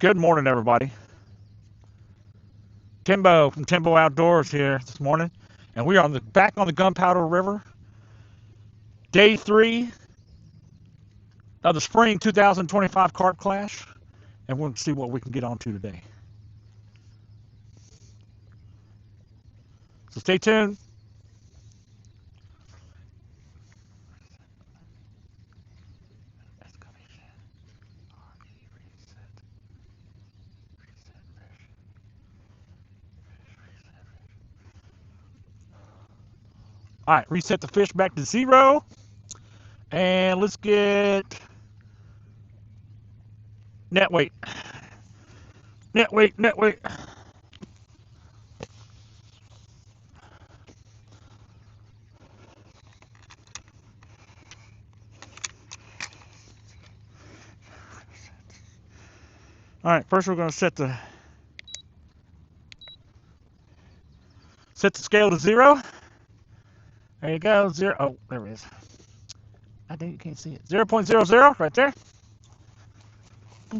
Good morning, everybody. Timbo from Timbo Outdoors here this morning, and we are back on the Gunpowder River, day 3 of the spring 2025 Carp Clash, and we'll see what we can get onto today. So stay tuned. All right, reset the fish back to 0, and let's get net weight. Net weight, net weight. All right, first we're going to set the scale to 0. There you go, 0. Oh, there it is. I think you can't see it. 0.00 right there. All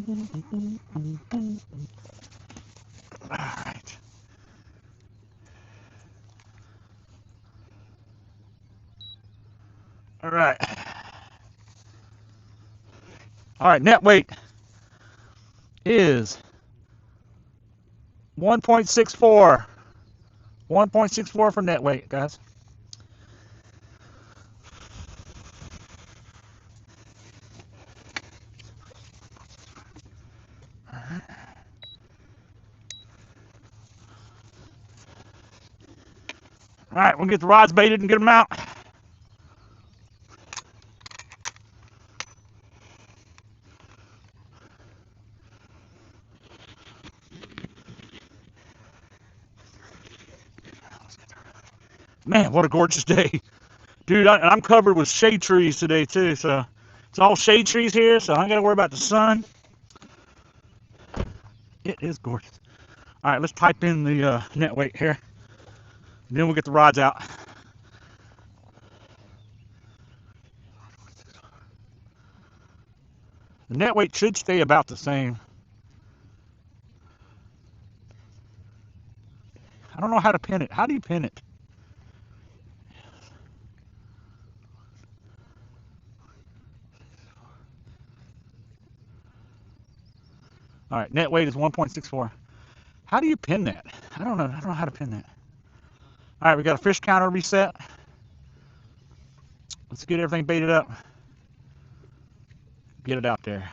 right. All right. All right, net weight is 1.64. 1.64 for net weight, guys. All right, we'll get the rods baited and get them out. Man, what a gorgeous day. Dude, I'm covered with shade trees today, too. So it's all shade trees here, so I ain't got to worry about the sun. It is gorgeous. All right, let's type in the net weight here. And then we'll get the rods out. The net weight should stay about the same. I don't know how to pin it. How do you pin it? All right, net weight is 1.64. How do you pin that? I don't know. I don't know how to pin that. All right, we got a fish counter reset. Let's get everything baited up. Get it out there.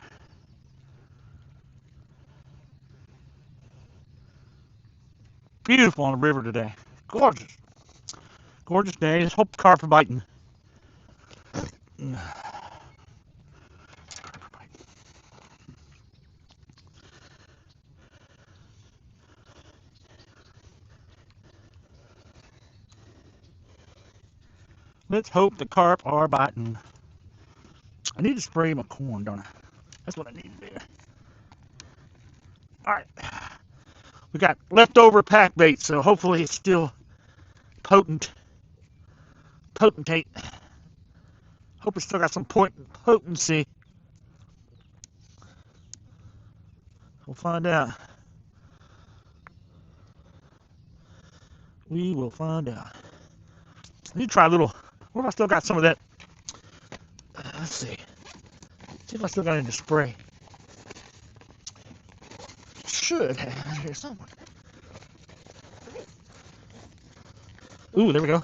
Beautiful on the river today. Gorgeous. Gorgeous day. Just hope the carp are biting. Let's hope the carp are biting. I need to spray my corn, don't I? That's what I need to do. All right. We got leftover pack bait, so hopefully it's still potentate. Hope it's still got some potency. We'll find out. We will find out. I need to try a little. What if I still got some of that? Let's see. See if I still got any to spray. Should have here somewhere. Ooh, there we go.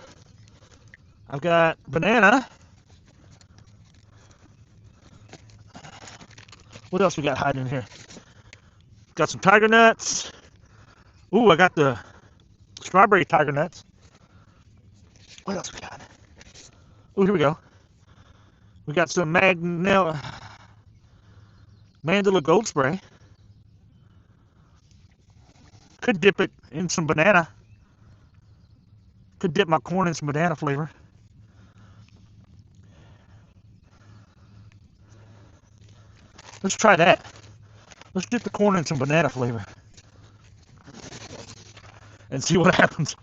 I've got banana. What else we got hiding in here? Got some tiger nuts. Ooh, I got the strawberry tiger nuts. What else we got? Ooh, here we go. We got some Mandela gold spray. Could dip it in some banana. Could dip my corn in some banana flavor. Let's try that. Let's dip the corn in some banana flavor. And see what happens.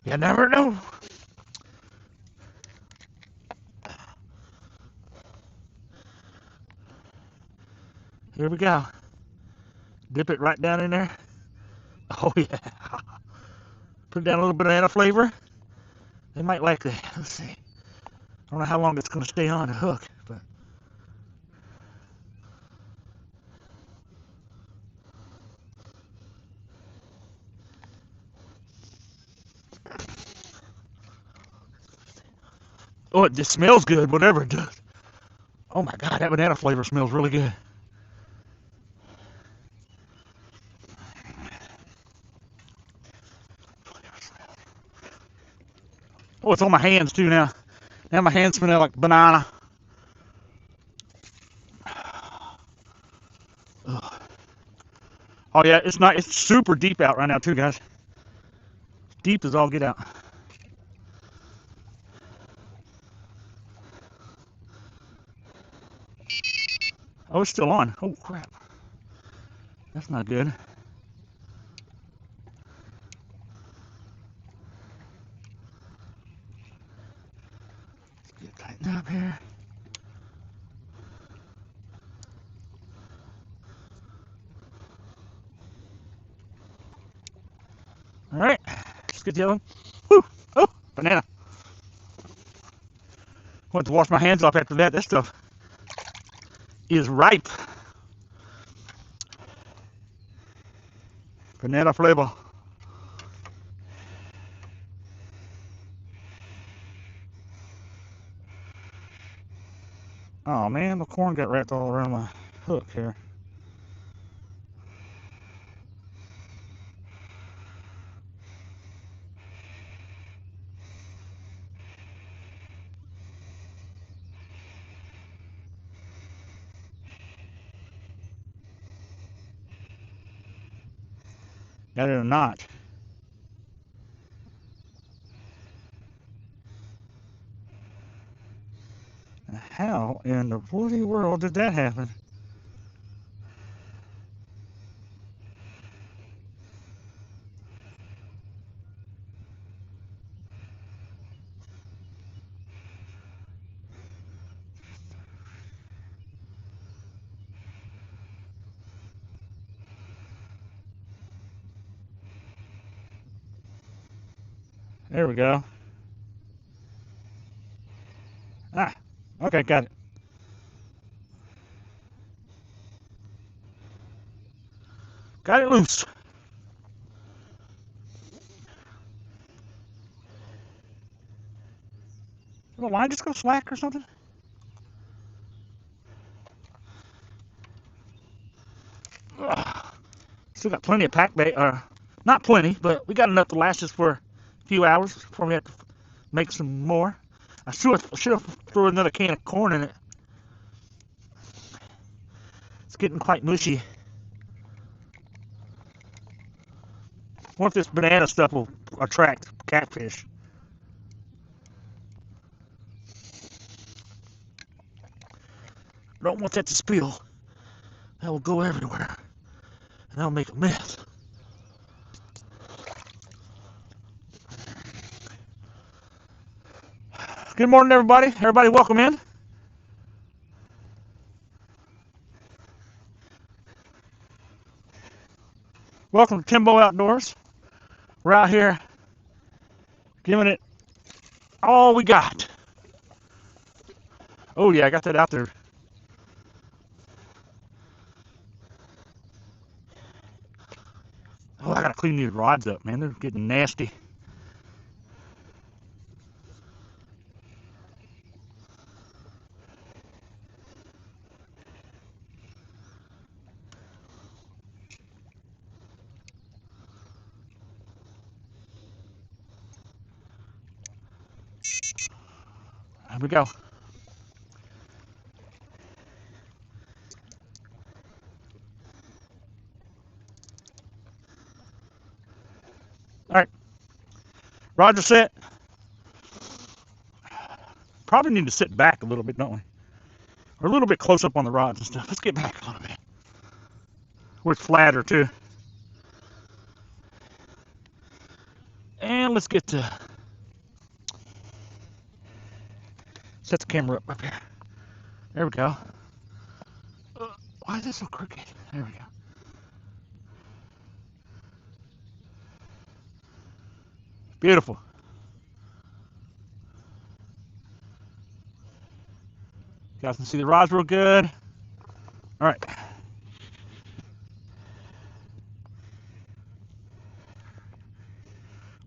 You never know. Here we go. Dip it right down in there. Oh yeah. Put down a little banana flavor. They might like that. Let's see. I don't know how long it's going to stay on the hook, but oh, it just smells good, whatever it does. Oh my God, that banana flavor smells really good. Oh, it's on my hands too now. Now my hands smell like banana. Ugh. Oh yeah, it's not. It's super deep out right now too, guys. Deep as all get out. Oh, it's still on. Oh crap. That's not good. Let's get tightened up here. All right, let's get the other one. Whew. Oh, banana. I want to wash my hands off after that. That stuff is ripe. Banana flavor. Oh man, the corn got wrapped all around my hook here. Got it in a knot. How in the bloody world did that happen? There we go. Ah, okay, got it. Got it loose. Did the line just go slack or something? Ugh. Still got plenty of pack bait. Not plenty, but we got enough to last us for a few hours before we have to make some more. I should have threw another can of corn in it. It's getting quite mushy. I wonder if this banana stuff will attract catfish. Don't want that to spill. That will go everywhere. And that'll make a mess. Good morning, everybody. Everybody welcome in. Welcome to Timbo Outdoors. We're out here giving it all we got. Oh yeah, I got that out there. Oh, I gotta clean these rods up, man. They're getting nasty. Here we go. All right, rods are set. Probably need to sit back a little bit, don't we? We're a little bit close up on the rods and stuff. Let's get back a little bit. Where it's flatter too. And let's get to set the camera up here. There we go. Why is this so crooked? There we go. Beautiful. You guys can see the rods real good. All right.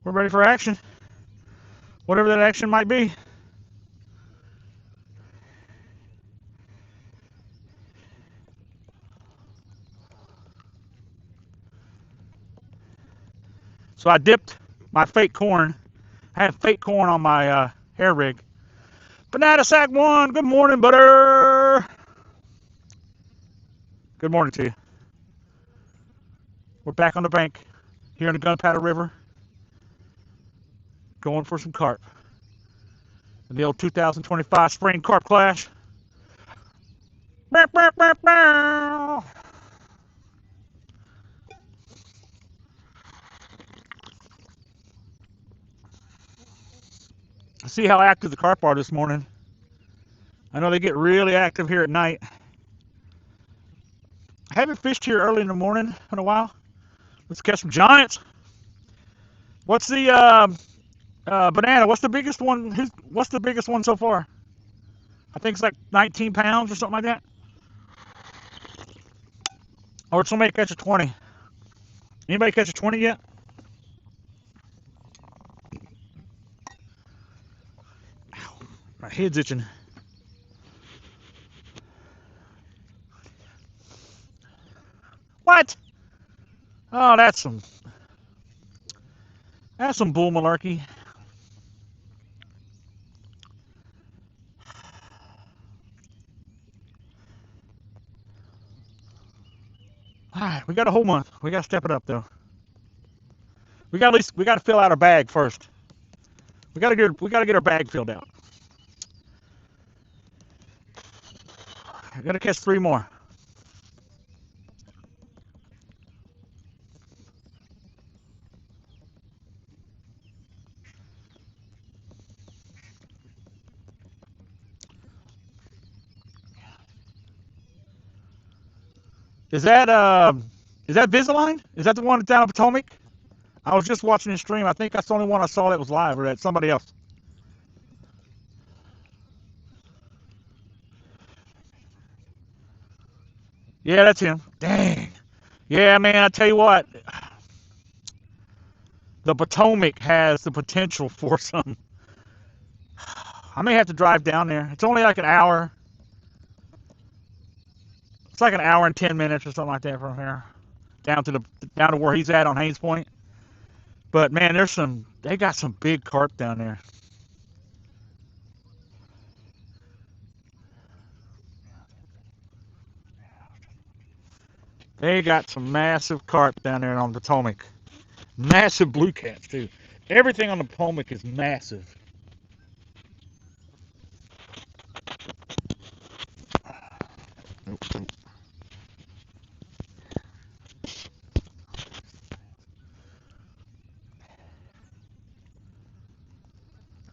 We're ready for action. Whatever that action might be. So I dipped my fake corn. I have fake corn on my hair rig. Banana Sack 1, good morning, butter. Good morning to you. We're back on the bank here in the Gunpowder River, going for some carp. In the old 2025 spring carp clash. Bow, bow, bow, bow. See how active the carp are this morning. I know they get really active here at night. I haven't fished here early in the morning in a while. Let's catch some giants. What's the banana? What's the biggest one? What's the biggest one so far? I think it's like 19 pounds or something like that. Or somebody catch a 20. Anybody catch a 20 yet? Ow, my head's itching. What? Oh, that's some bull malarkey. All right, we got a whole month. We got to step it up though. We got to fill out our bag first. We got to get our bag filled out. I got to catch 3 more. Is that Visalign? Is that the one down in Potomac? I was just watching his stream. I think that's the only one I saw that was live, or that somebody else. Yeah, that's him. Dang. Yeah, man, I tell you what. The Potomac has the potential for some. I may have to drive down there. It's only like an hour. It's like an hour and 10 minutes or something like that from here. Down to where he's at on Haynes Point. But man, they got some big carp down there. They got some massive carp down there on the Potomac. Massive blue cats too. Everything on the Potomac is massive.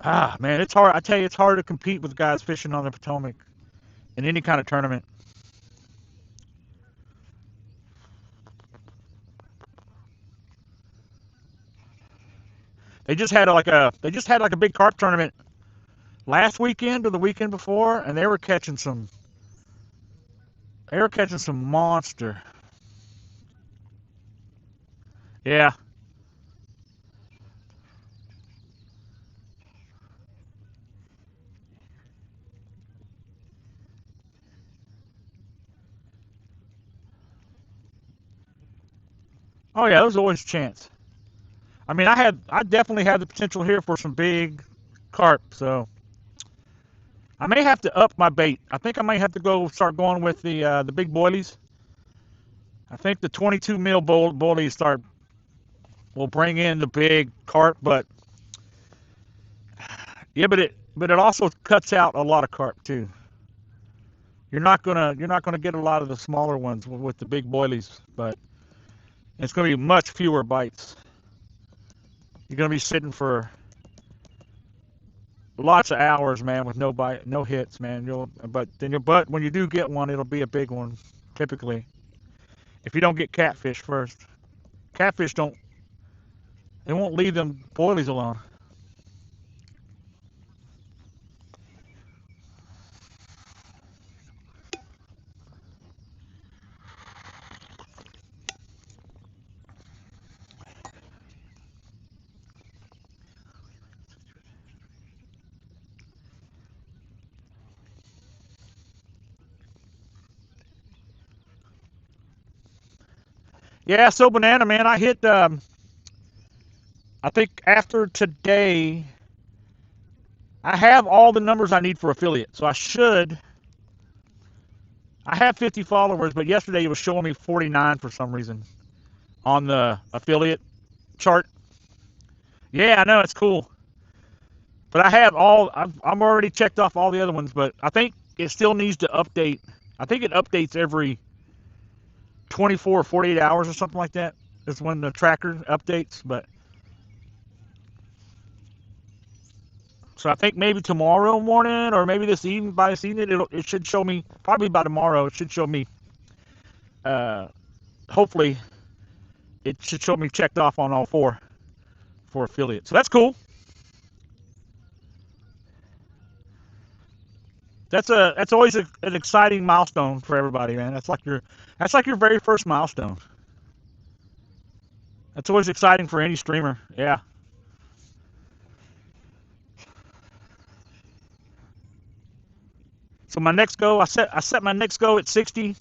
Ah, man, it's hard. I tell you, it's hard to compete with guys fishing on the Potomac in any kind of tournament. They just had like a big carp tournament last weekend or the weekend before, and they were catching some monster. Yeah. Oh yeah, there's always a chance. I mean, I definitely have the potential here for some big carp, so I may have to up my bait. I think I might have to start going with the big boilies. I think the 22 mil boilies will bring in the big carp, but yeah, but it also cuts out a lot of carp too. You're not gonna get a lot of the smaller ones with the big boilies, but it's gonna be much fewer bites. You're gonna be sitting for lots of hours, man, with no bite, no hits, man. But when you do get one, it'll be a big one, typically. If you don't get catfish first, catfish don't They won't leave them boilies alone. Yeah, so banana man, I hit. I think after today, I have all the numbers I need for affiliate. So I should. I have 50 followers, but yesterday it was showing me 49 for some reason on the affiliate chart. Yeah, I know it's cool, but I have all. I'm already checked off all the other ones, but I think it still needs to update. I think it updates every 24 or 48 hours or something like that. Is when the tracker updates, but. So I think maybe tomorrow morning or maybe this evening, by this evening, it should show me, probably by tomorrow, it should show me, hopefully, it should show me checked off on all four for affiliate. So that's cool. That's always an exciting milestone for everybody, man. That's like your very first milestone. That's always exciting for any streamer. Yeah. So my next go, I set my next go at 60,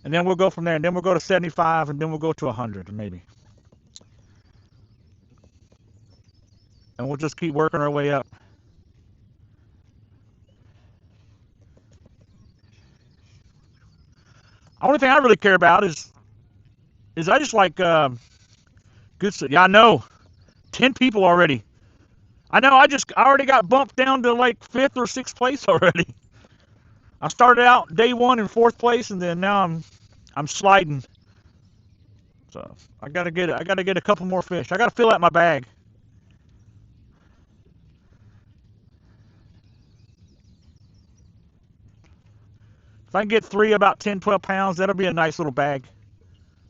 and then we'll go from there. And then we'll go to 75, and then we'll go to 100 maybe. And we'll just keep working our way up. The only thing I really care about is I just like good stuff. Yeah, I know. 10 people already. I know. I already got bumped down to like 5th or 6th place already. I started out day 1 in 4th place, and then now I'm sliding. So I gotta get a couple more fish. I gotta fill out my bag. If I can get 3 about 10, 12 pounds, that'll be a nice little bag.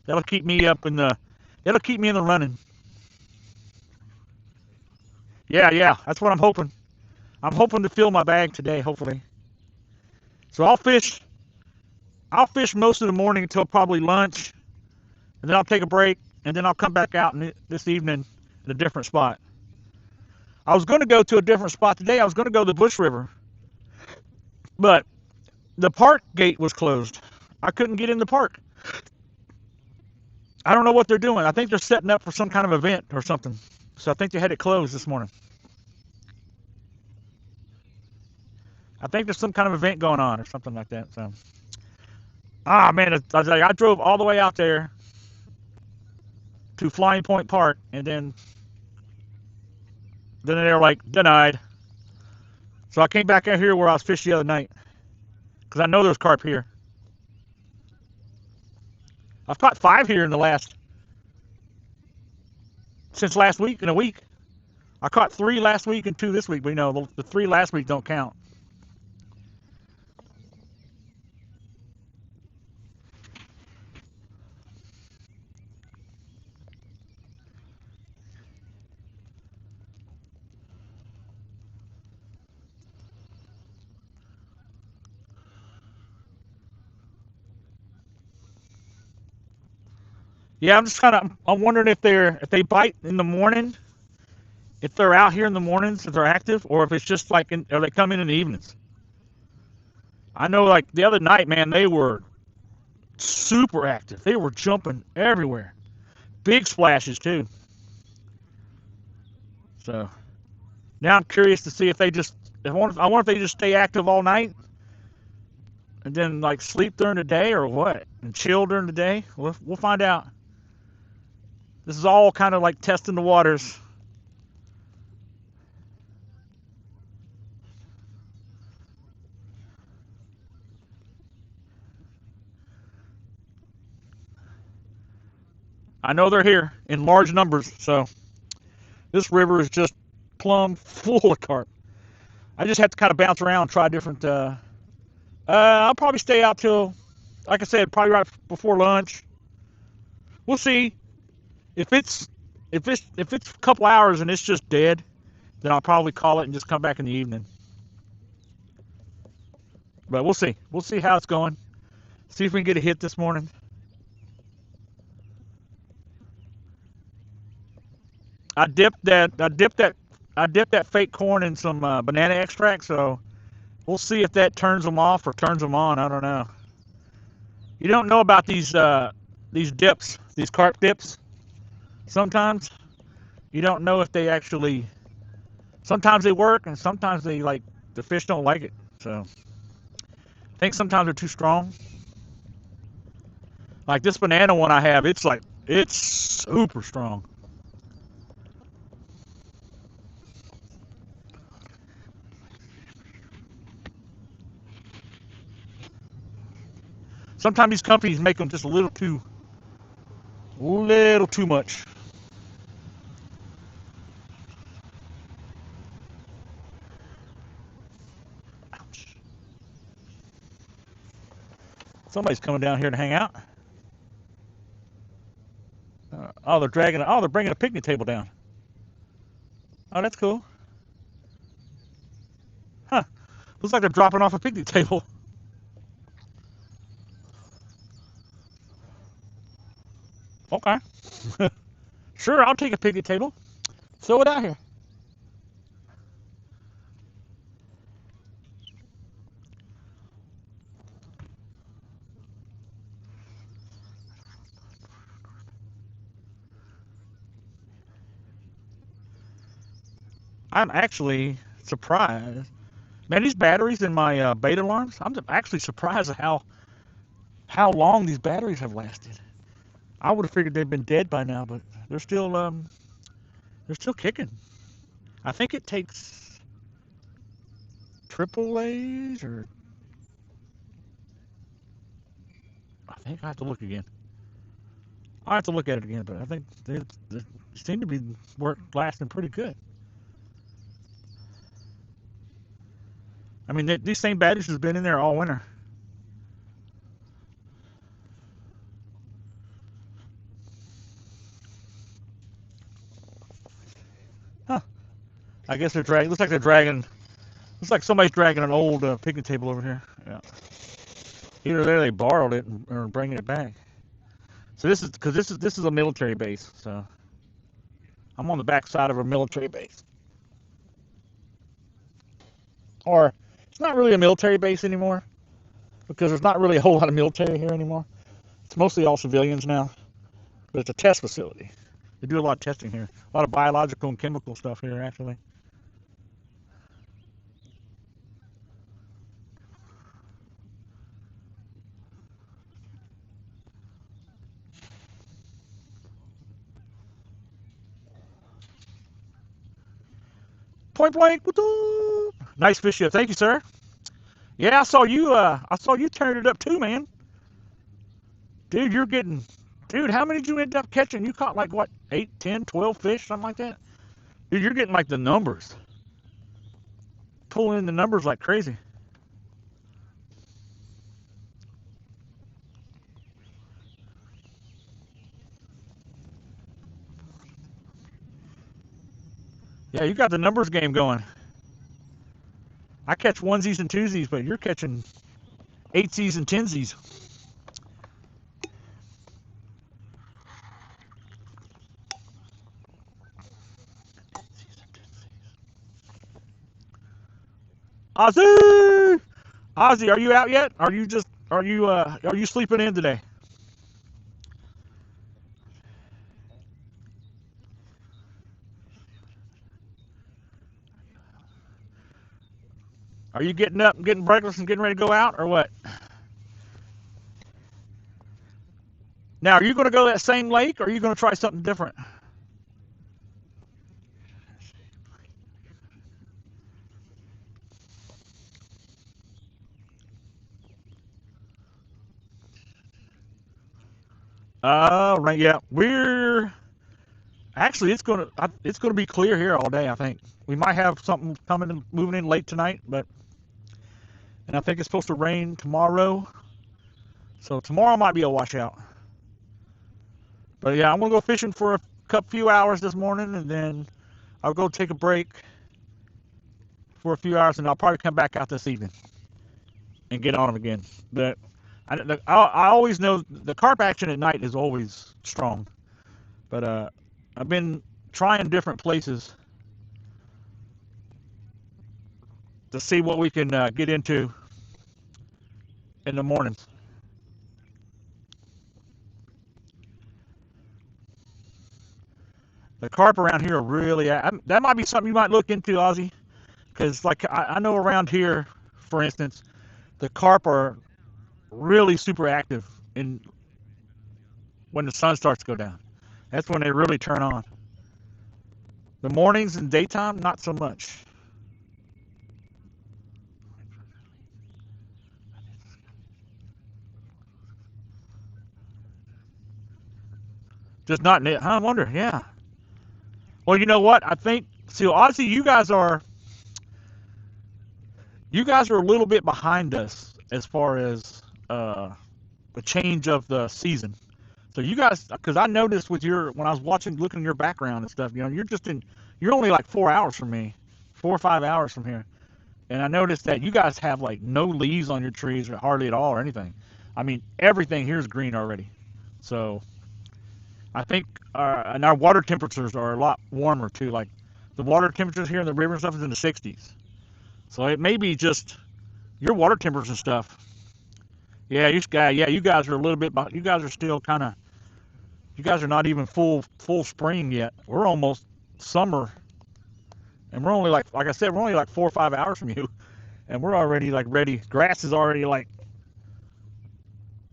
That'll keep me that'll keep me in the running. Yeah, that's what I'm hoping. I'm hoping to fill my bag today, hopefully. So I'll fish most of the morning until probably lunch, and then I'll take a break, and then I'll come back out this evening at a different spot. I was going to go to a different spot today. I was going to go to the Bush River, but the park gate was closed. I couldn't get in the park. I don't know what they're doing. I think they're setting up for some kind of event or something. So I think they had it closed this morning. I think there's some kind of event going on or something like that. So, man, I drove all the way out there to Flying Point Park, and then they were like, denied. So I came back out here where I was fishing the other night, because I know there's carp here. I've caught 5 here since last week, in a week. I caught 3 last week and 2 this week, but the 3 last week don't count. Yeah, I'm wondering if they bite in the morning, if they're out here in the mornings, if they're active, or if it's just like, or they come in the evenings. I know, like the other night, man, they were super active. They were jumping everywhere. Big splashes too. So now I'm curious to see if I wonder if they just stay active all night and then like sleep during the day or what, and chill during the day. We'll find out. This is all kind of like testing the waters. I know they're here in large numbers, so this river is just plumb full of carp. I just have to kind of bounce around and try different. I'll probably stay out till, like I said, probably right before lunch. We'll see. If it's If it's a couple hours and it's just dead, then I'll probably call it and just come back in the evening. But we'll see. We'll see how it's going. See if we can get a hit this morning. I dipped that fake corn in some banana extract, so we'll see if that turns them off or turns them on. I don't know. You don't know about these dips, these carp dips. Sometimes you don't know if they actually. Sometimes they work, and sometimes the fish don't like it. So I think sometimes they're too strong. Like this banana one I have, it's super strong. Sometimes these companies make them just a little too much. Ouch. Somebody's coming down here to hang out. Oh, they're bringing a picnic table down. Oh, that's cool. Huh. Looks like they're dropping off a picnic table. Okay. Sure, I'll take a picnic table. Throw it out here. I'm actually surprised. Man, these batteries in my beta alarms, I'm actually surprised at how long these batteries have lasted. I would have figured they'd been dead by now, but they're still kicking. I think it takes triple A's, or I think I have to look again. I have to look at it again, but I think they seem to be lasting pretty good. I mean, these same batteries have been in there all winter. Huh. I guess they're dragging. Looks like they're dragging. Looks like somebody's dragging an old picnic table over here. Yeah. Either they borrowed it or bringing it back. So this is a military base. So I'm on the back side of a military base. Or it's not really a military base anymore, because there's not really a whole lot of military here anymore. It's mostly all civilians now. But it's a test facility. They do a lot of testing here. A lot of biological and chemical stuff here, actually. Point blank. Nice fish here. Thank you, sir. Yeah, I saw you. I saw you turn it up too, man. Dude, you're getting. Dude, how many did you end up catching? You caught like what, 8, 10, 12 fish, something like that? Dude, you're getting like the numbers. Pulling in the numbers like crazy. Yeah, you got the numbers game going. I catch onesies and twosies, but you're catching 8sies and 10sies. Ozzy! Ozzy, are you out yet? Are you sleeping in today? Are you getting up and getting breakfast and getting ready to go out, or what? Now, are you going to go to that same lake, or are you going to try something different? Right, yeah. We're actually it's gonna be clear here all day. I think we might have something coming and moving in late tonight, and I think it's supposed to rain tomorrow. So tomorrow might be a washout. But yeah, I'm gonna go fishing for few hours this morning, and then I'll go take a break for a few hours, and I'll probably come back out this evening and get on them again. But I always know the carp action at night is always strong. But I've been trying different places to see what we can get into in the mornings. The carp around here are really, that might be something you might look into, Ozzy, because like I know around here, for instance, the carp are really super active when the sun starts to go down. That's when they really turn on. The mornings and daytime, not so much. Just not, I wonder, yeah. Well, you know what? I think, see, Ozzy, you guys are a little bit behind us as far as the change of the season. So you guys, because I noticed when I was looking at your background and stuff, you're only like 4 hours from me, 4 or 5 hours from here. And I noticed that you guys have like no leaves on your trees or hardly at all or anything. I mean, everything here is green already. So I think, and our water temperatures are a lot warmer too. Like the water temperatures here in the river and stuff is in the 60s. So it may be just your water temperatures and stuff. Yeah, you guys are a little bit, you guys are still kind of, you guys are not even full spring yet. We're almost summer. And we're only like I said, we're only like 4 or 5 hours from you. And we're already like ready. Grass is already like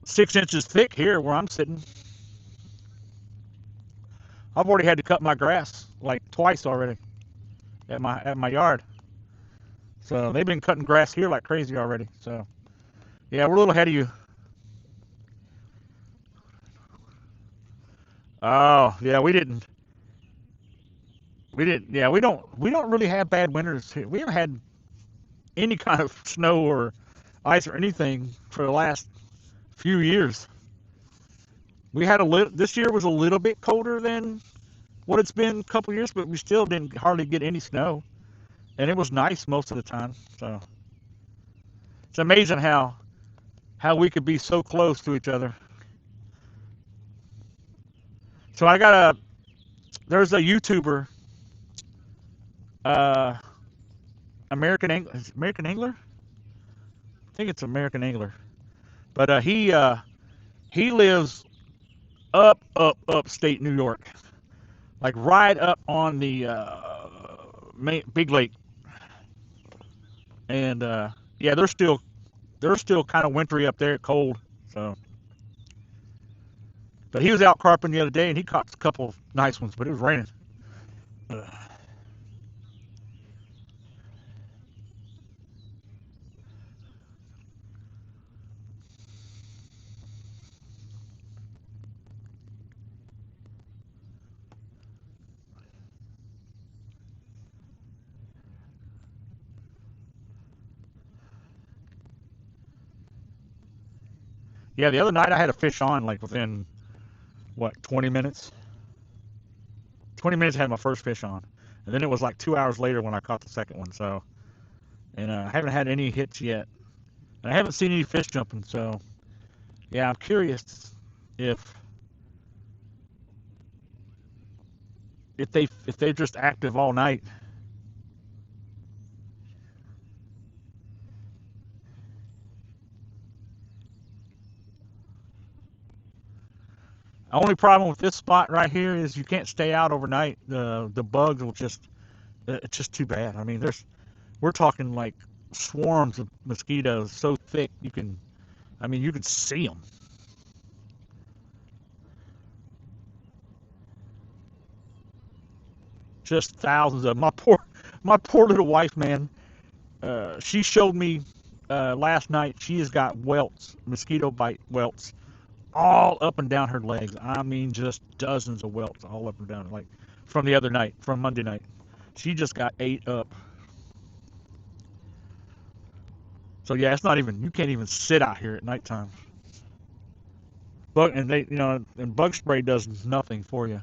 6 inches thick here where I'm sitting. I've already had to cut my grass like twice already at my yard. So they've been cutting grass here like crazy already. So yeah, we're a little ahead of you. Oh yeah, we didn't. Yeah, we don't really have bad winters here. We haven't had any kind of snow or ice or anything for the last few years. We had this year was a little bit colder than what it's been a couple years, but we still didn't hardly get any snow. And it was nice most of the time. So it's amazing how we could be so close to each other. So there's a YouTuber, American Angler? I think it's American Angler. But he lives upstate New York, like right up on the big lake. And yeah, they're still kind of wintry up there, cold. So, but he was out carping the other day, and he caught a couple of nice ones, but it was raining. Yeah, the other night I had a fish on like within what 20 minutes. 20 minutes I had my first fish on, and then it was like 2 hours later when I caught the second one. So, and I haven't had any hits yet, and I haven't seen any fish jumping. So, yeah, I'm curious if they're just active all night. The only problem with this spot right here is you can't stay out overnight. The bugs will it's just too bad. I mean, we're talking like swarms of mosquitoes so thick you can see them. Just thousands of them. My poor little wife, man. She showed me last night. She has got welts, mosquito bite welts, all up and down her legs. I mean, just dozens of welts all up and down, like from the other night, from Monday night. She just got ate up. So yeah, you can't even sit out here at nighttime. And bug spray does nothing for you.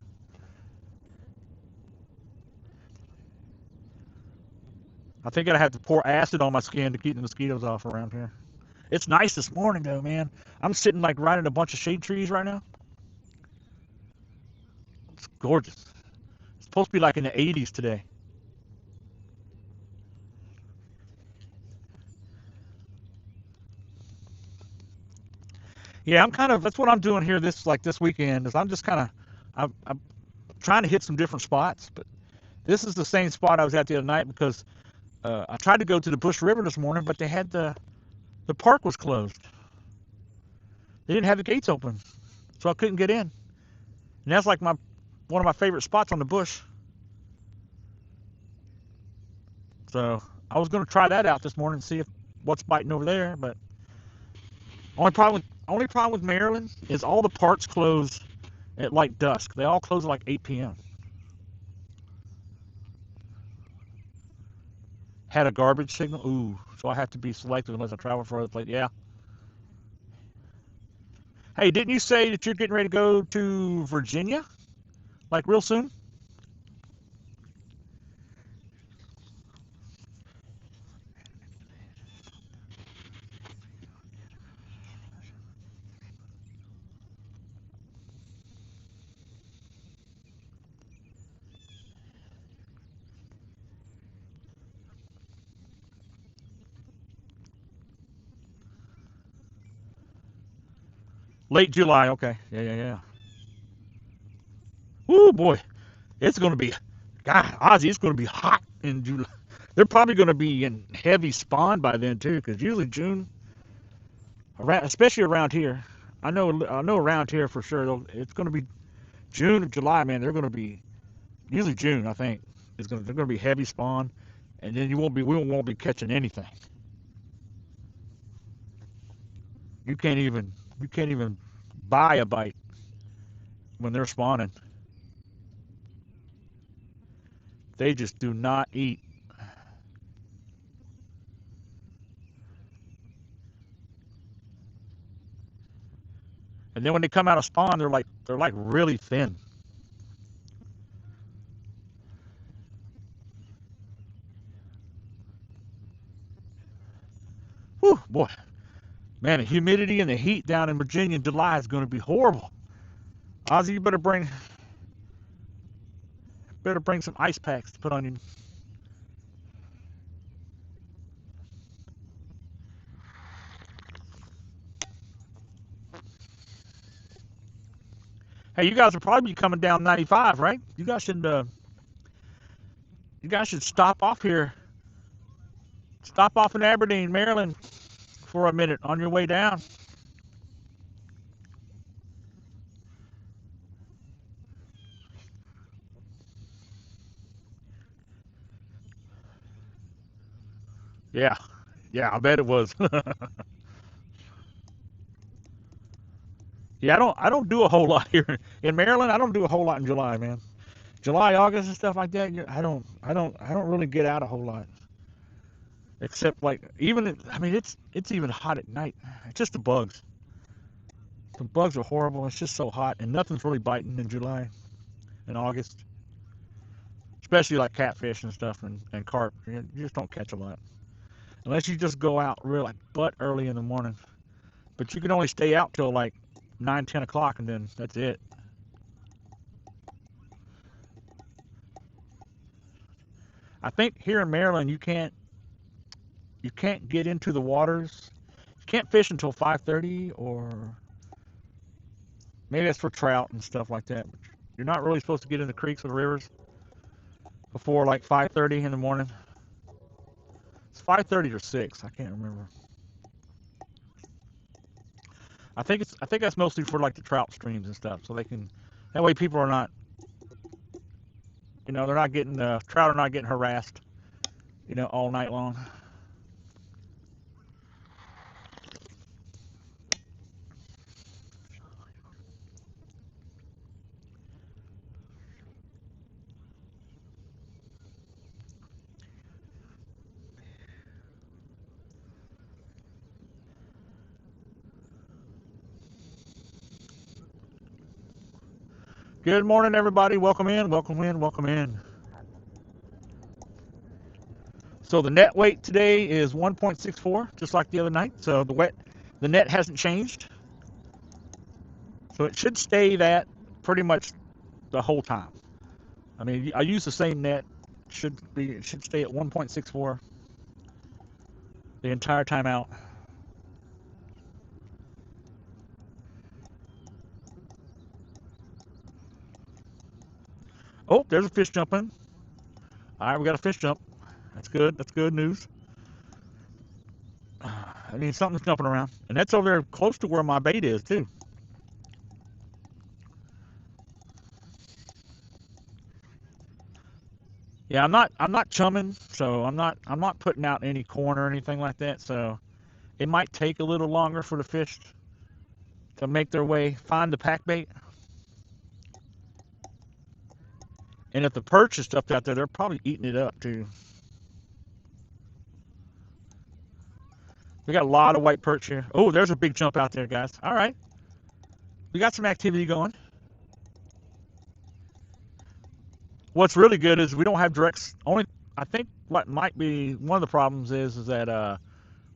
I think I'd have to pour acid on my skin to keep the mosquitoes off around here. It's nice this morning though, man. I'm sitting like right in a bunch of shade trees right now. It's gorgeous. It's supposed to be like in the 80s today. Yeah, that's what I'm doing here this weekend is I'm just I'm trying to hit some different spots, but this is the same spot I was at the other night because I tried to go to the Bush River this morning, but they had the park was closed. They didn't have the gates open, so I couldn't get in. And that's like one of my favorite spots on the Bush. So I was going to try that out this morning and see what's biting over there. But only problem with Maryland is all the parks close at like dusk. They all close at like 8 p.m. Had a garbage signal. Ooh, so I have to be selective unless I travel for other places. Yeah. Hey, didn't you say that you're getting ready to go to Virginia? Like real soon? Late July. Okay. Yeah. Ooh, boy. It's going to be, God, Ozzy, it's going to be hot in July. They're probably going to be in heavy spawn by then, too, because usually June, especially around here, I know around here for sure, it's going to be June or July, man. They're going to be, usually June, I think, they're going to be heavy spawn, and then we won't be catching anything. You can't even buy a bite when they're spawning. They just do not eat. And then when they come out of spawn, they're like really thin. Whew, boy, man, the humidity and the heat down in Virginia in July is going to be horrible. Ozzy, you better bring some ice packs to put on you. Hey, you guys will probably be coming down 95, right? You guys should stop off here. Stop off in Aberdeen, Maryland, for a minute on your way down. Yeah, yeah, I bet it was. Yeah, I don't do a whole lot here in Maryland. I don't do a whole lot in July, man. July, August, and stuff like that. I don't really get out a whole lot. Except like I mean, it's even hot at night. It's just the bugs. The bugs are horrible. It's just so hot, and nothing's really biting in July and August, especially like catfish and stuff and carp. You just don't catch a lot unless you just go out real like butt early in the morning. But you can only stay out till like 9, 10 o'clock, and then that's it. I think here in Maryland you can't get into the waters. You can't fish until 5:30, or maybe that's for trout and stuff like that. But you're not really supposed to get in the creeks or the rivers before like 5:30 in the morning. It's 5:30 or 6. I can't remember. I think that's mostly for like the trout streams and stuff, so they can. That way, people are not. They're not getting trout are not getting harassed. All night long. Good morning, everybody. Welcome in. Welcome in. Welcome in. So the net weight today is 1.64, just like the other night. So the net hasn't changed. So it should stay that pretty much the whole time. I mean, I use the same net. It should stay at 1.64 the entire time out. Oh, there's a fish jumping. All right, we got a fish jump. That's good. That's good news. I mean, something's jumping around, and that's over there close to where my bait is too. Yeah, I'm not chumming, so I'm not putting out any corn or anything like that. So it might take a little longer for the fish to make their way, find the pack bait. And if the perch is stuff out there, they're probably eating it up too. We got a lot of white perch here. Oh, there's a big jump out there, guys. All right, we got some activity going. What's really good is we don't have direct. I think what might be one of the problems is that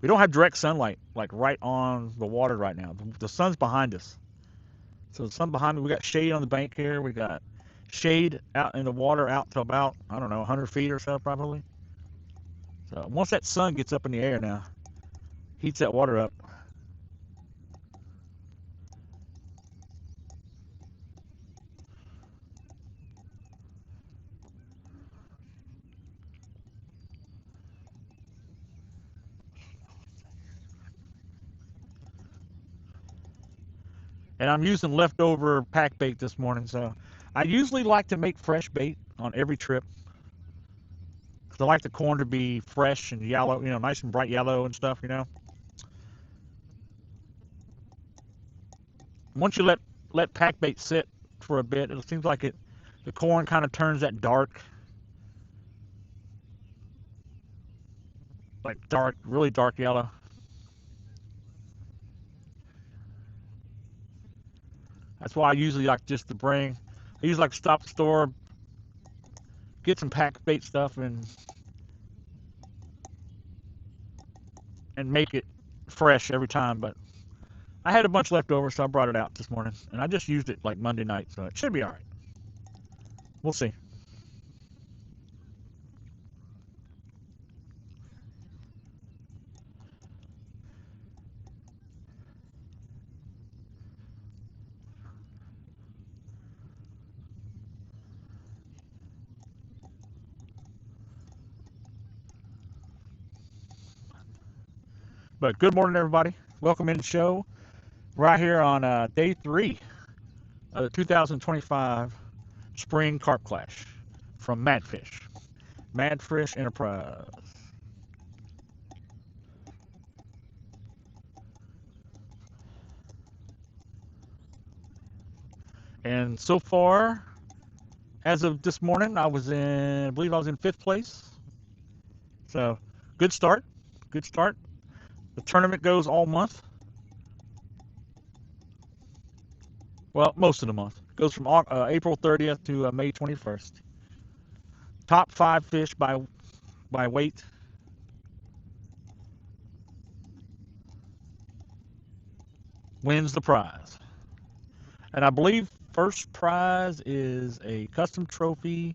we don't have direct sunlight like right on the water right now. The sun's behind us, so the sun behind me. We got shade on the bank here. We got shade out in the water out to about, I don't know, 100 feet or so probably. So once that sun gets up in the air now, heats that water up. And I'm using leftover pack bait this morning, so I usually like to make fresh bait on every trip because I like the corn to be fresh and yellow, nice and bright yellow and stuff. Once you let pack bait sit for a bit, it seems like the corn kind of turns that dark, like dark, really dark yellow. That's why I usually like just to bring. I usually like to stop at the store, get some pack bait stuff, and make it fresh every time. But I had a bunch left over, so I brought it out this morning, and I just used it like Monday night, so it should be all right. We'll see. But good morning, everybody. Welcome in the show. Right here on day 3 of the 2025 Spring Carp Clash from MadFish. MadFish Enterprise. And so far, as of this morning, I believe I was in 5th place. So, good start. Good start. The tournament goes all month. Well, most of the month. It goes from April 30th to May 21st. Top 5 fish by weight. Wins the prize. And I believe first prize is a custom trophy.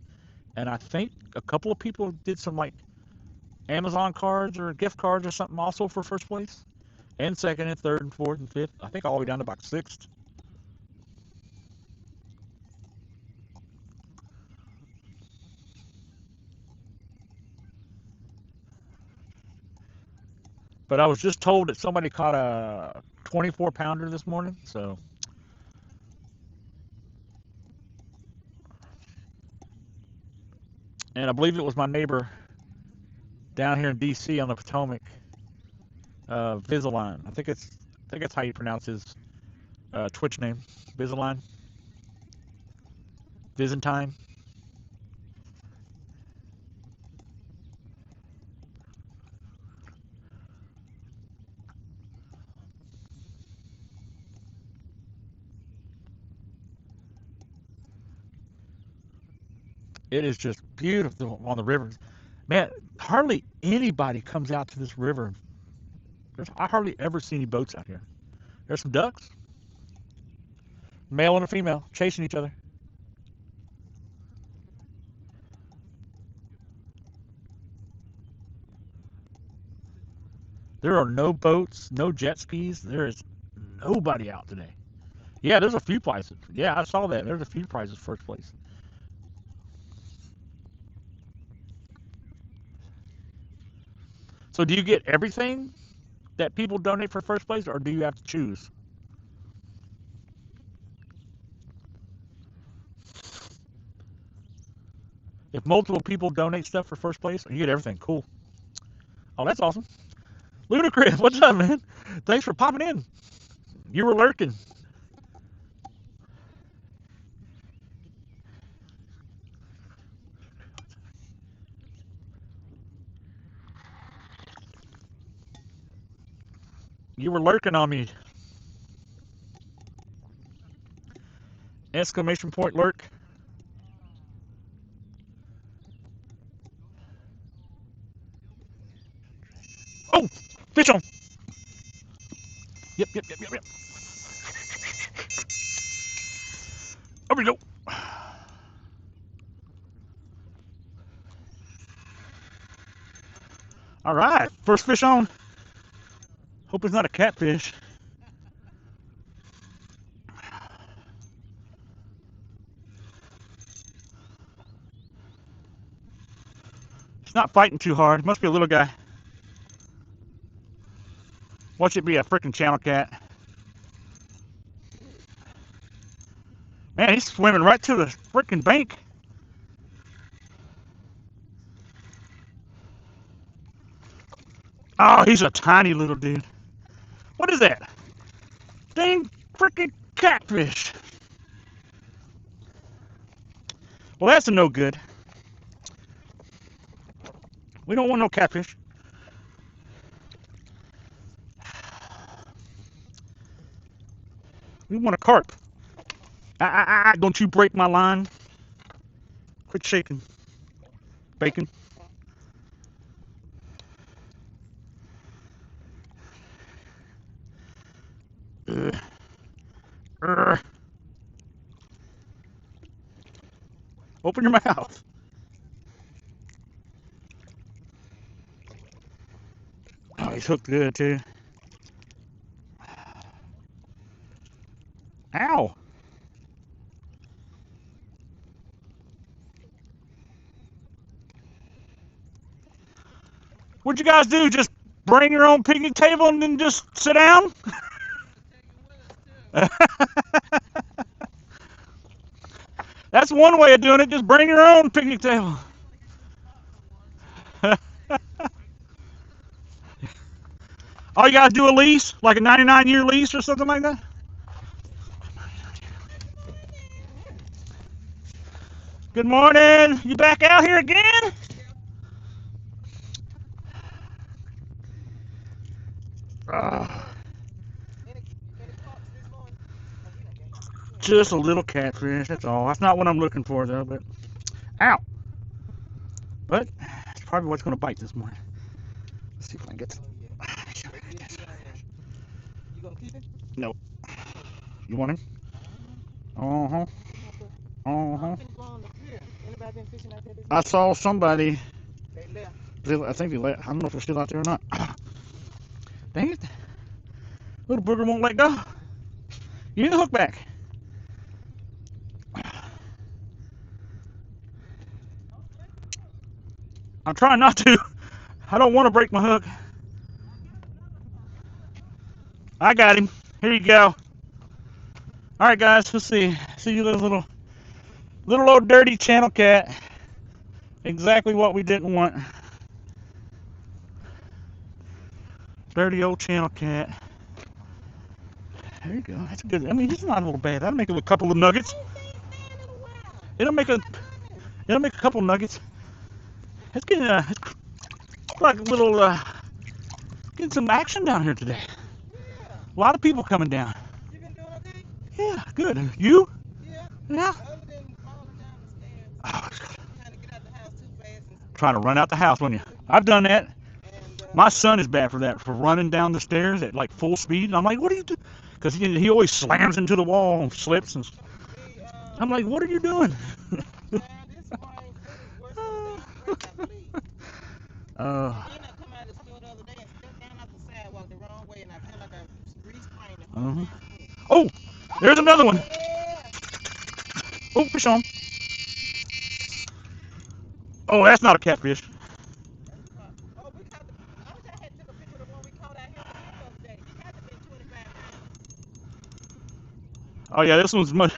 And I think a couple of people did some like Amazon cards or gift cards or something also for first place. And second and third and fourth and fifth. I think all the way down to about 6th. But I was just told that somebody caught a 24-pounder this morning, so. And I believe it was my neighbor down here in D.C. on the Potomac, Visaline. I think that's how you pronounce his Twitch name, Visaline, Byzantine. It is just beautiful on the rivers. Man, hardly anybody comes out to this river. I hardly ever see any boats out here. There's some ducks, male and a female, chasing each other. There are no boats, no jet skis. There is nobody out today. Yeah, there's a few prizes. Yeah, I saw that. There's a few prizes first place. So do you get everything that people donate for first place, or do you have to choose? If multiple people donate stuff for first place, you get everything. Cool. Oh, that's awesome. Ludacris, what's up, man? Thanks for popping in. You were lurking. You were lurking on me. Exclamation point lurk. Oh, fish on. Yep. There we go. All right, first fish on. Hope it's not a catfish. It's not fighting too hard. It must be a little guy. Watch it be a freaking channel cat. Man, he's swimming right to the freaking bank. Oh, he's a tiny little dude. What is that? Dang freaking catfish. Well, that's a no good. We don't want no catfish. We want a carp. Don't you break my line. Quit shaking. Bacon. Open your mouth. Oh, he's hooked good too. Ow. What'd you guys do? Just bring your own picnic table and then just sit down? That's one way of doing it. Just bring your own picnic table. All you guys do a lease? Like a 99-year lease or something like that? Good morning. You back out here again? Just a little catfish, that's all. That's not what I'm looking for, though, but... Ow! But, it's probably what's going to bite this morning. Let's see if I can get some. You gonna keep it? No. You want him? Uh-huh. Uh-huh. I saw somebody... I think they left. I don't know if they're still out there or not. Dang it. Little booger won't let go. You need the hook back. I'm trying not to. I don't want to break my hook. I got him. Here you go. All right, guys. Let's see. See you, little old dirty channel cat. Exactly what we didn't want. Dirty old channel cat. There you go. That's good. I mean, he's not a little bad. That'll make a couple of nuggets. It'll make a couple of nuggets. It's getting like a little getting some action down here today. A lot of people coming down. You been doing okay? Yeah, good. You? Yeah. Other than falling down the stairs. Oh, trying to get out the house too fast. Trying to run out the house, wasn't you? I've done that. And My son is bad for that, for running down the stairs at like full speed. And I'm like, what are you doing? Because he always slams into the wall and slips. And he I'm like, what are you doing? man, this spring food is worse than a damn grape, I believe. uh, And then I come out of the store the other day and stepped down off the sidewalk the wrong way, and I feel like I re-sprained the whole uh-huh. damn foot. Oh, there's Oh another one. yeah. Oh, fish on. Oh, that's not a catfish. That's fun. Oh, we caught the. I wish I had took a picture of the one we caught out here on the hill the other day. He had to be 25 pounds. Oh yeah, this one's much.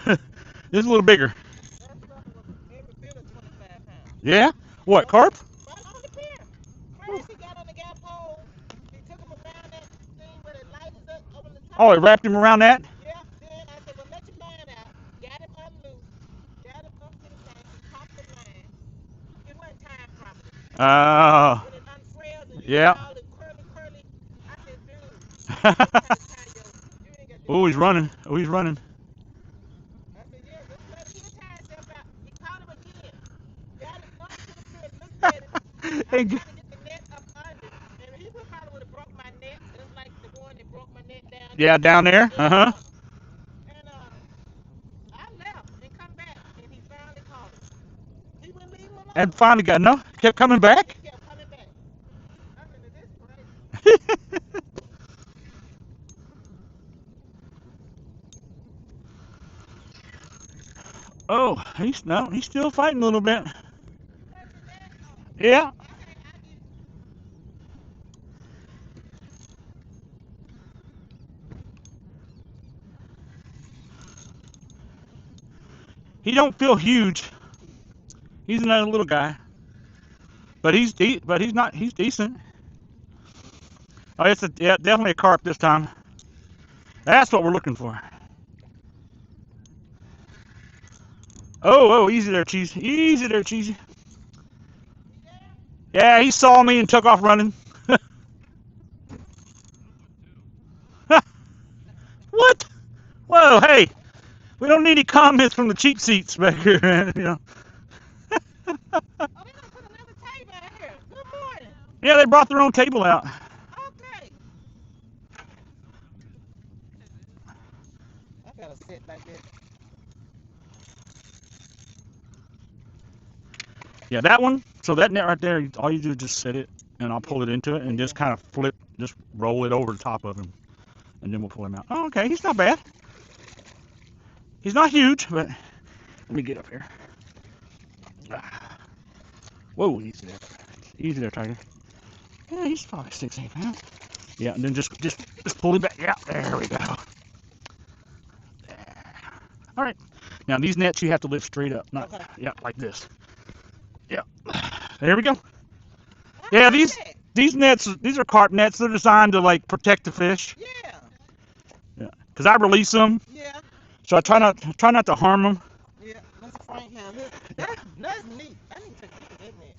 This is a little bigger. That sucker was every bit of 25 pounds. Yeah. What, Right on, carp? right on the pier. Crazy got on the guy pole. He took him around that thing where the light is up over the Oh, top. it wrapped him around that. Yeah. Then I said, well, let your line out. Got him unloose. Got him up to the thing. He popped the line. It wasn't timed properly. Oh, When it unfrails and you yeah. got all the curly. I said, dude, you ain't got to tie your. You ain't got to Oh, he's tie. running. Oh, he's running. I said, yeah, just let him. He'll tie himself out. He caught him again. Got him up to the pier. Looked at him. I was trying to get the net up under. And he probably would have broke my net. Just like the one that broke my net down there. Yeah, down there. Uh-huh. And I left and come back. And he finally caught him. He wouldn't leave him And alone. finally got no. Kept coming He back. kept coming back. I said, this is crazy. Oh, he's still fighting a little bit. You play with that? Oh, Yeah. okay, I get it. He don't feel huge. He's another little guy, but he's not. He's decent. Oh, yeah, definitely a carp this time. That's what we're looking for. Oh, easy there, cheesy. Easy there, cheesy. You there? Yeah, he saw me and took off running. What? Whoa, hey, we don't need any comments from the cheap seats back here, man. You know. Oh, they gonna put another table out here. Good morning. Yeah, they brought their own table out. Okay. I gotta sit like this. Yeah, that one. So that net right there, all you do is just set it, and I'll pull it into it, and just kind of flip, just roll it over the top of him, and then we'll pull him out. Oh, okay, he's not bad. He's not huge, but let me get up here. Whoa, easy there. Easy there, Tiger. Yeah, he's probably 6, 8 pounds. Yeah, and then just pull him back. Yeah, there we go. There. All right. Now these nets you have to lift straight up, not Okay. yeah, like this. Yeah. There we go. I Yeah, like that. these nets, these are carp nets. They're designed to like protect the fish. Yeah. Yeah. Cause I release them, Yeah. so I try not to harm them. Yeah. Mr. Frank has this. That's neat. I need to take a look at that net.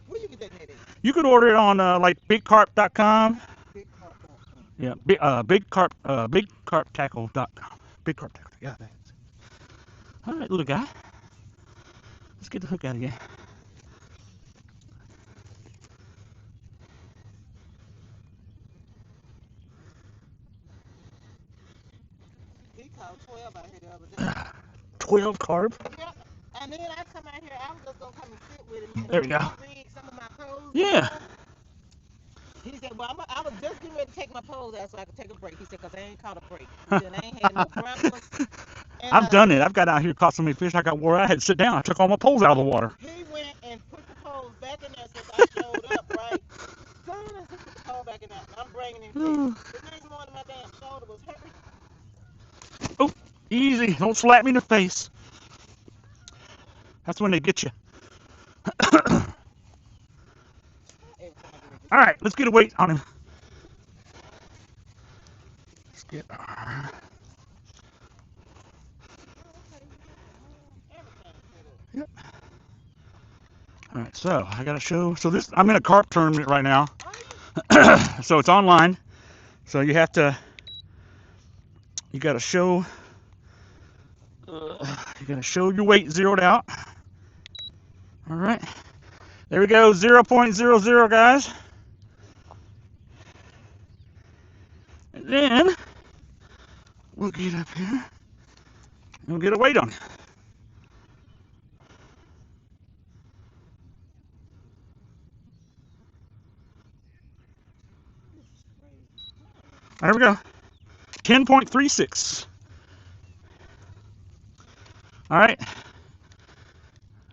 Where you get that net at? You could order it on like bigcarp.com. Big Carp. Yeah, bigcarptackle.com. Big carp tackle. Yeah, thanks. All right, little guy. Let's get the hook out again. He caught 12 out here the other day. 12 carp. Yep. And then I come out here, I was just gonna come and sit with him and There we go. rig some of my poles. Yeah. He said, well, I was just getting ready to take my poles out so I could take a break. He said, because I ain't caught a break. He said, I ain't had no grapplers. And, I've done it. I've got out here, caught so many fish, I got wore out. I had to sit down. I took all my poles out of the water. He went and put the poles back in there since I showed up, right? So I put the pole back in there. I'm bringing him fish. The next morning, my damn shoulder was hurting. Oh, easy. Don't slap me in the face. That's when they get you. All right, let's get a weight on him. Let's get our... Yep. All right, so I got to show. So this, I'm in a carp tournament right now. So it's online. So you got to show, you got to show your weight zeroed out. All right. There we go, 0.00, guys. And then we'll get up here and we'll get a weight on it. There we go. 10.36. All right.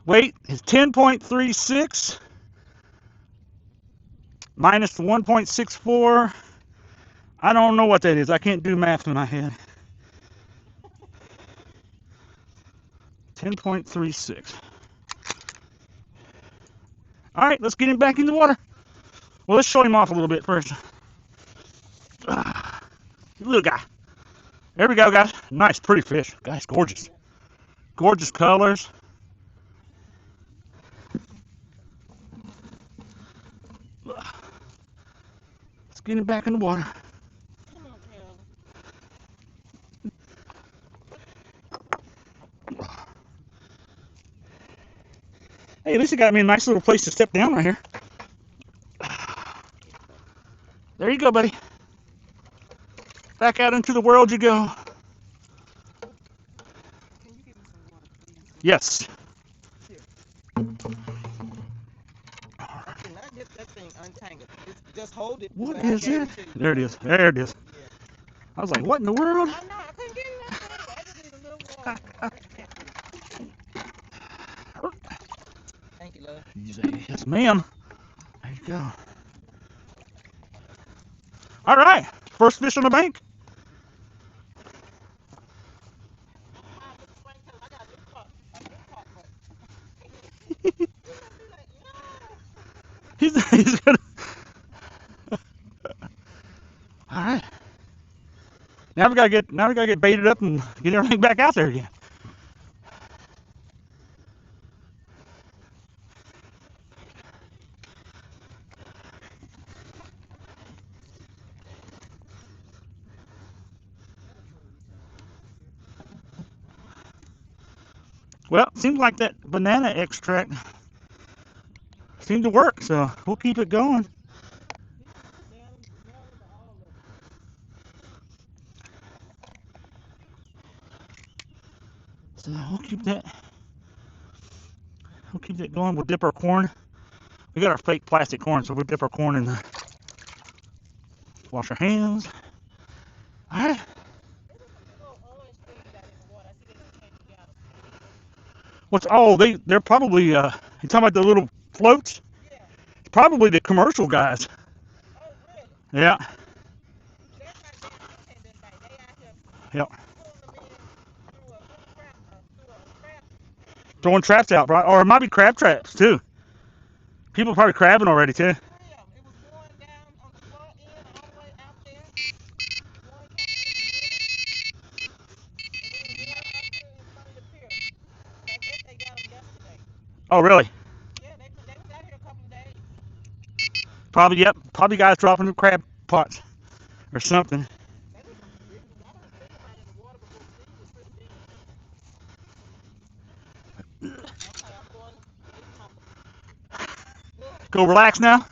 Weight is 10.36 minus the 1.64. I don't know what that is. I can't do math in my head. 10.36. All right, let's get him back in the water. Well, let's show him off a little bit first. Little guy. There we go, guys. Nice, pretty fish. Guys, gorgeous. Gorgeous colors. Let's get him back in the water. Come on, Calvin. Hey, at least it got me a nice little place to step down right here. There you go, buddy. Back out into the world you go. Can you give me some water, please? Yes. Here. Not get that thing untangled. Just hold it. What but I is gave it? to you. There it is. There it is. Yeah. I was like, what in the world? I know. I couldn't get it untangled. I just need a little water. Thank you, love. You say, yes, ma'am. There you go. All right. First fish on the bank. I got this part. He's gonna. All right. Now we gotta get baited up and get everything back out there again. Well, it seems like that banana extract seemed to work, so we'll keep it going. So we'll keep that going. We'll dip our corn. We got our fake plastic corn, so we'll dip our corn in the. Wash our hands. All right. What's they're probably you talking about the little floats? Yeah. Probably the commercial guys. Oh, really? Yeah. They're not that content tonight. They out here Yep. pulling them in through a trap. Throwing traps out, right? Or it might be crab traps too. People are probably crabbing already too. It was going down on the far end all the way out there. One kind of in the middle. And then one up here in front of the pier. I guess they got them yesterday. Oh, really? Yeah, they was out here a couple of days. Probably, yep. Probably guys dropping the crab pots or something. They was big. I don't think about it in the water before. These was pretty big. Okay, I'm going to get my. Go relax now.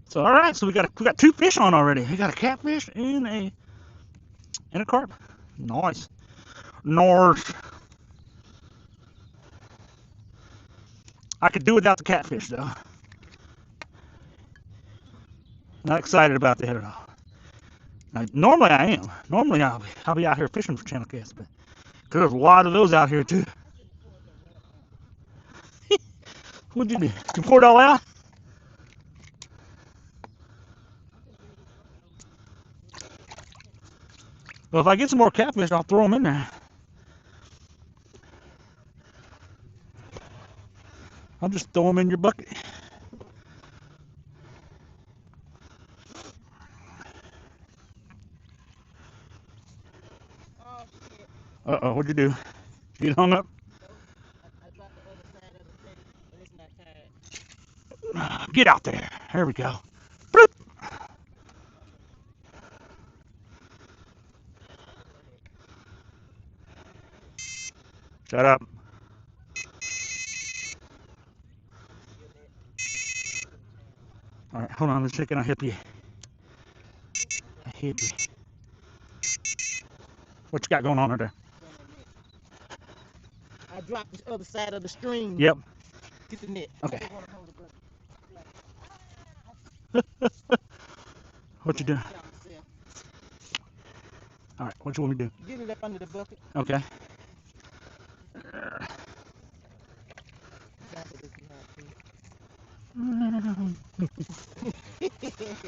So all right, so we got two fish on already. We got a catfish and a carp. Nice. North. I could do without the catfish though. Not excited about that at all. Now, normally I am. Normally I'll be out here fishing for channel casts, but cause there's a lot of those out here too. What'd you do? You pour it all out? Well, if I get some more catfish, I'll throw them in there. I'll just throw them in your bucket. Oh, shit. Uh-oh, what'd you do? Get hung up? I dropped the other side of the thing, but it's not tied. Get out there. There we go. Bloop. Shut up. All right, hold on. Let's check it. I'll help you. I'll help you. What you got going on there? I dropped the other side of the stream. Yep. Get the net. Okay. I just wanna hold the bucket. What you doing? Get out myself. All right, what you want me to do? Get it up under the bucket. Okay.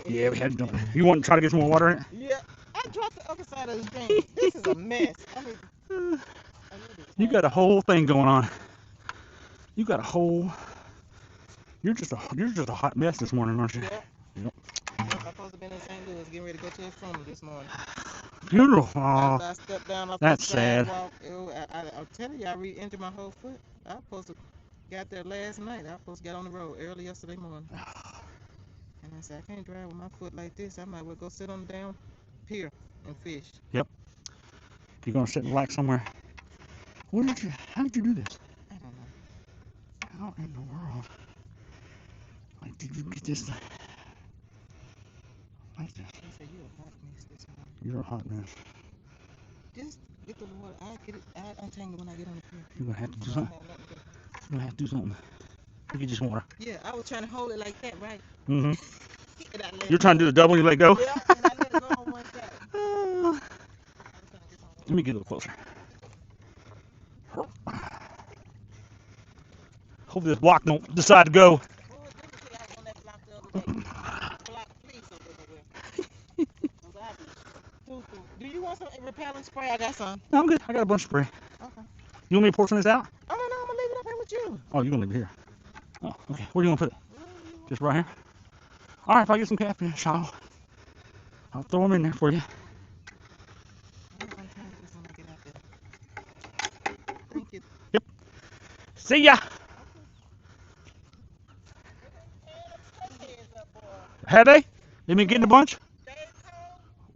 Yeah, we had to do it. You want to try to get some more water in it? Yeah. I dropped the other side of the stream. This is a mess. You got a whole thing going on. You got a whole. You're just a hot mess this morning, aren't you? Yep. Yep. I'm supposed to be in St. Louis getting ready to go to a funeral this morning. Funeral. After I stepped down off That's the sad. sidewalk, I'll tell you, I re-injured my whole foot. I was supposed to got there last night. I was supposed to get on the road early yesterday morning. And I said, I can't drive with my foot like this. I might well go sit on the damn pier and fish. Yep. You're gonna sit and relax somewhere. How did you do this? I don't know. How in the world? Like, did you get this like this? He said, you're a hot mess this morning. You're a hot mess. Just get the water. I'll untangle when I get on the pier. You're gonna have to do something. You're gonna have to do something. You get just water. Yeah, I was trying to hold it like that, right? Mm-hmm. And You're trying to do the double and you let go? Yeah, and I let it go on one side. Let me get a little closer. Hope this block don't decide to go. Do you want some repellent spray? I got some. No, I'm good. I got a bunch of spray. Okay. You want me to pour some of this out? Oh, no, I'm going to leave it up here with you. Oh, you're going to leave it here. Oh, okay. Where do you want to put it? Just right here? All right, if I get some catfish, I'll throw them in there for you. Thank you. Yep. See ya. Have they? They been getting a bunch?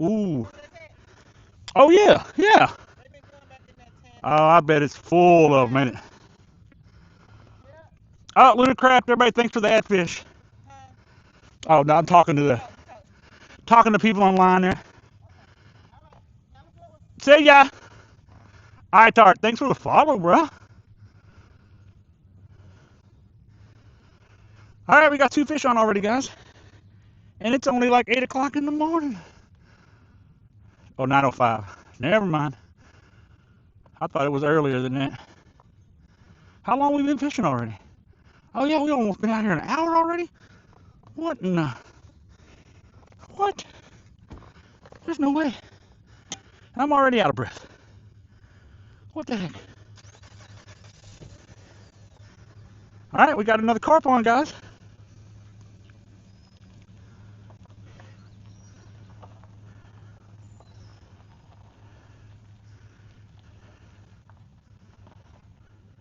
Ooh. Oh, yeah. Yeah. Oh, I bet it's full of them, ain't it? Oh, Lunar Craft, everybody, thanks for the ad fish. Oh, no, I'm talking to people online there. See ya. All right, Tart, thanks for the follow, bro. All right, we got 2 fish on already, guys. And it's only like 8 o'clock in the morning. Oh, 9:05. Never mind. I thought it was earlier than that. How long we been fishing already? Oh, yeah, we almost been out here an hour already? What in the... What? There's no way. I'm already out of breath. What the heck? All right, we got another carp on, guys.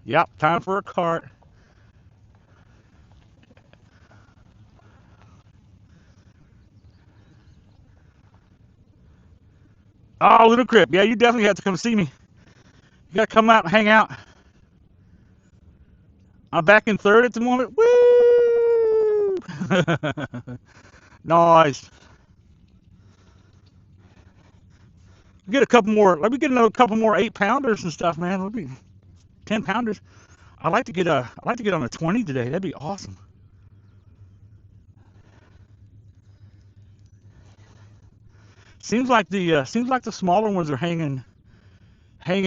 Yep, time for a cart. Oh, Little Crip. Yeah, you definitely have to come see me. You got to come out and hang out. I'm back in third at the moment. Woo! Nice. Get a couple more. Let me get another couple more 8-pounders and stuff, man. Let me 10-pounders. I'd like to get on a 20 today. That'd be awesome. Seems like the smaller ones are hanging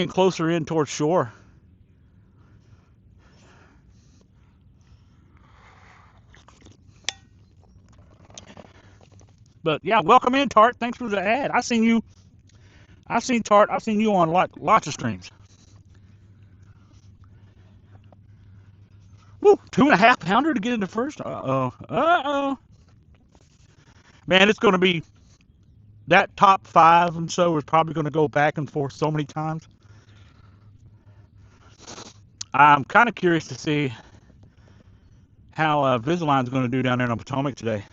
closer in towards shore. But yeah, welcome in, Tart. Thanks for the ad. I've seen Tart. I've seen you on lots of streams. Woo, 2.5-pounder to get into first. Uh-oh. Man, it's going to be that top 5 and so is probably going to go back and forth so many times. I'm kind of curious to see how Visaline's going to do down there on Potomac today.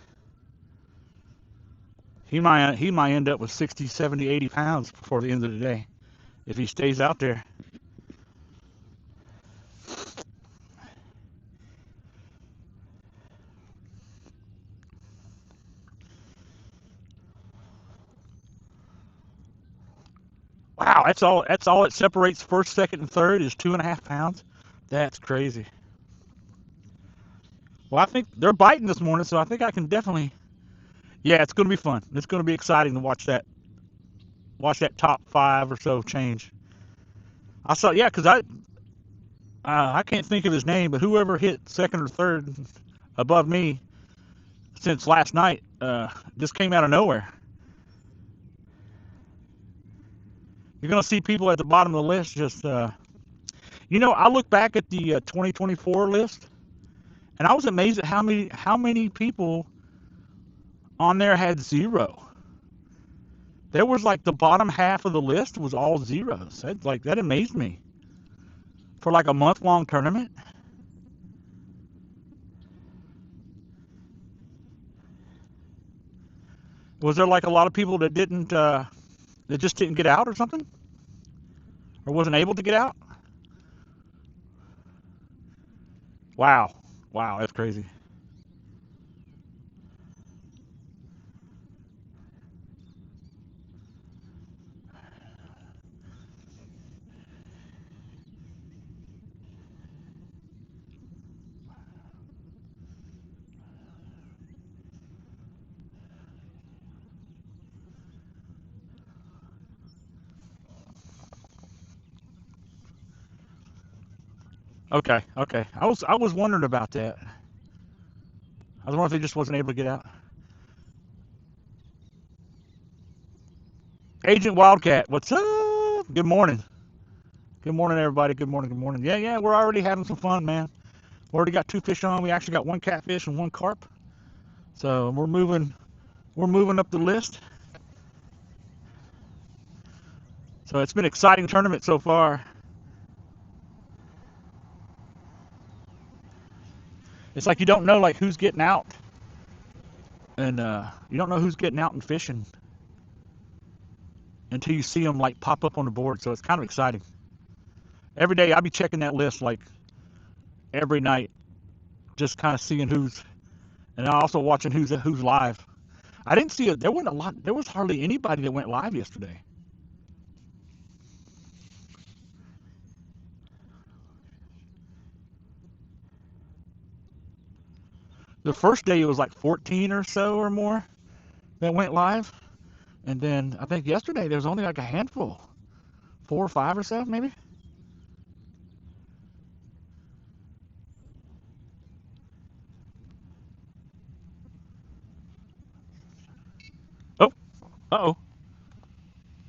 He might end up with 60, 70, 80 pounds before the end of the day if he stays out there. Wow, that's all. That's all it separates first, second, and third is 2.5 pounds. That's crazy. Well, I think they're biting this morning, so I think I can definitely. Yeah, it's going to be fun. It's going to be exciting to watch that top 5 or so change. I saw, yeah, because I can't think of his name, but whoever hit second or third above me since last night just came out of nowhere. You're going to see people at the bottom of the list just, I look back at the 2024 list, and I was amazed at how many people on there had 0. There was like the bottom half of the list was all zeros. That amazed me for like a month-long tournament. Was there like a lot of people that just didn't get out or something, or wasn't able to get out? Wow, wow, that's crazy. Okay, okay. I was wondering about that. I was wondering if he just wasn't able to get out. Agent Wildcat, what's up? Good morning. Good morning, everybody. Good morning. Good morning. Yeah, yeah. We're already having some fun, man. We already got 2 fish on. We actually got 1 catfish and 1 carp. So we're moving. We're moving up the list. So it's been an exciting tournament so far. It's like you don't know like who's getting out, and you don't know who's getting out and fishing until you see them like pop up on the board. So it's kind of exciting. Every day I'll be checking that list like every night, just kind of seeing who's, and also watching who's live. I didn't see it. There wasn't a lot. There was hardly anybody that went live yesterday. The first day it was like 14 or so or more that went live, and then I think yesterday there was only like a handful, 4 or 5 or so maybe. Oh, uh-oh.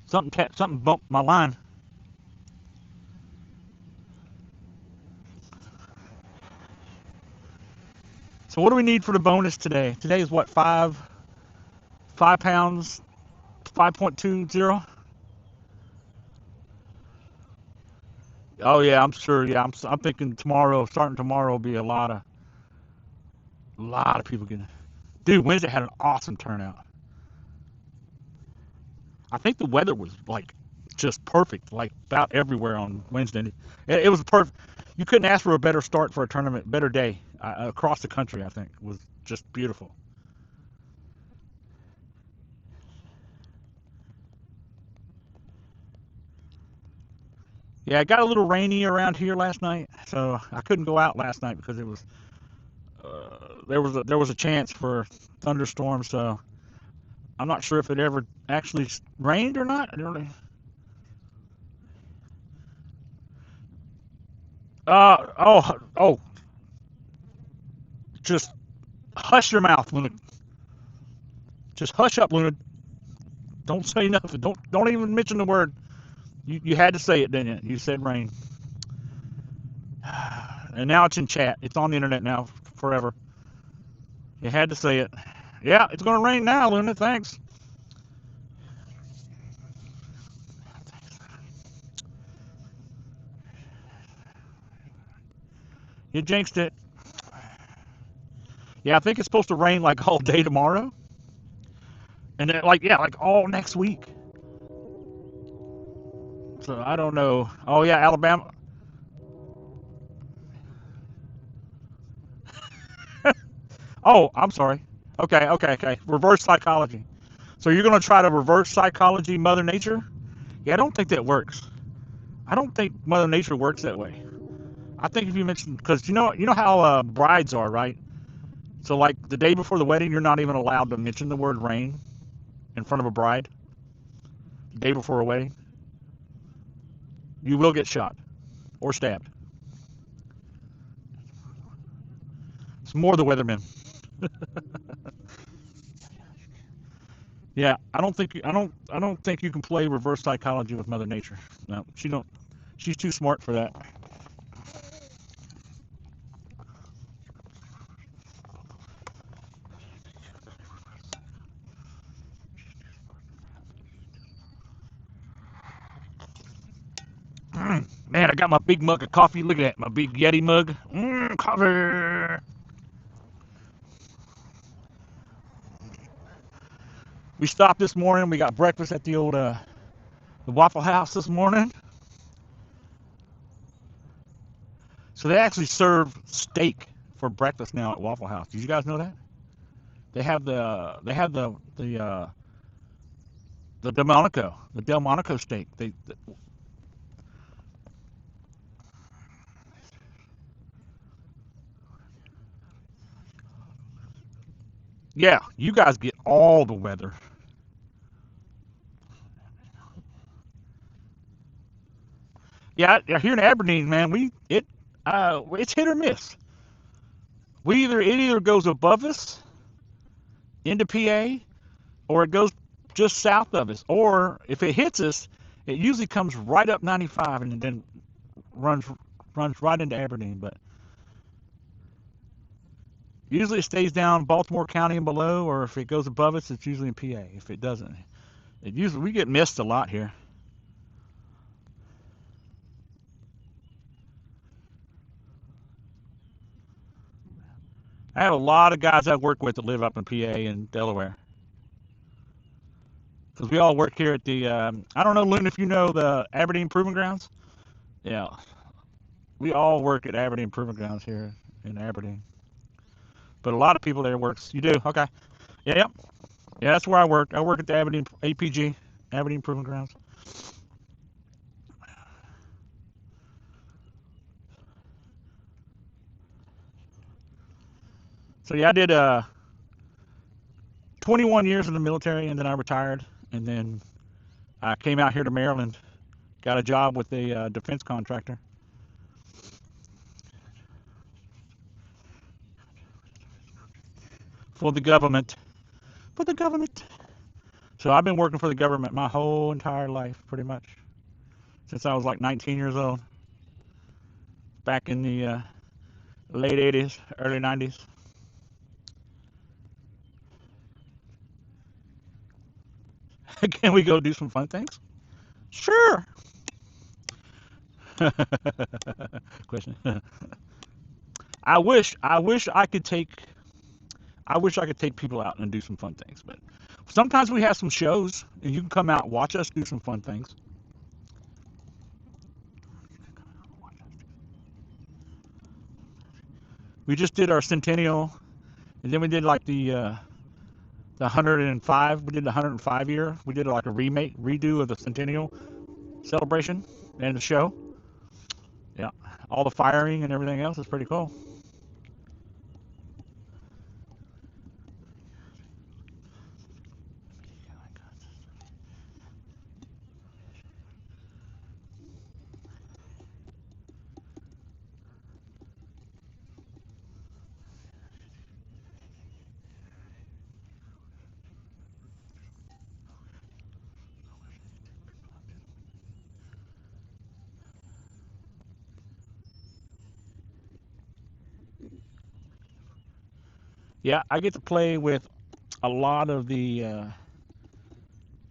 Something bumped my line. So what do we need for the bonus today? Today is what, 5 pounds, 5.20. Oh yeah, I'm sure. Yeah, I'm thinking starting tomorrow, will be a lot of people getting. Dude, Wednesday had an awesome turnout. I think the weather was like just perfect, like about everywhere on Wednesday. It was perfect. You couldn't ask for a better start for a tournament, better day across the country. I think it was just beautiful. Yeah, it got a little rainy around here last night, so I couldn't go out last night because it was there was a chance for thunderstorms. So I'm not sure if it ever actually rained or not. I don't know. Oh, just hush your mouth, Luna. Just hush up, Luna. Don't say nothing. Don't even mention the word. You had to say it, didn't you? You said rain. And now it's in chat. It's on the internet now forever. You had to say it. Yeah, it's going to rain now, Luna. Thanks. You jinxed it. Yeah, I think it's supposed to rain like all day tomorrow. And then like all next week. So I don't know. Oh yeah, Alabama. Oh, I'm sorry. Okay. Reverse psychology. So you're going to try to reverse psychology Mother Nature? Yeah, I don't think that works. I don't think Mother Nature works that way. I think if you mention, because you know how brides are, right? So like the day before the wedding, you're not even allowed to mention the word rain in front of a bride. The day before a wedding, you will get shot or stabbed. It's more the weathermen. Yeah, I don't think you can play reverse psychology with Mother Nature. No, she don't. She's too smart for that. Man, I got my big mug of coffee. Look at that, my big Yeti mug. Coffee. We stopped this morning. We got breakfast at the old the Waffle House this morning. So they actually serve steak for breakfast now at Waffle House. Did you guys know that? They have the Delmonico steak. Yeah, you guys get all the weather. Yeah, here in Aberdeen, man, it's hit or miss. It either goes above us into PA, or it goes just south of us, or if it hits us, it usually comes right up 95 and then runs runs right into Aberdeen. But usually it stays down Baltimore County and below, or if it goes above us, it's usually in PA. If it doesn't, we get missed a lot here. I have a lot of guys I work with that live up in PA and Delaware, because we all work here at the. I don't know, Loon, if you know the Aberdeen Proving Grounds. Yeah, we all work at Aberdeen Proving Grounds here in Aberdeen. But a lot of people there works. You do? Okay. Yeah, yep. Yeah, that's where I work. I work at the Aberdeen APG, Aberdeen Proving Grounds. So yeah, I did 21 years in the military, and then I retired, and then I came out here to Maryland, got a job with a defense contractor for the government. For the government. So I've been working for the government my whole entire life, pretty much, since I was like 19 years old, back in the late 80s, early 90s. Can we go do some fun things? Sure. Question. I wish I could take people out and do some fun things, but sometimes we have some shows and you can come out and watch us do some fun things. We just did our centennial, and then we did like the 105. We did the 105 year. We did like a redo of the centennial celebration and the show. Yeah, all the firing and everything else is pretty cool. Yeah, I get to play with a lot of the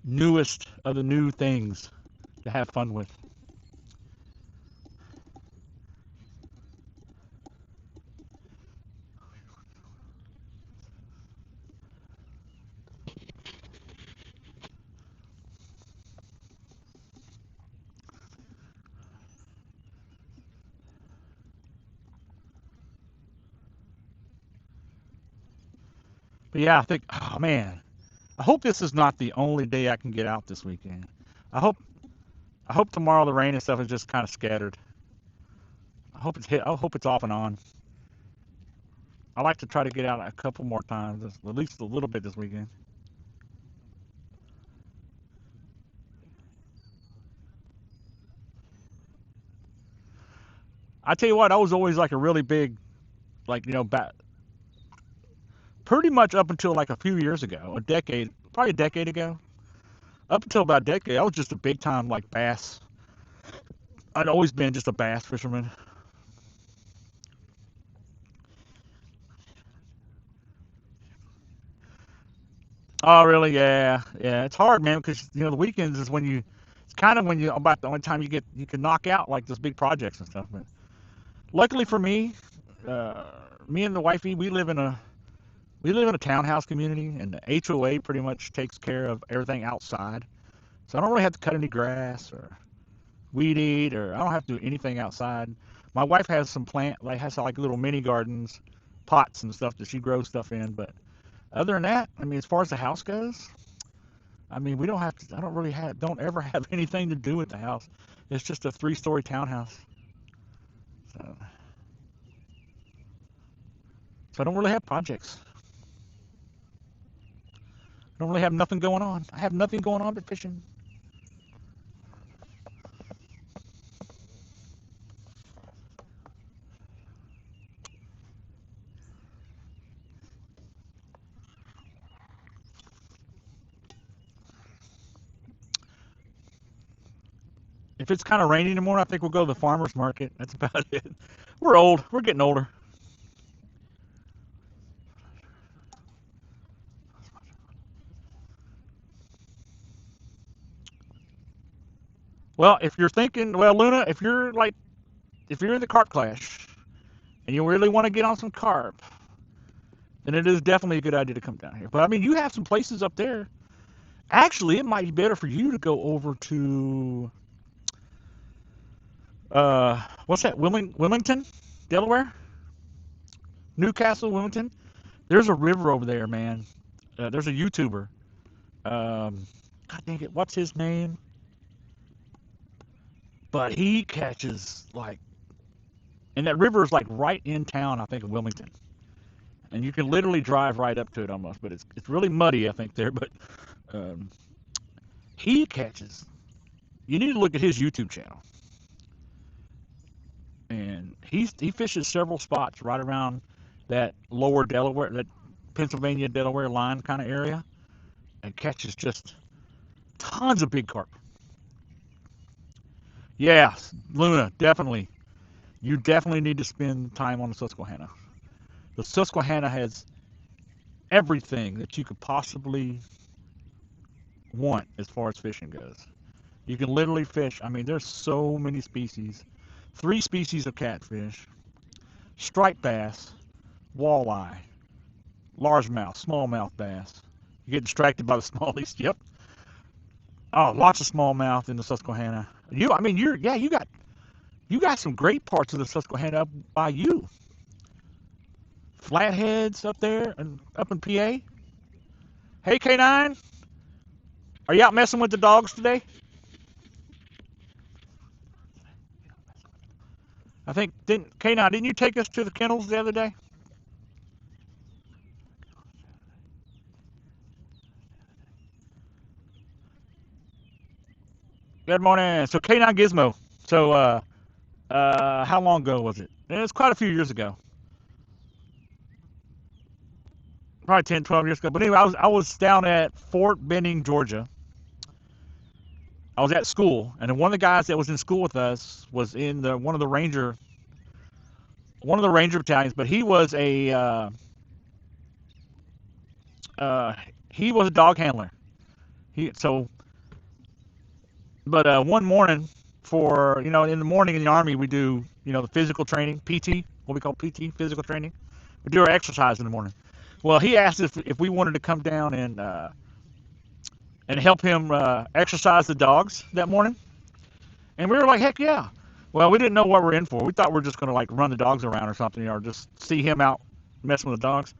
newest of the new things to have fun with. But yeah, I think, oh man, I hope this is not the only day I can get out this weekend. I hope I hope tomorrow the rain and stuff is just kind of scattered. I hope it's hit. I hope it's off and on. I like to try to get out a couple more times, at least a little bit this weekend. I tell you what, I was always like a really big, like pretty much up until like a few years ago, a decade, probably a decade ago. Up until about a decade, I was just a big time like bass. I'd always been just a bass fisherman. Oh, really? Yeah, yeah. It's hard, man, because the weekends is when you. It's kind of when you about the only time you can knock out like those big projects and stuff. But luckily for me, uh, me and the wifey, we live in a townhouse community, and the HOA pretty much takes care of everything outside. So I don't really have to cut any grass or weed eat, or I don't have to do anything outside. My wife has some has like little mini gardens, pots and stuff that she grows stuff in. But other than that, I mean, as far as the house goes, I mean, we don't have to. I don't ever have anything to do with the house. It's just a three-story townhouse. So, so I don't really have projects. I don't really have nothing going on. I have nothing going on but fishing. If it's kind of rainy in the morning, I think we'll go to the farmer's market. That's about it. We're old. We're getting older. Well, if you're thinking, well, Luna, if you're in the carp class and you really want to get on some carp, then it is definitely a good idea to come down here. But I mean, you have some places up there. Actually, it might be better for you to go over to what's that? Wilmington, Delaware, Newcastle, Wilmington. There's a river over there, man. There's a YouTuber. God dang it, what's his name? But he catches like, and that river is like right in town, I think, of Wilmington, and you can literally drive right up to it almost. But it's really muddy, I think, there. But um, he catches. You need to look at his YouTube channel, and he fishes several spots right around that lower Delaware, that Pennsylvania Delaware line kind of area, and catches just tons of big carp. Yeah, Luna, definitely. You definitely need to spend time on the Susquehanna. The Susquehanna has everything that you could possibly want as far as fishing goes. You can literally fish. I mean, there's so many species. 3 species of catfish, striped bass, walleye, largemouth, smallmouth bass. You get distracted by the smallies. Yep. Oh, lots of smallmouth in the Susquehanna. I mean, you got some great parts of the Susquehanna up by you. Flatheads up there and up in PA. Hey, K9, are you out messing with the dogs today? I think K9, didn't you take us to the kennels the other day? Good morning. So K9 Gizmo. So how long ago was it? It was quite a few years ago. Probably 10, 12 years ago. But anyway, I was down at Fort Benning, Georgia. I was at school, and then one of the guys that was in school with us was in one of the ranger battalions. But uh, he was a dog handler. He so but one morning in the morning in the army we do the physical training, PT, what we call PT, physical training. We do our exercise in the morning. Well, he asked if we wanted to come down and help him exercise the dogs that morning. And we were like, heck yeah. Well, we didn't know what we're in for. We thought we were just going to like run the dogs around or something, or just see him out messing with the dogs.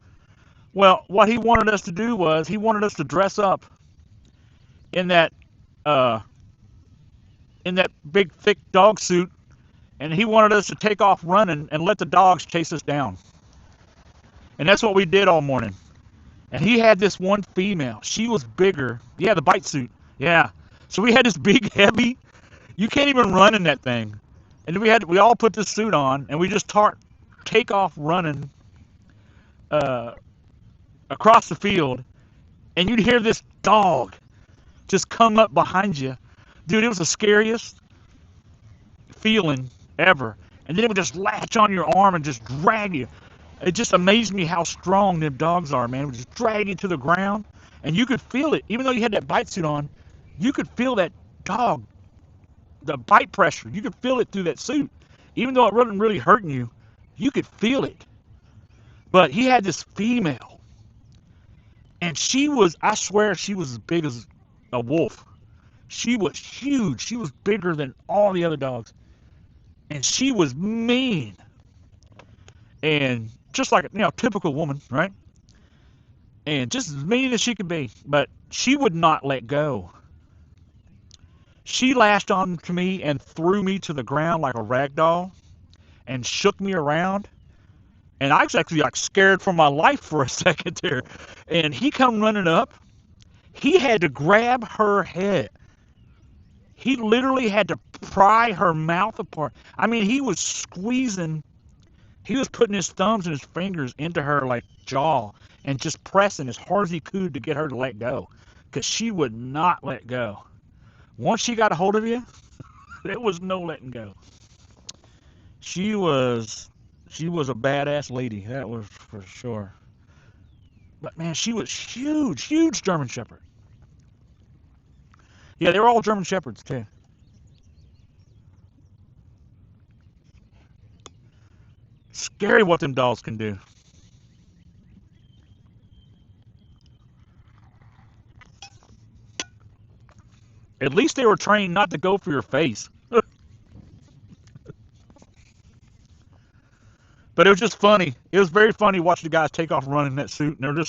Well, what he wanted us to do was he wanted us to dress up in that uh, in that big, thick dog suit, and he wanted us to take off running and let the dogs chase us down. And that's what we did all morning. And he had this one female. She was bigger. Yeah, the bite suit. Yeah. So we had this big, heavy. You can't even run in that thing. And we all put this suit on, and we just take off running across the field, and you'd hear this dog just come up behind you. Dude, it was the scariest feeling ever. And then it would just latch on your arm and just drag you. It just amazed me how strong them dogs are, man. It would just drag you to the ground, and you could feel it. Even though you had that bite suit on, you could feel that dog, the bite pressure. You could feel it through that suit. Even though it wasn't really hurting you, you could feel it. But he had this female, and I swear she was as big as a wolf. She was huge. She was bigger than all the other dogs. And she was mean. And just like, typical woman, right? And just as mean as she could be. But she would not let go. She lashed on to me and threw me to the ground like a rag doll and shook me around. And I was actually scared for my life for a second there. And he come running up. He had to grab her head. He literally had to pry her mouth apart. I mean, he was squeezing. He was putting his thumbs and his fingers into her jaw and just pressing as hard as he could to get her to let go, because she would not let go. Once she got a hold of you, there was no letting go. She was a badass lady, that was for sure. But man, she was huge German Shepherd. Yeah, they were all German Shepherds too. Scary what them dogs can do. At least they were trained not to go for your face. But it was just funny. It was very funny watching the guys take off running in that suit, and they're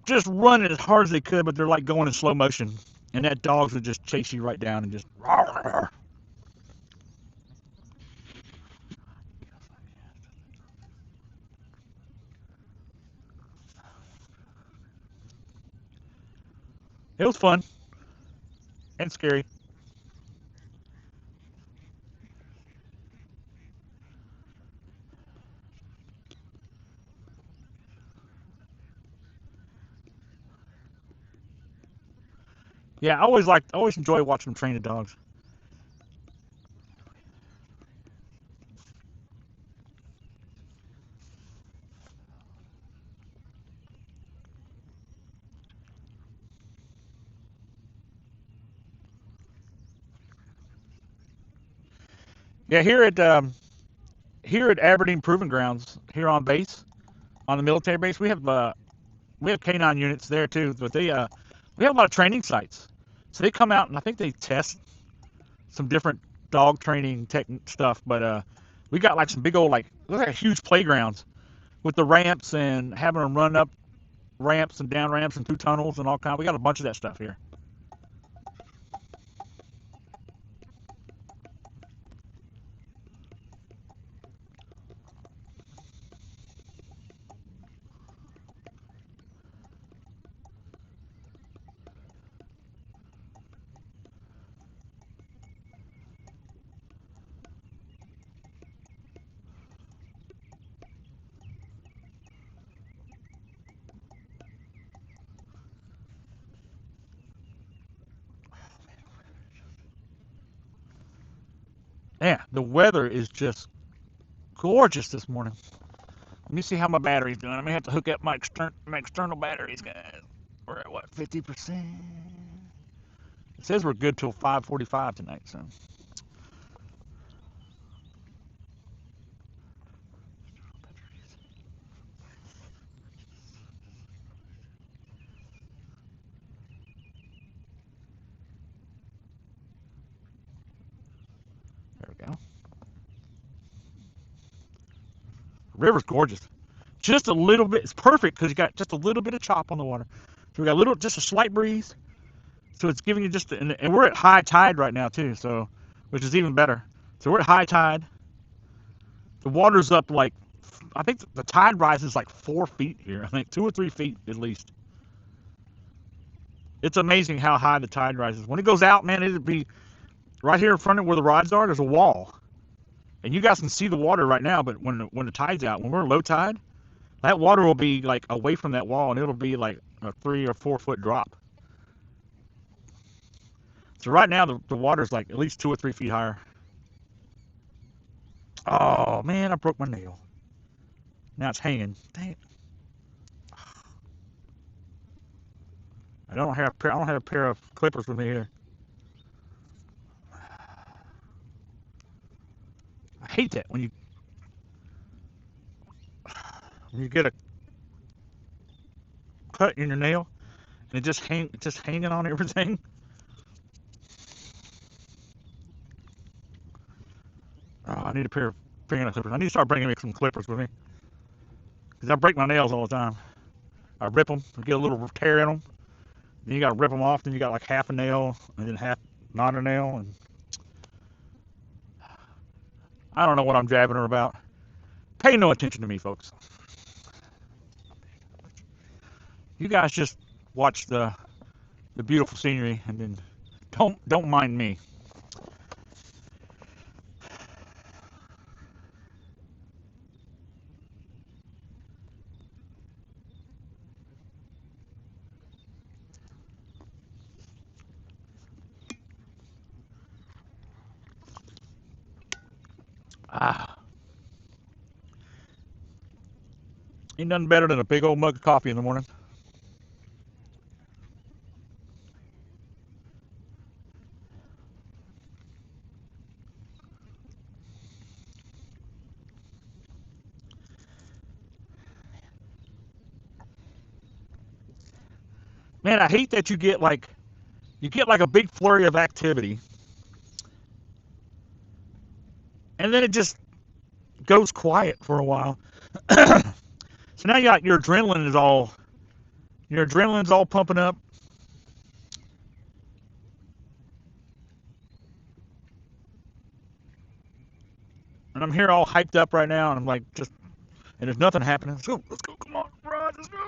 just running as hard as they could, but they're going in slow motion. And that dogs would just chase you right down and just. It was fun and scary. Yeah, I always enjoy watching them train the dogs. Yeah, here at Aberdeen Proving Grounds, here on base, on the military base, we have canine units there too, but we have a lot of training sites. So they come out and I think they test some different dog training stuff. But we got some big old huge playgrounds with the ramps and having them run up ramps and down ramps and through tunnels and all kinds. We got a bunch of that stuff here. Yeah, the weather is just gorgeous this morning. Let me see how my battery's doing. I may have to hook up my external batteries, guys. We're at what, 50%? It says we're good till 5:45 tonight, so. There we go. The river's gorgeous. Just a little bit. It's perfect because you got just a little bit of chop on the water. So we got just a slight breeze. So it's giving you just, and we're at high tide right now too, so, which is even better. So we're at high tide. The water's up like, I think the tide rises like 4 feet here. I think 2 or 3 feet at least. It's amazing how high the tide rises. When it goes out, man, it'd be right here in front of where the rods are. There's a wall, and you guys can see the water right now. But when the tide's out, when we're low tide, that water will be like away from that wall, and it'll be like a 3 or 4 foot drop. So right now the water's like at least 2 or 3 feet higher. Oh man, I broke my nail. Now it's hanging. Dang it. I don't have a pair of clippers with me here. I hate that when you get a cut in your nail and it's just hanging on everything. Oh, I need a pair of fingernail clippers. I need to start bringing me some clippers with me, because I break my nails all the time. I rip them, get a little tear in them, then you got to rip them off. Then you got like half a nail and then half not a nail, and I don't know what I'm jabbing her about. Pay no attention to me, folks. You guys just watch the beautiful scenery, and then don't mind me. Ain't nothing better than a big old mug of coffee in the morning. Man, I hate that you get like a big flurry of activity, and then it just goes quiet for a while. So now your adrenaline is all pumping up. And I'm here all hyped up right now, and I'm like and there's nothing happening. So let's go, come on, run, let's go.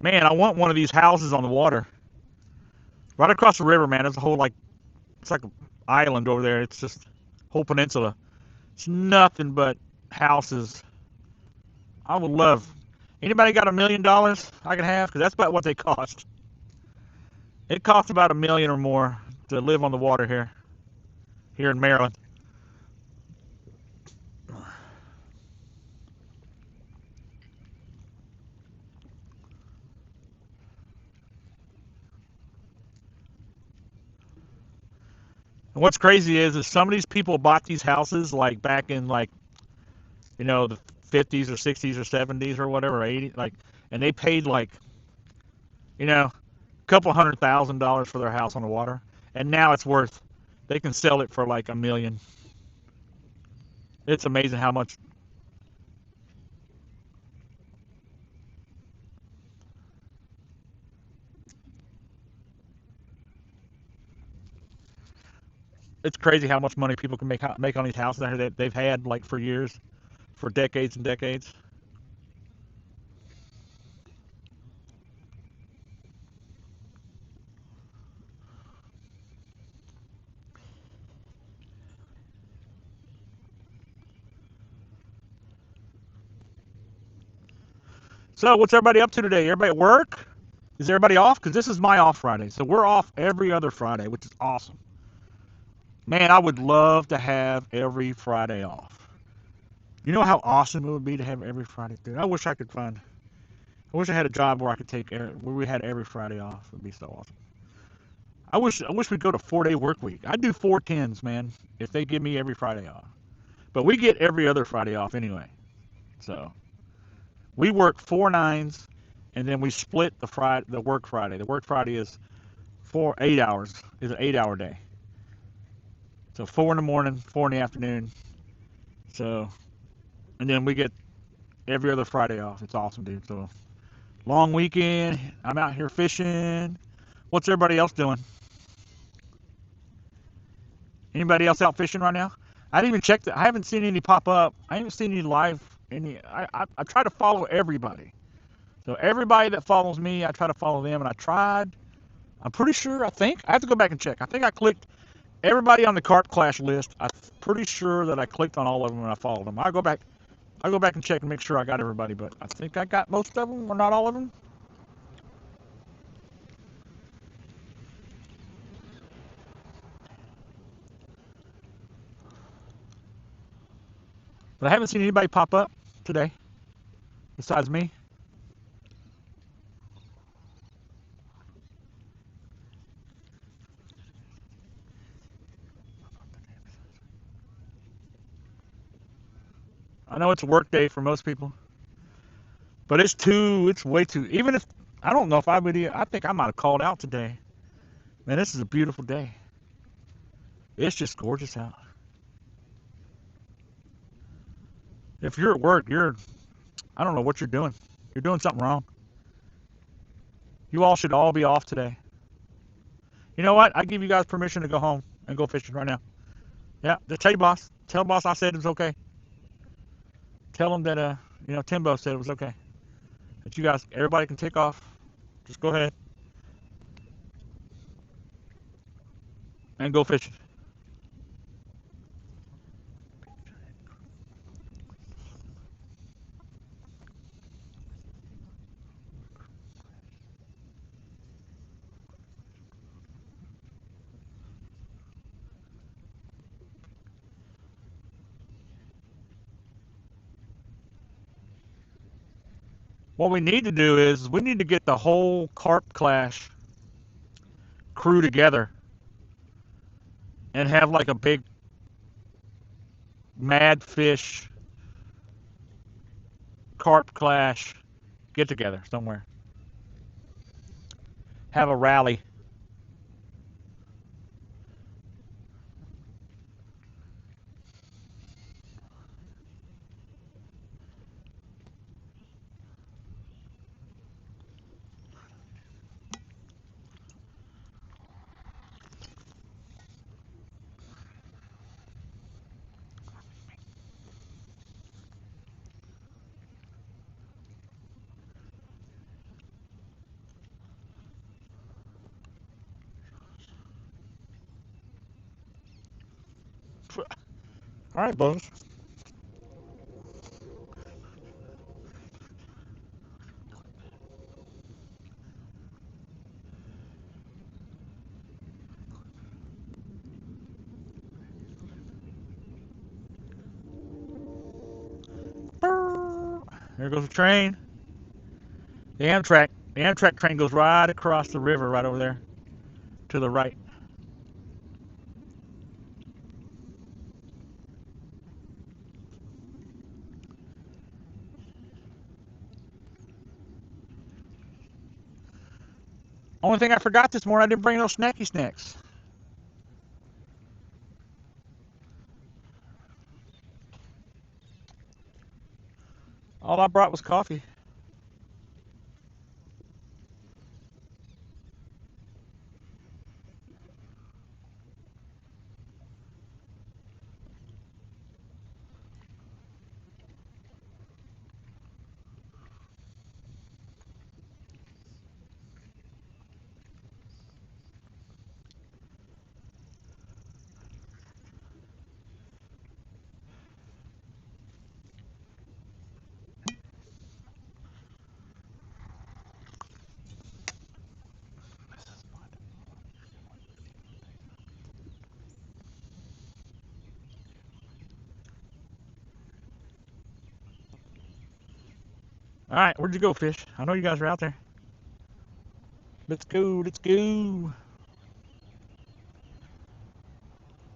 Man, I want one of these houses on the water. Right across the river, man. There's a whole it's like an island over there. It's just a whole peninsula. It's nothing but houses. I would love. Anybody got $1 million I can have? Because that's about what they cost. It costs about $1 million or more to live on the water here in Maryland. And what's crazy is some of these people bought these houses like back in the 50s or 60s or 70s or whatever, 80s, and they paid a couple $100,000 for their house on the water, and now they can sell it for like $1 million. It's amazing how much. It's crazy how much money people can make on these houses that they've had like for years, for decades and decades. So what's everybody up to today? Everybody at work? Is everybody off? Because this is my off Friday. So we're off every other Friday, which is awesome. Man, I would love to have every Friday off. You know how awesome it would be to have every Friday? Dude, I wish I had a job where where we had every Friday off. It would be so awesome. I wish we'd go to 4-day work week. I'd do 4 10s, man, if they give me every Friday off. But we get every other Friday off anyway. So we work 4 9s, and then we split the work Friday. The work Friday is 8 hours. Is an 8-hour day. So 4 in the morning, 4 in the afternoon. So, and then we get every other Friday off. It's awesome, dude. So, long weekend. I'm out here fishing. What's everybody else doing? Anybody else out fishing right now? I didn't even check that. I haven't seen any pop up. I haven't seen any live. I try to follow everybody. So everybody that follows me, I try to follow them. And I tried. I'm pretty sure. I have to go back and check. I think I clicked everybody on the Carp Clash list. I'm pretty sure that I clicked on all of them and I followed them. I'll go back and check and make sure I got everybody. But I think I got most of them, or not all of them. But I haven't seen anybody pop up today besides me. I know it's a work day for most people, but it's way too, even if, I don't know if I think I might have called out today. Man, this is a beautiful day. It's just gorgeous out. If you're at work, I don't know what you're doing. You're doing something wrong. You all should all be off today. You know what? I give you guys permission to go home and go fishing right now. Yeah, just tell boss. Tell boss I said it was okay. Tell him that, Timbo said it was okay. That you guys, everybody can take off. Just go ahead and go fishing. What we need to do is we need to get the whole Carp Clash crew together and have like a big MadFish Carp Clash get together somewhere. Have a rally. All right, boys. There goes the train. The Amtrak train goes right across the river right over there to the right. Only thing I forgot this morning, I didn't bring no snacky snacks. All I brought was coffee. All right, where'd you go, fish? I know you guys are out there. Let's go, let's go.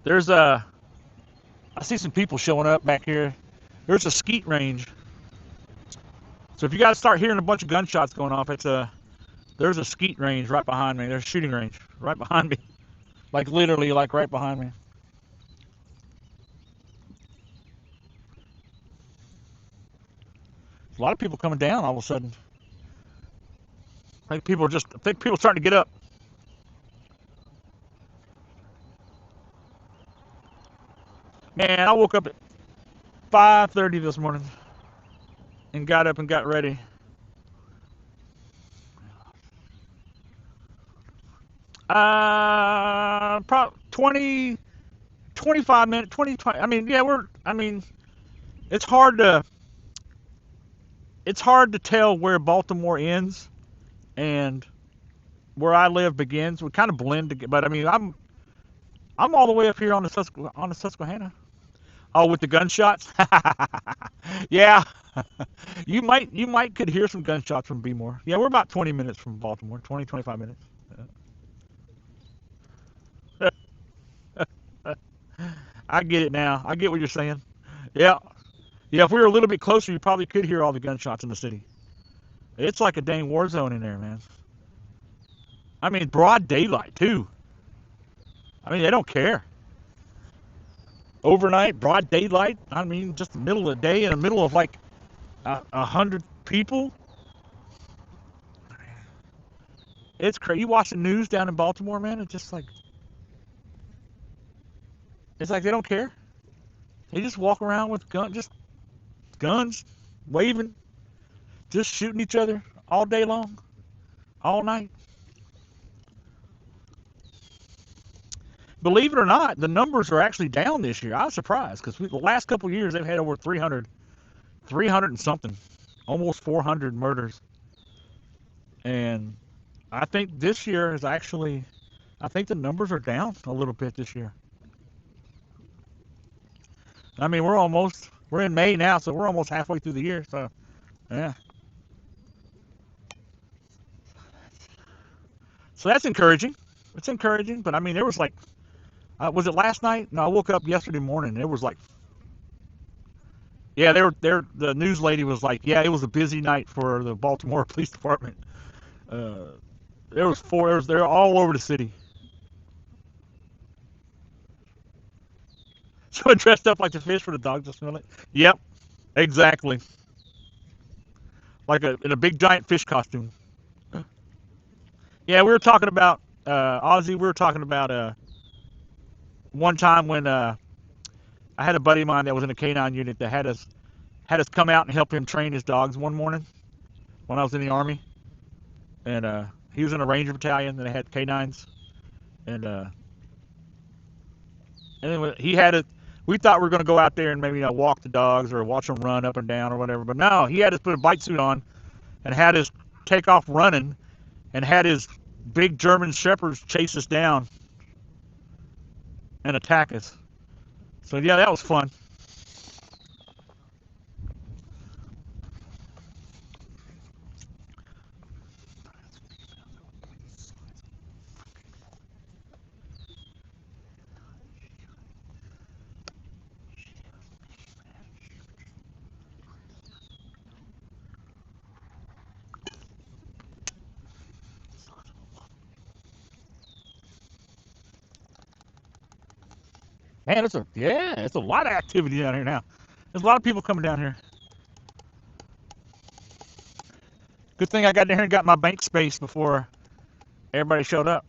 There's I see some people showing up back here. There's a skeet range. So if you guys start hearing a bunch of gunshots going off, there's a skeet range right behind me. There's a shooting range right behind me. Like literally, like right behind me. A lot of people coming down all of a sudden. I think people are starting to get up. Man, I woke up at 5:30 this morning and got up and got ready. Probably 20, 25 minutes, 20. I mean, yeah, it's hard to, tell where Baltimore ends and where I live begins. We kind of blend together, but I mean, I'm all the way up here on the Susquehanna. Oh, with the gunshots? Yeah. You might could hear some gunshots from Bmore. Yeah, we're about 20 minutes from Baltimore. 20, 25 minutes. I get it now. I get what you're saying. Yeah. Yeah, if we were a little bit closer, you probably could hear all the gunshots in the city. It's like a dang war zone in there, man. I mean, broad daylight, too. I mean, they don't care. Overnight, broad daylight. I mean, just the middle of the day in the middle of like 100 people. It's crazy. You watch the news down in Baltimore, man. It's like they don't care. They just walk around with guns, waving, just shooting each other all day long, all night. Believe it or not, the numbers are actually down this year. I was surprised because the last couple of years they've had over 300 and something, almost 400 murders. And I think this year is actually, I think the numbers are down a little bit this year. I mean, we're in May now, so we're almost halfway through the year. So, yeah. So that's encouraging. It's encouraging, but I mean, there was like, was it last night? No, I woke up yesterday morning. There was like, yeah, the news lady was like, yeah, it was a busy night for the Baltimore Police Department. Uh, they're all over the city. So I dressed up like the fish for the dogs to smell it. Yep, exactly. Like in a big giant fish costume. Yeah, we were talking about Ozzy. We were talking about one time when I had a buddy of mine that was in a canine unit that had us come out and help him train his dogs one morning when I was in the army, and he was in a ranger battalion and they had canines, and then he had it. We thought we were going to go out there and maybe walk the dogs or watch them run up and down or whatever, but no, he had us put a bite suit on and had us take off running and had his big German shepherds chase us down and attack us. So yeah, that was fun. Man, it's a lot of activity down here now. There's a lot of people coming down here. Good thing I got down here and got my bank space before everybody showed up.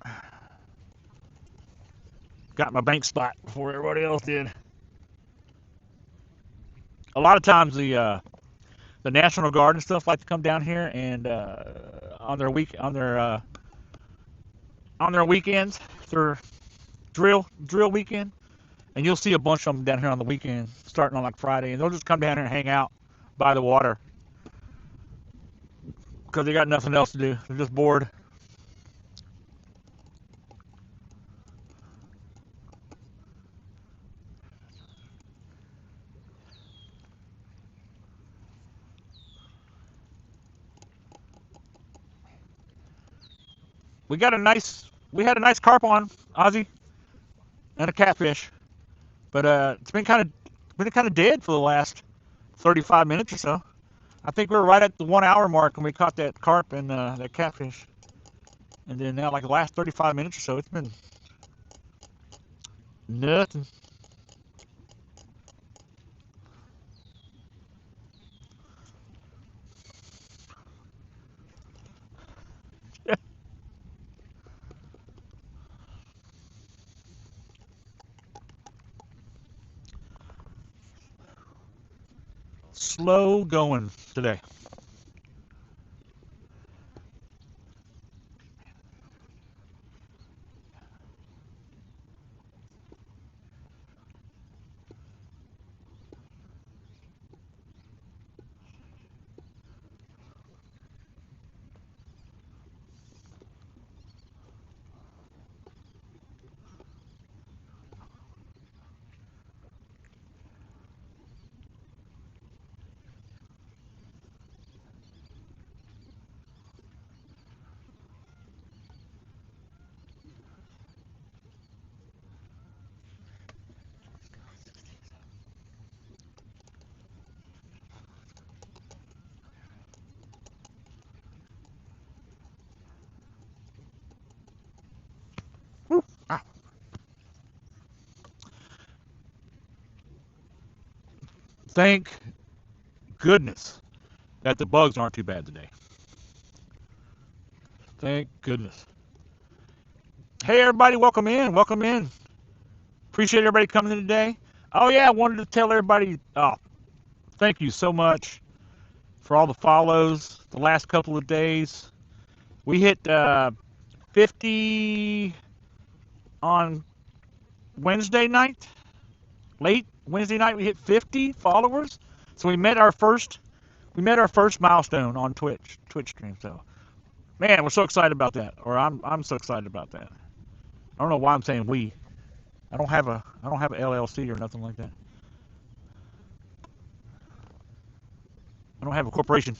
Got my bank spot before everybody else did. A lot of times the National Guard and stuff like to come down here and on their weekends, their drill weekend, and you'll see a bunch of them down here on the weekend, starting on like Friday, and they'll just come down here and hang out by the water because they got nothing else to do. They're just bored. We had a nice carp on, Ozzy, and a catfish, but it's been kind of dead for the last 35 minutes or so. I think we were right at the 1 hour mark when we caught that carp and that catfish. And then now, like the last 35 minutes or so, it's been nothing. slow going today. Woo. Ah. Thank goodness that the bugs aren't too bad today. Thank goodness. Hey, everybody, welcome in. Welcome in. Appreciate everybody coming in today. Oh, yeah, I wanted to tell everybody, thank you so much for all the follows the last couple of days. We hit 50 on Wednesday night. Late Wednesday night, we hit 50 followers. So we met our first milestone on Twitch stream. So, man, we're so excited about that. Or I'm so excited about that. I don't know why I'm saying we. I don't have a LLC or nothing like that. I don't have a corporation.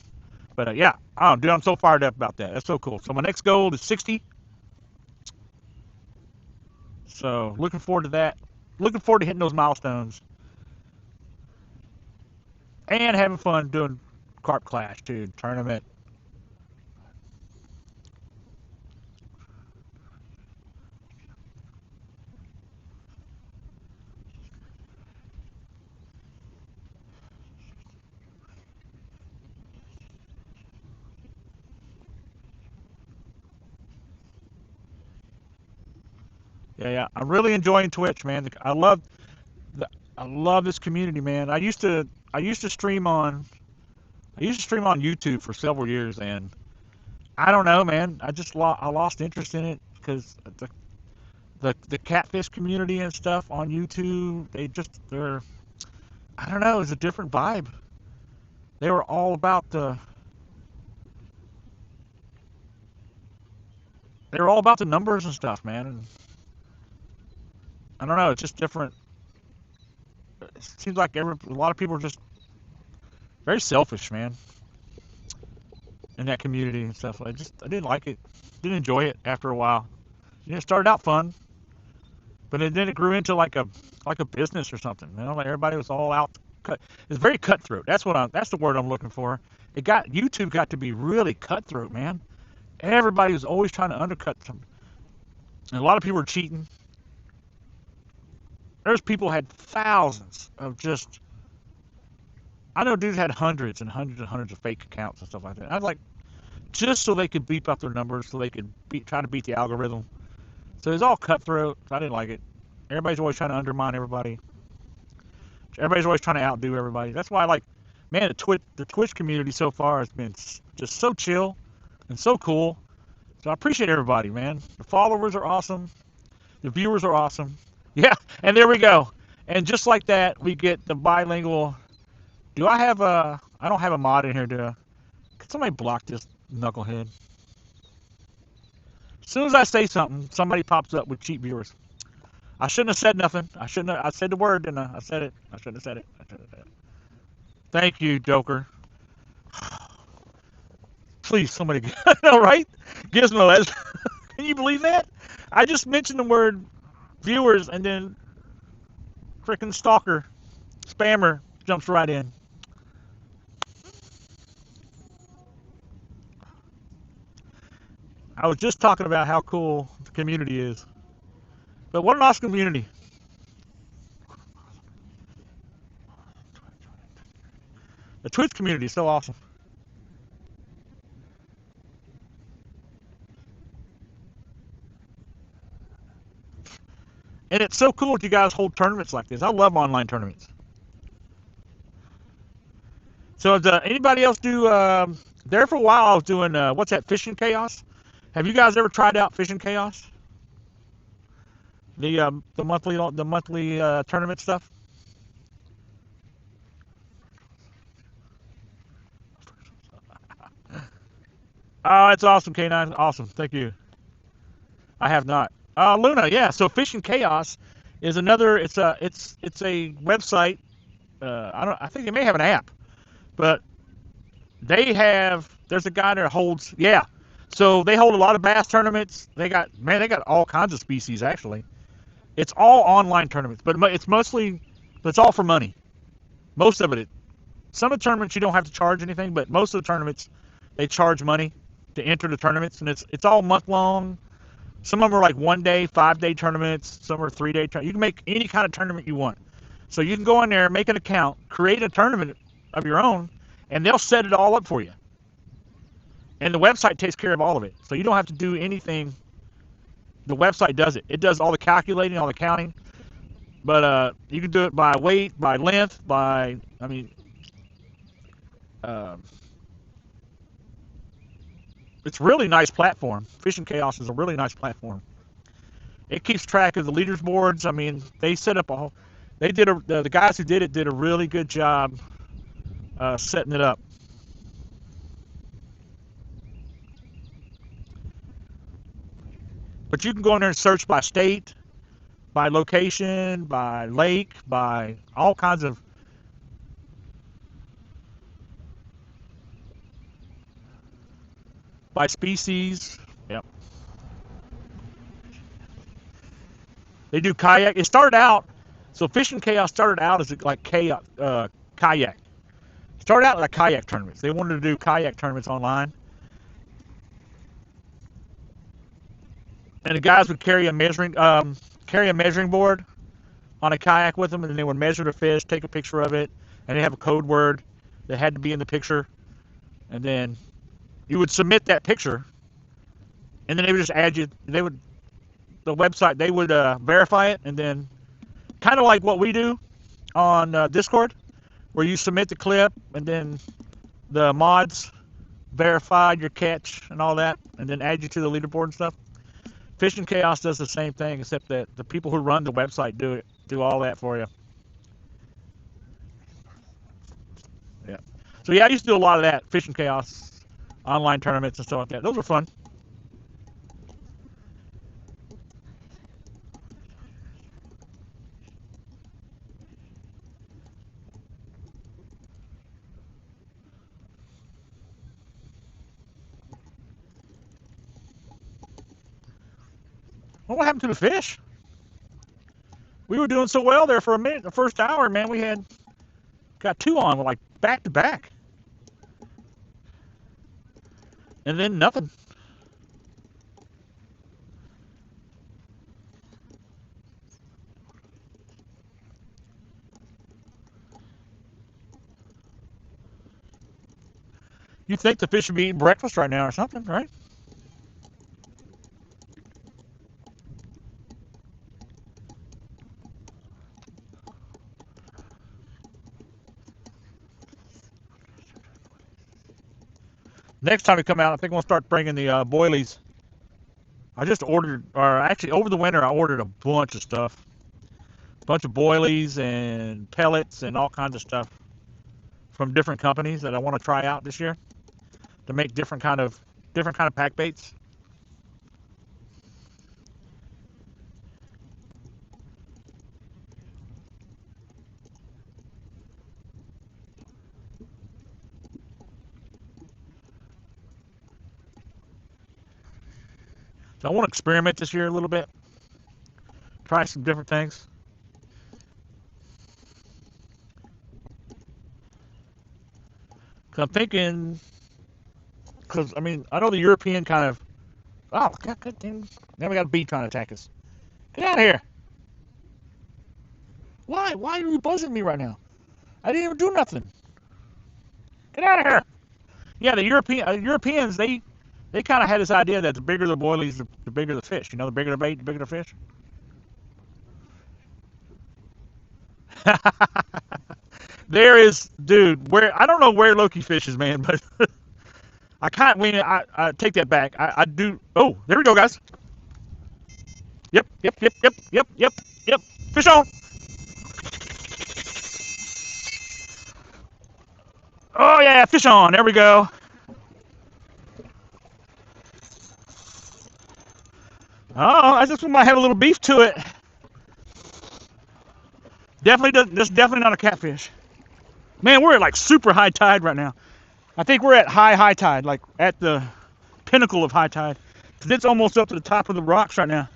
But yeah, dude, I'm so fired up about that. That's so cool. So my next goal is 60. So looking forward to that. Looking forward to hitting those milestones. And having fun doing Carp Clash, dude. Tournament. Yeah. I'm really enjoying Twitch, man. I love this community, man. I used to stream on YouTube for several years, and I don't know, man. I lost interest in it because the catfish community and stuff on YouTube, they're I don't know, it's a different vibe. They were all about the numbers and stuff, man. And I don't know, it's just different. It seems like a lot of people are just very selfish, man, in that community and stuff. I didn't like it, didn't enjoy it after a while. It started out fun, but then it grew into like a business or something. You know, like everybody was all out. It's very cutthroat. That's the word I'm looking for. YouTube got to be really cutthroat, man. Everybody was always trying to undercut them, and a lot of people were cheating. There's people who had thousands of just. I know dudes had hundreds and hundreds and hundreds of fake accounts and stuff like that. I was like, just so they could beep up their numbers, so they could try to beat the algorithm. So it's all cutthroat. I didn't like it. Everybody's always trying to undermine everybody. Everybody's always trying to outdo everybody. That's why I like, man, the Twitch community so far has been just so chill and so cool. So I appreciate everybody, man. The followers are awesome. The viewers are awesome. Yeah, and there we go. And just like that, we get the bilingual. I don't have a mod in here, do I? Can somebody block this knucklehead? As soon as I say something, somebody pops up with cheap viewers. I shouldn't have said nothing. I said the word, didn't I? I said it. I shouldn't have said it. Thank you, Joker. Please, somebody. All right? Gizmo, can you believe that? I just mentioned the word viewers, and then freaking stalker, spammer jumps right in. I was just talking about how cool the community is. But what an awesome community. The Twitch community is so awesome. And it's so cool that you guys hold tournaments like this. I love online tournaments. So does anybody else do? There for a while, I was doing what's that? Fishing Chaos. Have you guys ever tried out Fishing Chaos? The monthly tournament stuff. Oh, it's awesome, K9. Awesome. Thank you. I have not. Luna, yeah. So Fishing Chaos is another. It's a website. I think they may have an app, but they have. There's a guy that holds. Yeah. So they hold a lot of bass tournaments. They got all kinds of species actually. It's all online tournaments, but it's all for money. Most of it. Some of the tournaments you don't have to charge anything, but most of the tournaments they charge money to enter the tournaments, and it's all month long. Some of them are like 1 day, 5 day tournaments. Some are 3 day tournaments. You can make any kind of tournament you want. So you can go in there, make an account, create a tournament of your own, and they'll set it all up for you. And the website takes care of all of it. So you don't have to do anything. The website does it. It does all the calculating, all the counting. But you can do it by weight, by length, it's a really nice platform. Fishing Chaos is a really nice platform. It keeps track of the leaderboards. I mean, they set up the guys who did it did a really good job setting it up. But you can go in there and search by state, by location, by lake, by all kinds of. By species. Yep. They do kayak. It started out, so Fishing Chaos started out as like kayak. Started out like kayak tournaments. They wanted to do kayak tournaments online. And the guys would carry a measuring board on a kayak with them, and they would measure the fish, take a picture of it, and they have a code word that had to be in the picture, and then you would submit that picture, and then they would just add you. The website, they would verify it, and then kind of like what we do on Discord, where you submit the clip, and then the mods verify your catch and all that, and then add you to the leaderboard and stuff. Fishing Chaos does the same thing, except that the people who run the website do all that for you. Yeah. So yeah, I used to do a lot of that. Fishing Chaos, online tournaments and stuff like that. Those were fun. Well, what happened to the fish? We were doing so well there for a minute. The first hour, man, we got two on, like back to back. And then nothing. You'd think the fish would be eating breakfast right now or something, right? Next time we come out, I think we'll start bringing the boilies. I just ordered, or actually over the winter, I ordered a bunch of stuff. A bunch of boilies and pellets and all kinds of stuff from different companies that I want to try out this year to make different kind of pack baits. So I want to experiment this year a little bit. Try some different things. Cause I'm thinking, because I mean, I know the European kind of. Oh, God, good thing. Now we got a bee trying to attack us. Get out of here! Why? Why are you buzzing me right now? I didn't even do nothing. Get out of here! Yeah, the Europeans, they kind of had this idea that the bigger the boilies, the bigger the fish. You know, the bigger the bait, the bigger the fish. There is, dude. Where I don't know where Loki fishes, man, but I can't. I take that back. I do. Oh, there we go, guys. Yep, yep, yep, yep, yep, yep, yep. Fish on. Oh yeah, fish on. There we go. Oh, I just might have a little beef to it. Definitely doesn't. This is definitely not a catfish. Man, we're at like super high tide right now. I think we're at high tide, like at the pinnacle of high tide. Cause it's almost up to the top of the rocks right now.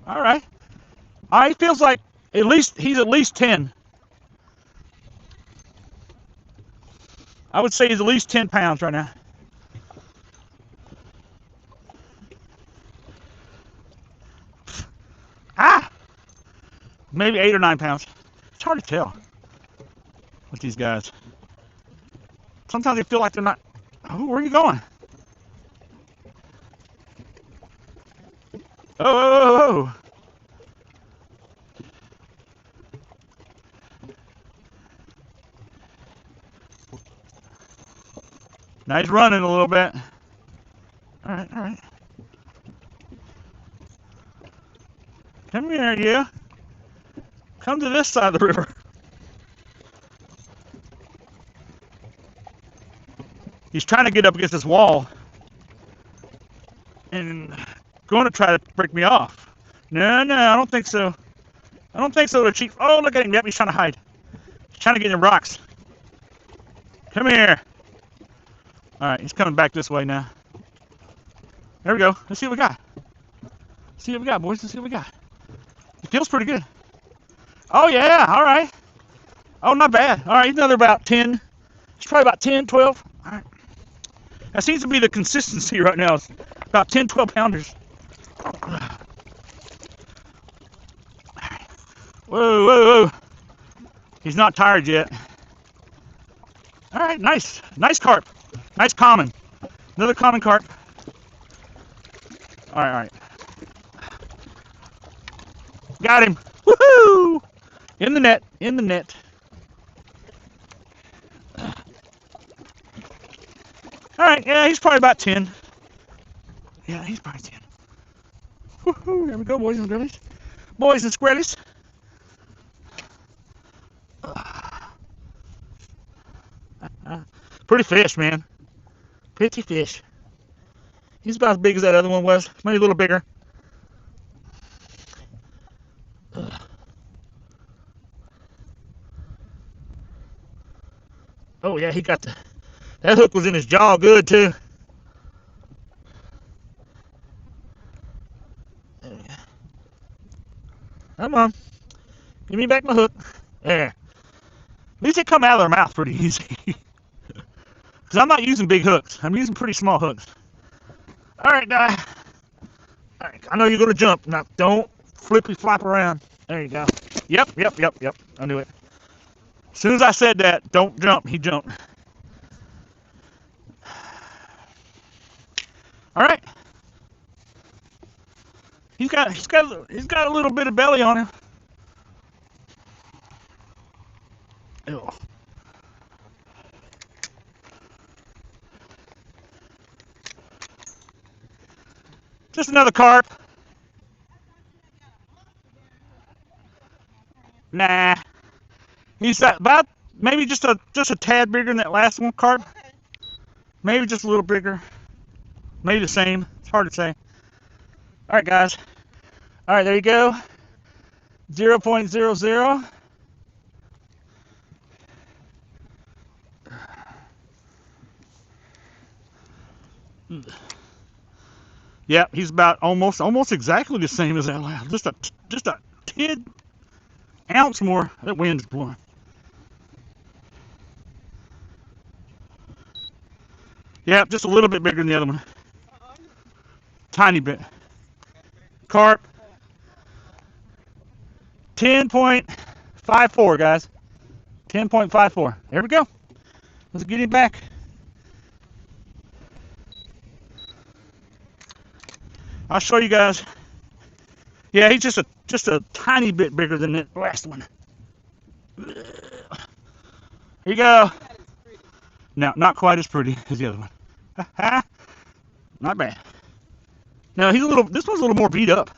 All right. He feels like he's at least 10. I would say he's at least 10 pounds right now. Ah! Maybe 8 or 9 pounds. It's hard to tell with these guys. Sometimes they feel like they're not. Oh, where are you going? Oh. Nice running a little bit. All right. Come here, you. Come to this side of the river. He's trying to get up against this wall and going to try to break me off. No, I don't think so. I don't think so, the chief. Oh, look at him. Yep, he's trying to hide. He's trying to get in the rocks. Come here. All right, he's coming back this way now. There we go. Let's see what we got. See what we got, boys. Let's see what we got. It feels pretty good. Oh, yeah. All right. Oh, not bad. All right, he's another about 10. It's probably about 10, 12. All right. That seems to be the consistency right now. It's about 10, 12 pounders. Whoa. He's not tired yet. All right, nice. Nice carp. Nice common. Another common carp. All right. Got him. Woohoo! In the net. All right, yeah, he's probably about 10. Yeah, he's probably 10. Woohoo! There we go, boys and girlies. Boys and squirrelies. Pretty fish, man. Pretty fish. He's about as big as that other one was. Maybe a little bigger. Oh, yeah, he got that hook was in his jaw good, too. Come on. Give me back my hook. There. At least they come out of their mouth pretty easy. Because I'm not using big hooks. I'm using pretty small hooks. Alright, guy. Alright, I know you're going to jump. Now, don't flippy flop around. There you go. Yep. I knew it. As soon as I said that, don't jump, he jumped. Alright. He's got a little bit of belly on him. Ew. Just another carp. Nah. He's about maybe just a tad bigger than that last one, carp. Maybe just a little bigger. Maybe the same. It's hard to say. All right, guys. All right, there you go. 0.00. Yep, he's about almost exactly the same as that last. Just a tid ounce more. That wind's blowing. Yep, just a little bit bigger than the other one. Tiny bit. Carp. 10.54, guys. 10.54. There we go. Let's get him back. I'll show you guys. Yeah, he's just a tiny bit bigger than that last one. Here you go. No, not quite as pretty as the other one. Not bad. Now this one's a little more beat up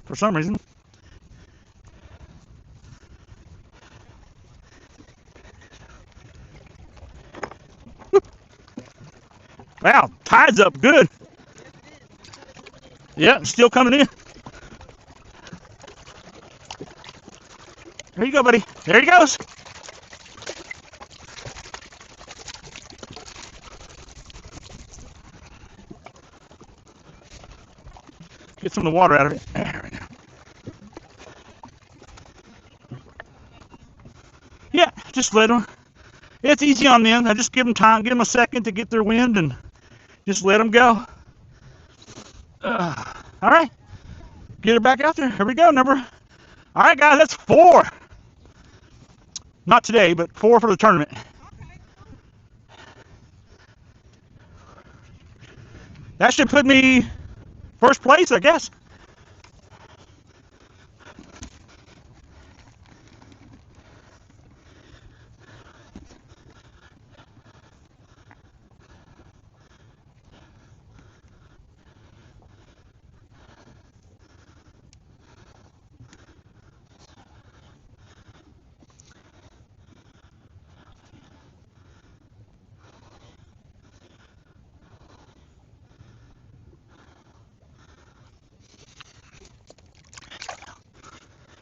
for some reason. Wow, tide's up good. Yeah, it's still coming in. There you go, buddy. There he goes. Get some of the water out of it. There we go. Yeah, just let them. It's easy on them. I just give them time, give them a second to get their wind, and just let them go. All right, get her back out there. Here we go, number. All right, guys, that's 4. Not today, but 4 for the tournament. That should put me first place, I guess.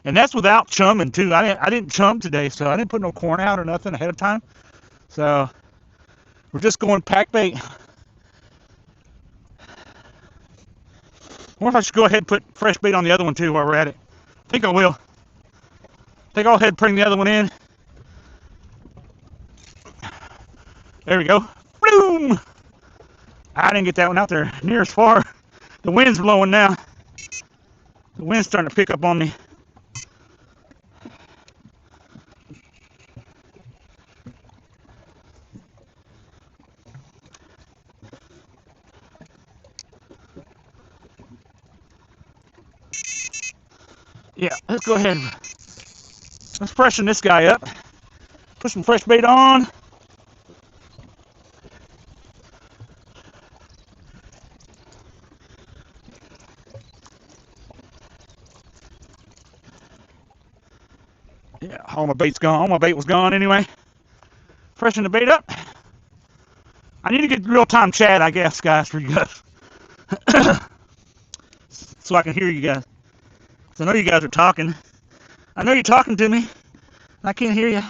And that's without chumming too. I didn't chum today, so I didn't put no corn out or nothing ahead of time. So we're just going pack bait. I wonder if I should go ahead and put fresh bait on the other one too while we're at it. I think I will. I think I'll go ahead and bring the other one in. There we go. Boom! I didn't get that one out there near as far. The wind's blowing now. The wind's starting to pick up on me. Yeah, let's go ahead. Let's freshen this guy up. Put some fresh bait on. Yeah, all my bait's gone. All my bait was gone anyway. Freshen the bait up. I need to get real-time chat, I guess, guys, for you guys. So I can hear you guys. I know you guys are talking. I know you're talking to me. I can't hear you. I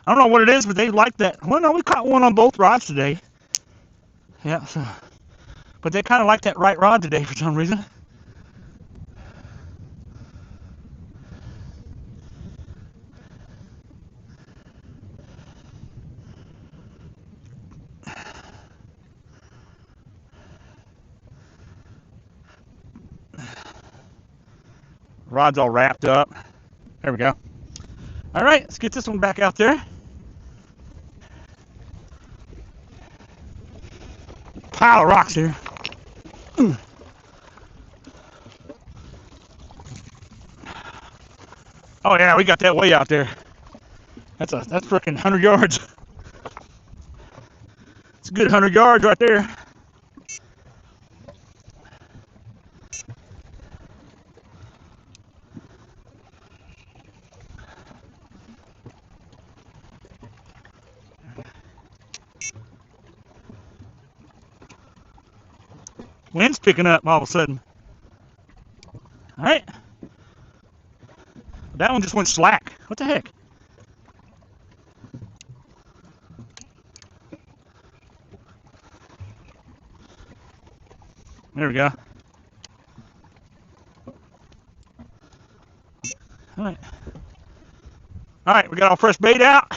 don't know what it is, but they like that. Well, no, we caught one on both rods today. Yeah, so. But they kind of like that right rod today for some reason. Rod's all wrapped up. There we go. All right, let's get this one back out there. Pile of rocks here. Oh yeah, we got that way out there. That's freaking 100 yards. It's a good 100 yards right there. Wind's picking up all of a sudden. All right. That one just went slack. What the heck? There we go. All right. All right, we got our fresh bait out.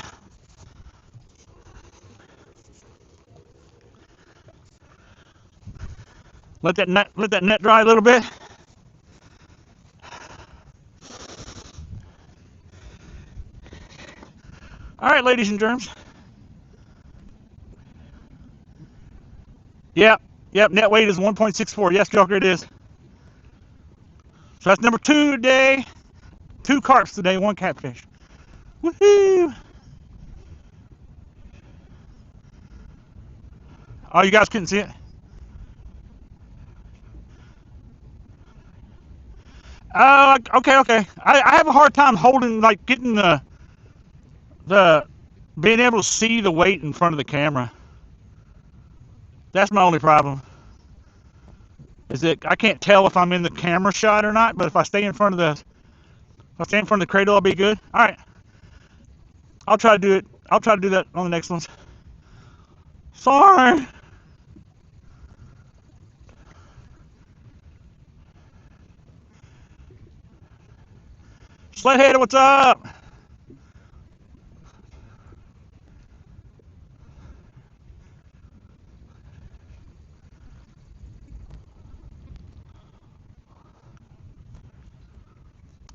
Let that net dry a little bit. All right, ladies and germs. Yep, net weight is 1.64. Yes, Joker, it is. So that's number 2 today. 2 carps today, 1 catfish. Woohoo! Oh, you guys couldn't see it? Okay. I have a hard time holding, like, getting the being able to see the weight in front of the camera. That's my only problem. Is that I can't tell if I'm in the camera shot or not, but if I stay in front of the cradle, I'll be good. All right. I'll try to do it. I'll try to do that on the next ones. Sorry. Sledhead, what's up?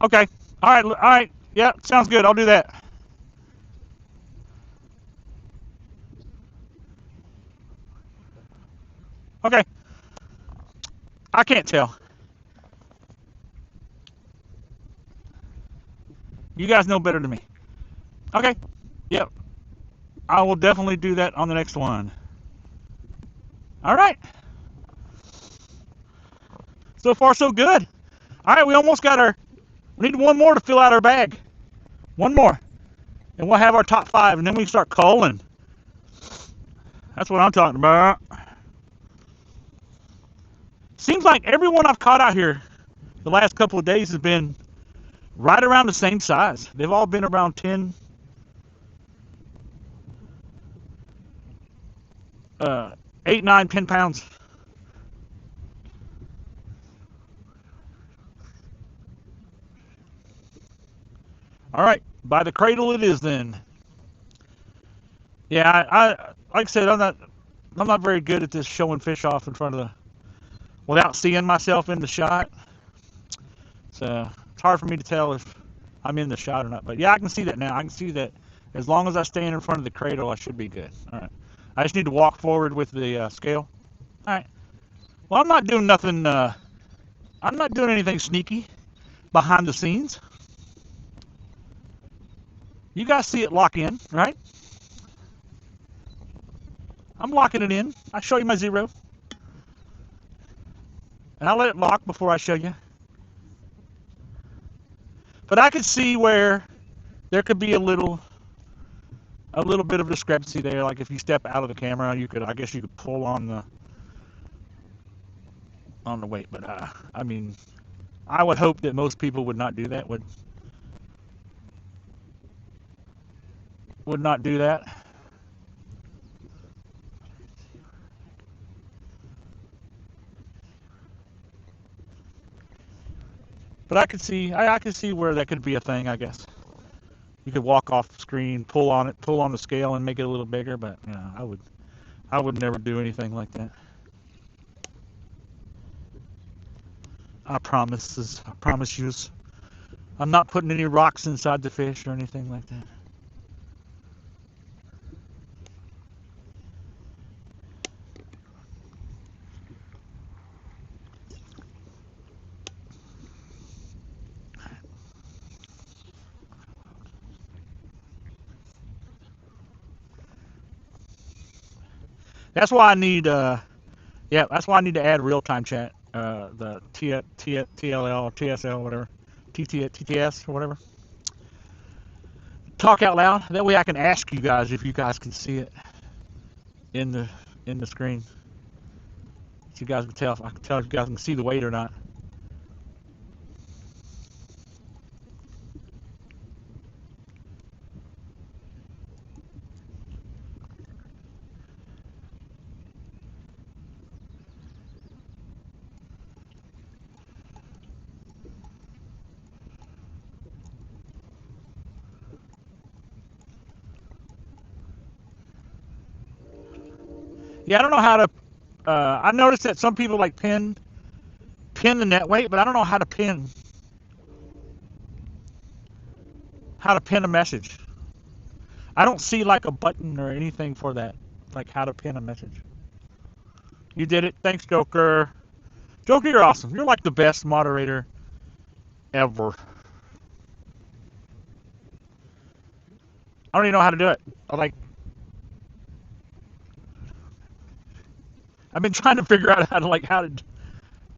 Okay. All right. Yeah, sounds good. I'll do that. Okay. I can't tell. You guys know better than me. Okay. Yep. I will definitely do that on the next one. All right. So far, so good. All right, we almost got we need one more to fill out our bag. One more. And we'll have our top 5, and then we can start calling. That's what I'm talking about. Seems like everyone I've caught out here the last couple of days has been right around the same size. They've all been around 10, 8, 9, 10 pounds. All right, by the cradle it is then. Yeah, I like I said, I'm not very good at this showing fish off in front of without seeing myself in the shot. So it's hard for me to tell if I'm in the shot or not. But yeah, I can see that now. I can see that as long as I stand in front of the cradle, I should be good. All right. I just need to walk forward with the scale. All right. Well, I'm not doing nothing. I'm not doing anything sneaky behind the scenes. You guys see it lock in, right? I'm locking it in. I show you my 0. And I'll let it lock before I show you. But I could see where there could be a little bit of discrepancy there. Like if you step out of the camera, I guess you could pull on the weight. But I mean, I would hope that most people would not do that. Would not do that. But I could see where that could be a thing. I guess you could walk off screen, pull on the scale, and make it a little bigger. But you know, I would never do anything like that. I promise you, I'm not putting any rocks inside the fish or anything like that. That's why I need that's why I need to add real-time chat, the TLL, TSL, whatever, TTS or whatever. Talk out loud. That way I can ask you guys if you guys can see it in the screen. So you guys can tell. I can tell if you guys can see the weight or not. Yeah, I don't know how to. I noticed that some people like pin the net weight, but I don't know how to pin a message. I don't see like a button or anything for that, like how to pin a message. You did it. Thanks, Joker. Joker, you're awesome. You're like the best moderator ever. I don't even know how to do it. I've been trying to figure out how to.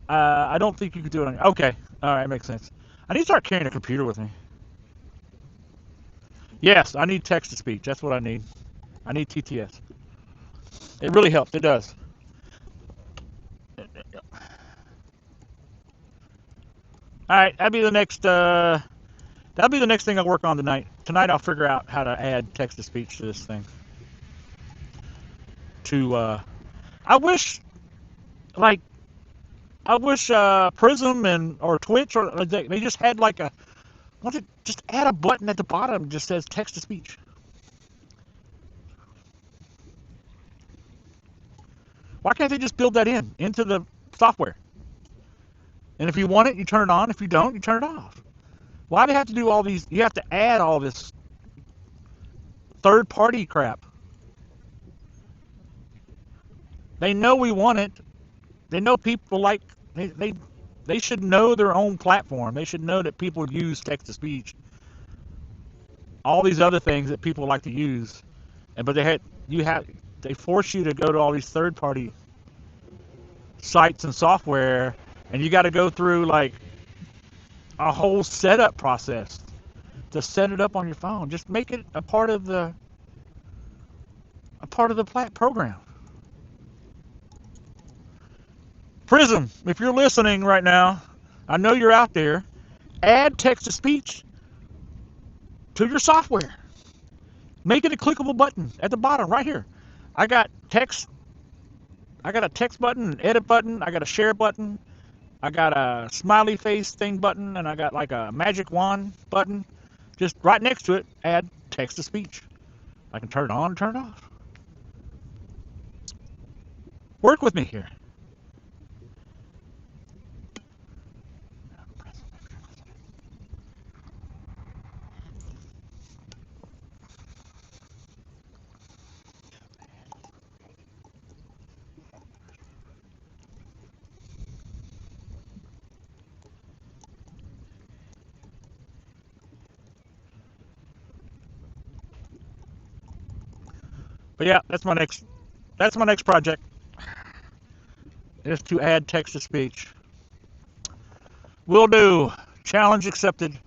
I don't think you could do it on. Okay, all right, makes sense. I need to start carrying a computer with me. Yes, I need text to speech. That's what I need. I need TTS. It really helps. It does. All right, that'll be the next. That'll be the next thing I work on tonight. Tonight I'll figure out how to add text to speech to this thing. I wish, like, Prism or Twitch or they just had like a. Want to just add a button at the bottom that just says text to speech. Why can't they just build that into the software? And if you want it, you turn it on. If you don't, you turn it off. Why do they have to do all these? You have to add all this third-party crap. They know we want it. They know people like they should know their own platform. They should know that people use text to speech. All these other things that people like to use, but they force you to go to all these third-party sites and software, and you got to go through like a whole setup process to set it up on your phone. Just make it a part of the program. Prism, if you're listening right now, I know you're out there. Add text to speech to your software. Make it a clickable button at the bottom right here. I got a text button, an edit button, I got a share button, I got a smiley face thing button, and I got like a magic wand button. Just right next to it, add text to speech. I can turn it on and turn it off. Work with me here. But yeah, that's my next project. Is to add text to speech. Will do. Challenge accepted.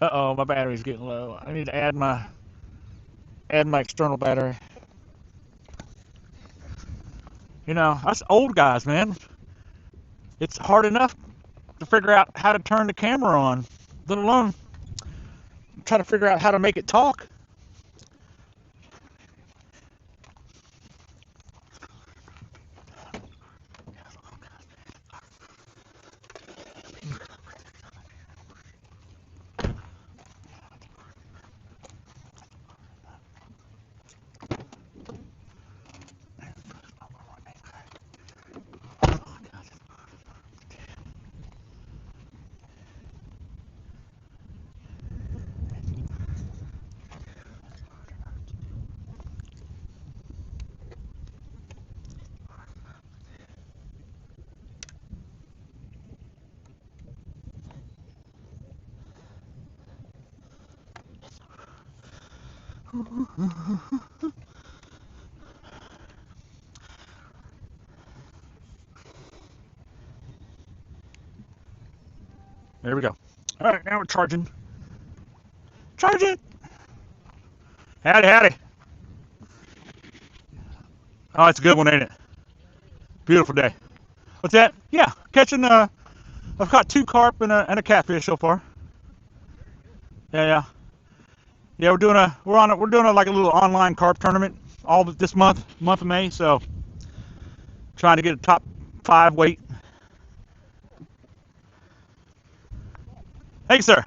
Uh-oh, my battery's getting low. I need to add my external battery. You know, us old guys, man. It's hard enough to figure out how to turn the camera on, let alone try to figure out how to make it talk. There we go. All right, now we're charging. Charge it. Howdy, howdy. Oh, it's a good one, ain't it? Beautiful day. What's that? Yeah, catching. I've caught 2 carp and a catfish so far. Yeah. We're doing like a little online carp tournament all this month of May. So trying to get a top 5 weight. Thank you, sir.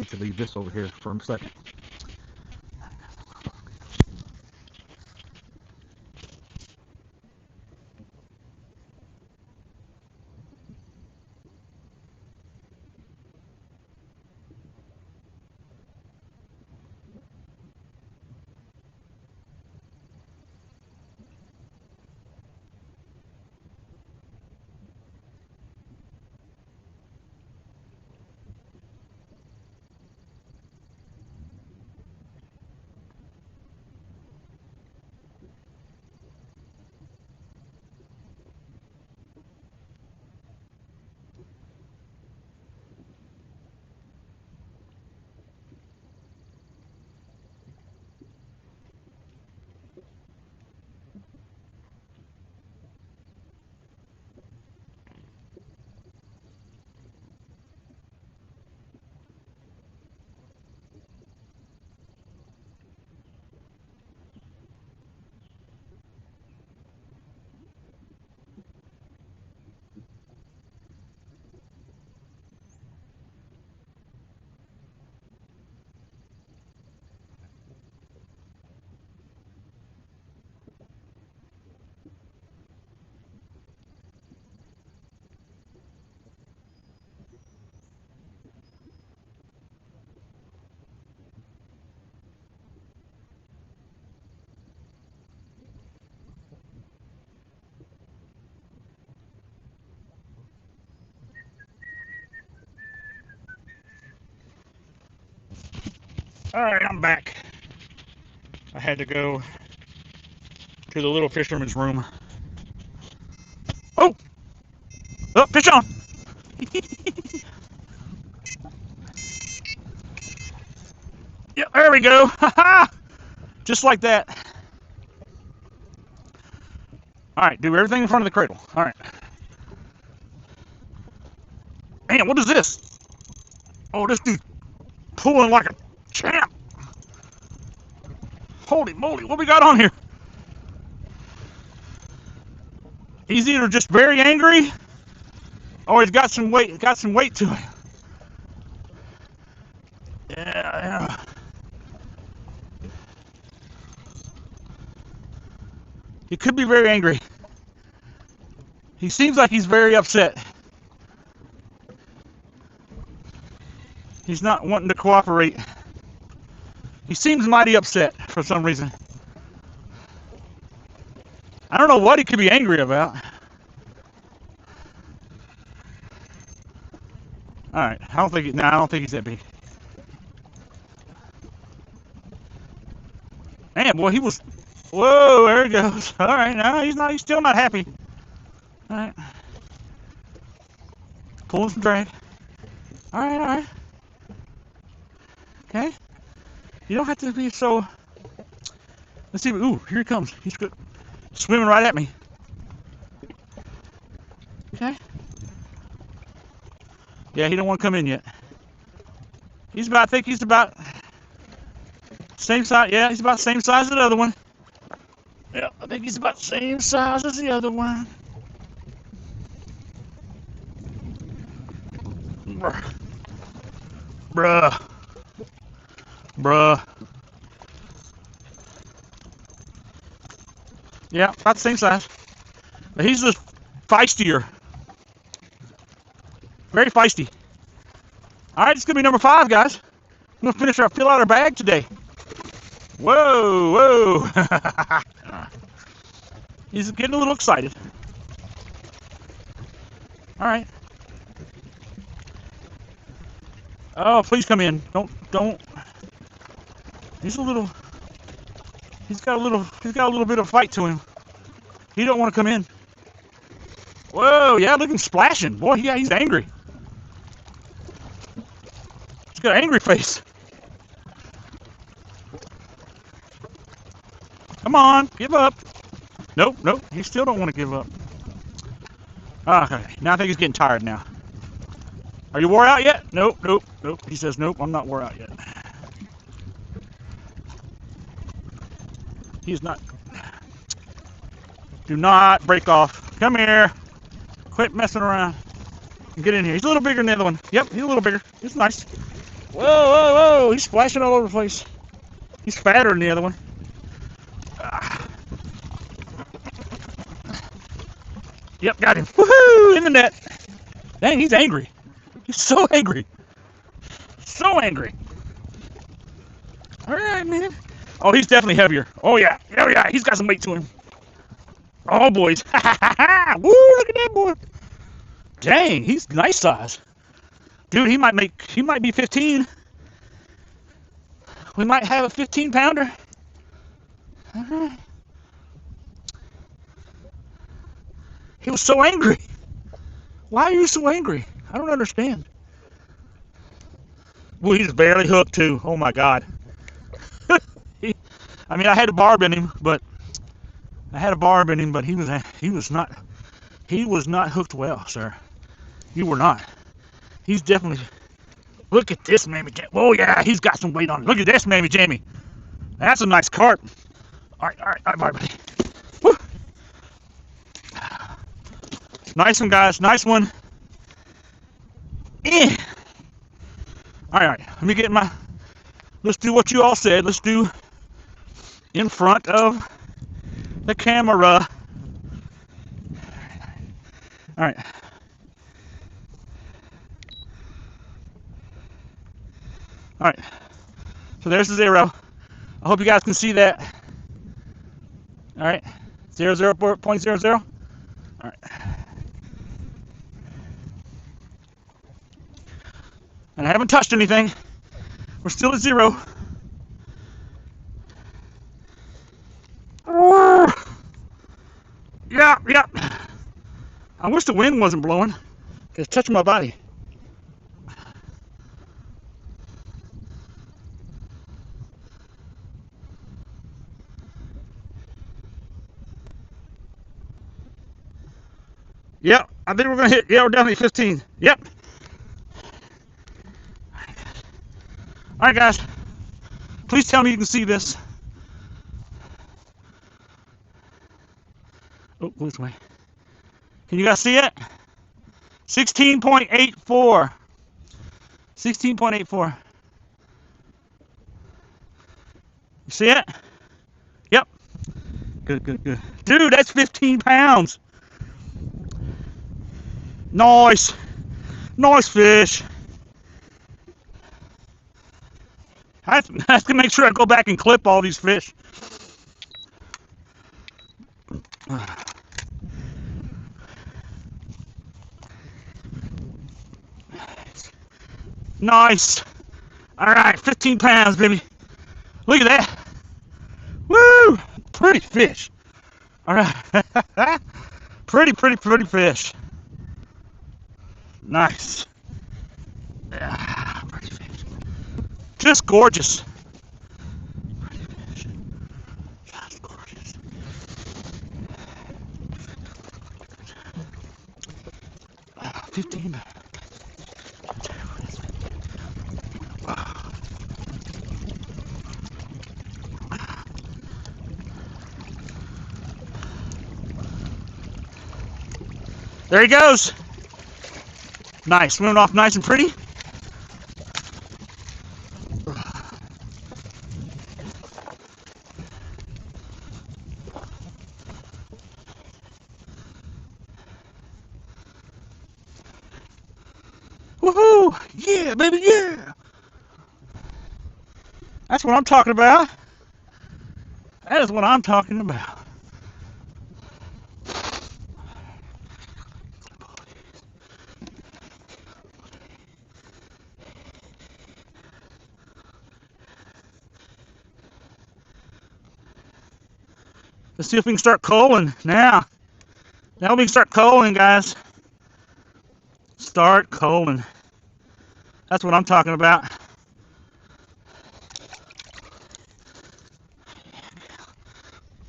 need to leave this over here for a second. All right, I'm back. I had to go to the little fisherman's room. Oh, fish on. Yeah, there we go. Just like that. All right, do everything in front of the cradle. All right. Man, what is this? Oh, this dude's pulling like a champ. Holy moly, what we got on here? He's either just very angry or he's got some weight to him. Yeah. He could be very angry. He seems like he's very upset. He's not wanting to cooperate. He seems mighty upset for some reason. I don't know what he could be angry about. All right, I don't think he's that big. Man, boy, he was. Whoa, there he goes. All right, no, he's not. He's still not happy. All right, pulling some drag. All right. Okay, you don't have to be so. Let's see. Ooh, here he comes. He's good. Swimming right at me. Okay. Yeah, he don't want to come in yet. I think he's about same size. Yeah, he's about the same size as the other one. Yeah, I think he's about the same size as the other one. Bruh. Yeah, about the same size. But he's just feistier. Very feisty. All right, it's gonna be number 5, guys. I'm gonna fill out our bag today. Whoa. He's getting a little excited. All right. Oh, please come in. Don't. He's got a little bit of fight to him. He don't want to come in. Whoa, yeah, look at him splashing. Boy, yeah, he's angry. He's got an angry face. Come on, give up. Nope, he still don't want to give up. Okay, now I think he's getting tired now. Are you wore out yet? Nope. He says, nope, I'm not wore out yet. He's not. Do not break off. Come here. Quit messing around. Get in here. He's a little bigger than the other one. Yep, he's a little bigger. It's nice. Whoa, whoa, whoa! He's splashing all over the place. He's fatter than the other one. Ah. Yep, got him. Woohoo! In the net. Dang, he's angry. He's so angry. So angry. All right, man. Oh, he's definitely heavier. Oh, yeah. Oh, yeah. He's got some weight to him. Oh, boys. Woo, look at that boy. Dang, he's nice size. Dude, he might be 15. We might have a 15-pounder. All right. He was so angry. Why are you so angry? I don't understand. Well, he's barely hooked, too. Oh, my God. I mean, I had a barb in him, but he was not hooked well, sir. You were not. He's definitely. Look at this, Mammy Jammy. Oh yeah, he's got some weight on him. Look at this, Mammy Jammy. That's a nice carp. All right, buddy. Woo. Nice one, guys. Nice one. Eh. All right. Let me get my. Let's do what you all said. Let's do in front of the camera. All right. All right. So there's the 0. I hope you guys can see that. All right. 0.00. All right. And I haven't touched anything. We're still at 0. Yeah. I wish the wind wasn't blowing. It's touching my body. Yep, I think we're going to hit. Yeah, we're down to 15. Yep. All right, guys. Please tell me you can see this. Oh, go this way. Can you guys see it? 16.84. 16.84. You see it? Yep. Good. Dude, that's 15 pounds. Nice. Nice fish. I have to make sure I go back and clip all these fish. Nice. All right, 15 pounds, baby. Look at that. Woo! Pretty fish. All right. pretty fish. Nice. Yeah, pretty fish. Just gorgeous. Pretty fish. Just gorgeous. Wow, 15. There he goes. Nice, swimming off nice and pretty. Woohoo! Yeah, baby, yeah! That's what I'm talking about. That is what I'm talking about. Let's see if we can start culling now. Now we can start culling, guys. Start culling. That's what I'm talking about.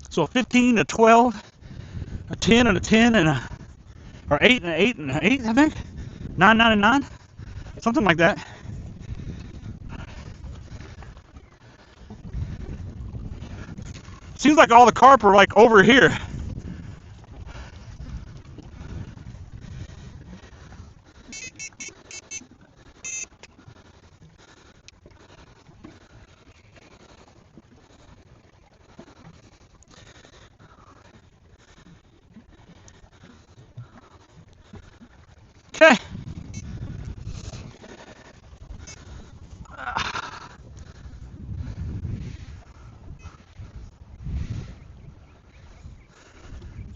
So a 15, a 12, a 10, and a 10, and a, or 8, and an 8, and an 8, I think. 9, 9, and 9. Something like that. Seems like all the carp are like over here.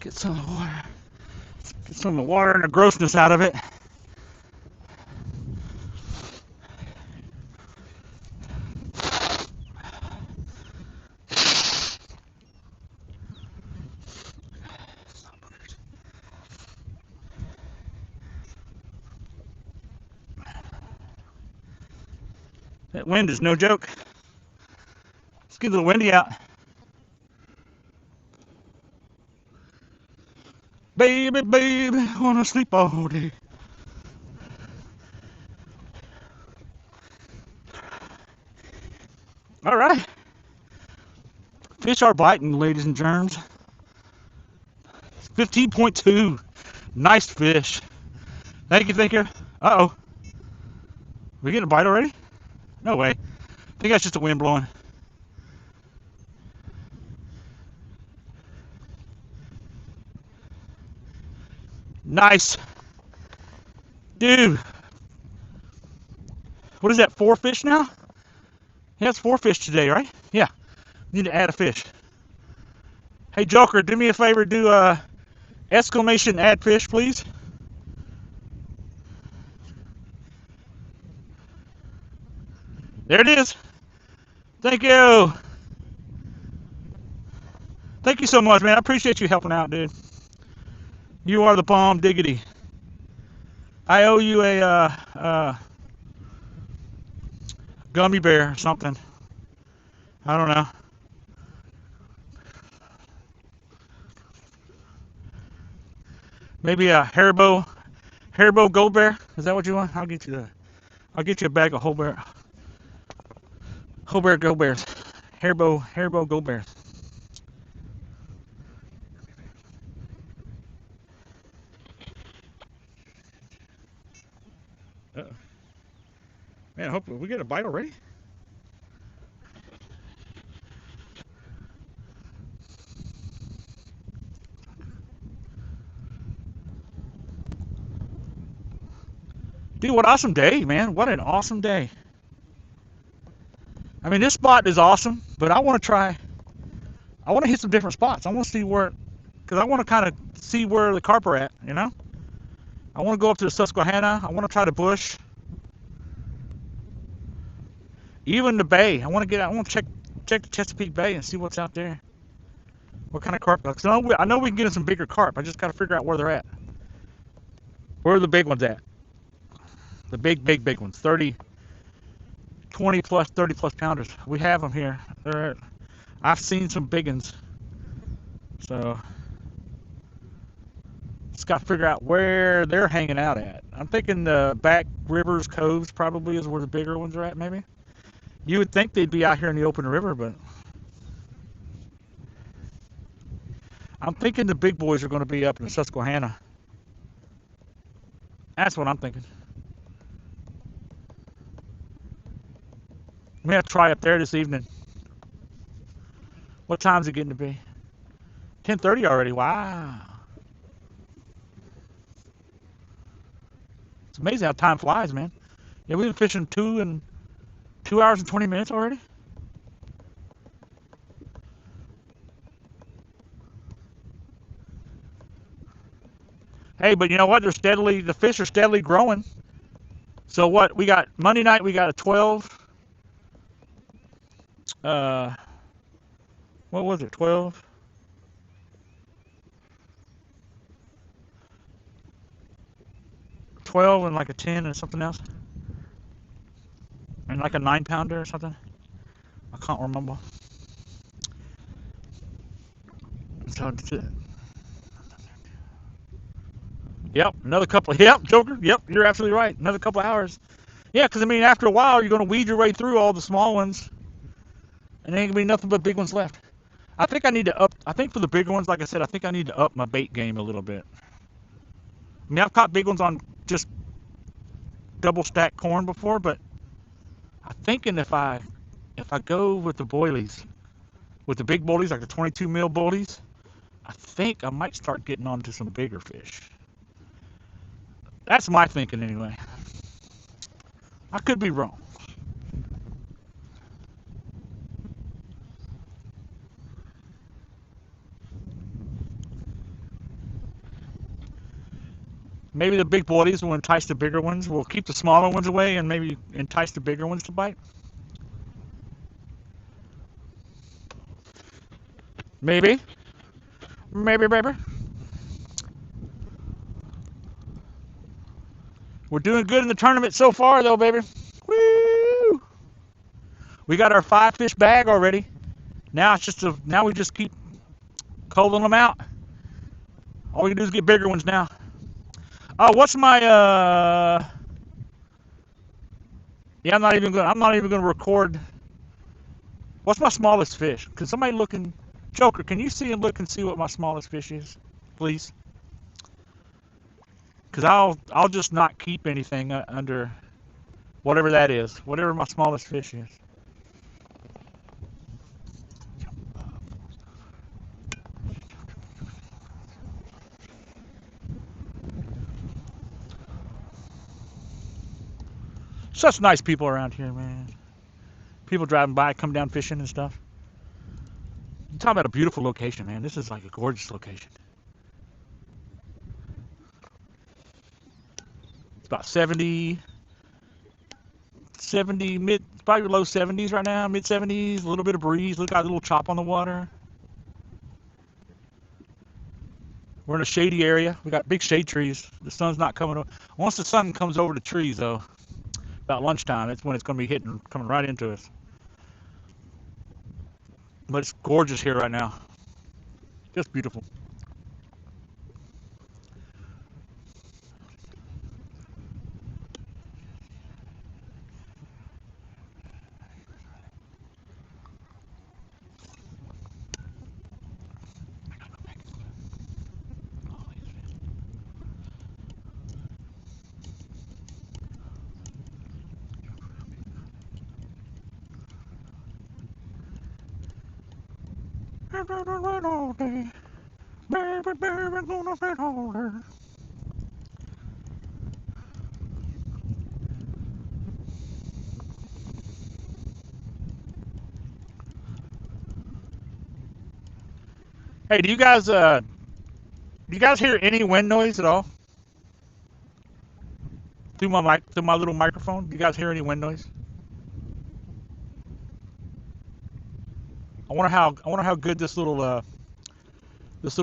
Get some of the water. Get some of the water and the grossness out of it. That wind is no joke. Let's get a little windy out. Baby, baby, wanna sleep all day. All right. Fish are biting, ladies and germs. 15.2. Nice fish. Thank you, thank you. Uh-oh. We getting a bite already? No way. I think that's just the wind blowing. Nice. Dude. What is that, 4 fish now? Yeah, it's 4 fish today, right? Yeah. Need to add a fish. Hey, Joker, do me a favor. Do exclamation add fish, please. There it is. Thank you. Thank you so much, man. I appreciate you helping out, dude. You are the bomb diggity. I owe you a gummy bear or something. I don't know. Maybe a Haribo Gold Bear. Is that what you want? I'll get you a bag of whole bear Gold Bears. Haribo Gold Bears. Uh-oh. Man, I hope we get a bite already. Dude, what an awesome day, man. What an awesome day. I mean, this spot is awesome, but I want to hit some different spots. I want to see because I want to kind of see where the carp are at, you know? I want to go up to the Susquehanna. I want to try the bush. Even the bay. I want to check the Chesapeake Bay and see what's out there. What kind of carp? Because I know we can get some bigger carp. I just got to figure out where they're at. Where are the big ones at? The big ones. 20 plus, 30 plus pounders. We have them here. I've seen some big ones. So, just got to figure out where they're hanging out at. I'm thinking the back rivers, coves probably is where the bigger ones are at, maybe. You would think they'd be out here in the open river, but I'm thinking the big boys are going to be up in the Susquehanna. That's what I'm thinking. I'm going to try up there this evening. What time's it getting to be? 10:30 already. Wow. It's amazing how time flies, man. Yeah, we've been fishing 2 hours and 20 minutes already. Hey, but you know what? The fish are steadily growing. So what? We got Monday night. We got a 12. What was it? 12. 12 and like a 10 and something else. And like a 9-pounder or something. I can't remember. So that's it. Yep, another couple. Yep, Joker. Yep, you're absolutely right. Another couple hours. Yeah, because I mean, after a while, you're going to weed your way through all the small ones, and there ain't gonna be nothing but big ones left. I think I need to up. I think for the bigger ones, like I said, I think I need to up my bait game a little bit. I mean, I've caught big ones on just double stacked corn before, but I'm thinking if I go with the boilies, with the big boilies, like the 22 mil boilies, I think I might start getting onto some bigger fish. That's my thinking anyway. I could be wrong. Maybe the big boilies will entice the bigger ones. We'll keep the smaller ones away and maybe entice the bigger ones to bite. Maybe. Maybe, baby. We're doing good in the tournament so far, though, baby. Woo! We got our 5-fish bag already. Now it's just now we just keep culling them out. All we can do is get bigger ones now. Oh, what's my Yeah, I'm not even gonna record. What's my smallest fish? Can somebody look and Joker? Can you see and look and see what my smallest fish is, please? Because I'll just not keep anything under whatever that is, whatever my smallest fish is. Such nice people around here, man. People driving by, come down fishing and stuff. I'm talking about a beautiful location, man. This is like a gorgeous location. It's about 70, it's probably low 70s right now, mid 70s, a little bit of breeze. Look, got a little chop on the water. We're in a shady area. We got big shade trees. The sun's not coming over. Once the sun comes over the trees, though, about lunchtime, that's when it's going to be coming right into us. But it's gorgeous here right now. Just beautiful. Hey, do you guys hear any wind noise at all? Through my little microphone? Do you guys hear any wind noise? I wonder how good this little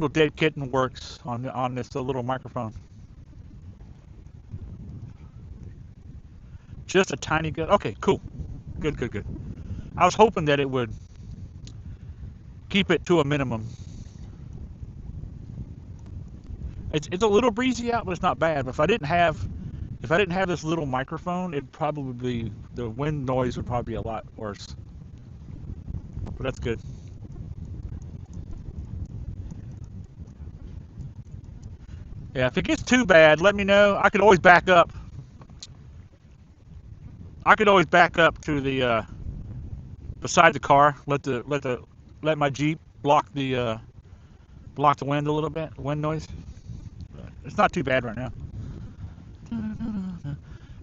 dead kitten works on this little microphone. Just a tiny good. Okay, cool. Good. I was hoping that it would keep it to a minimum. It's a little breezy out, but it's not bad. But if I didn't have this little microphone, the wind noise would probably be a lot worse. But that's good. Yeah, if it gets too bad, let me know. I could always back up. I could always back up to the beside the car. Let my Jeep block the wind a little bit, wind noise. But it's not too bad right now.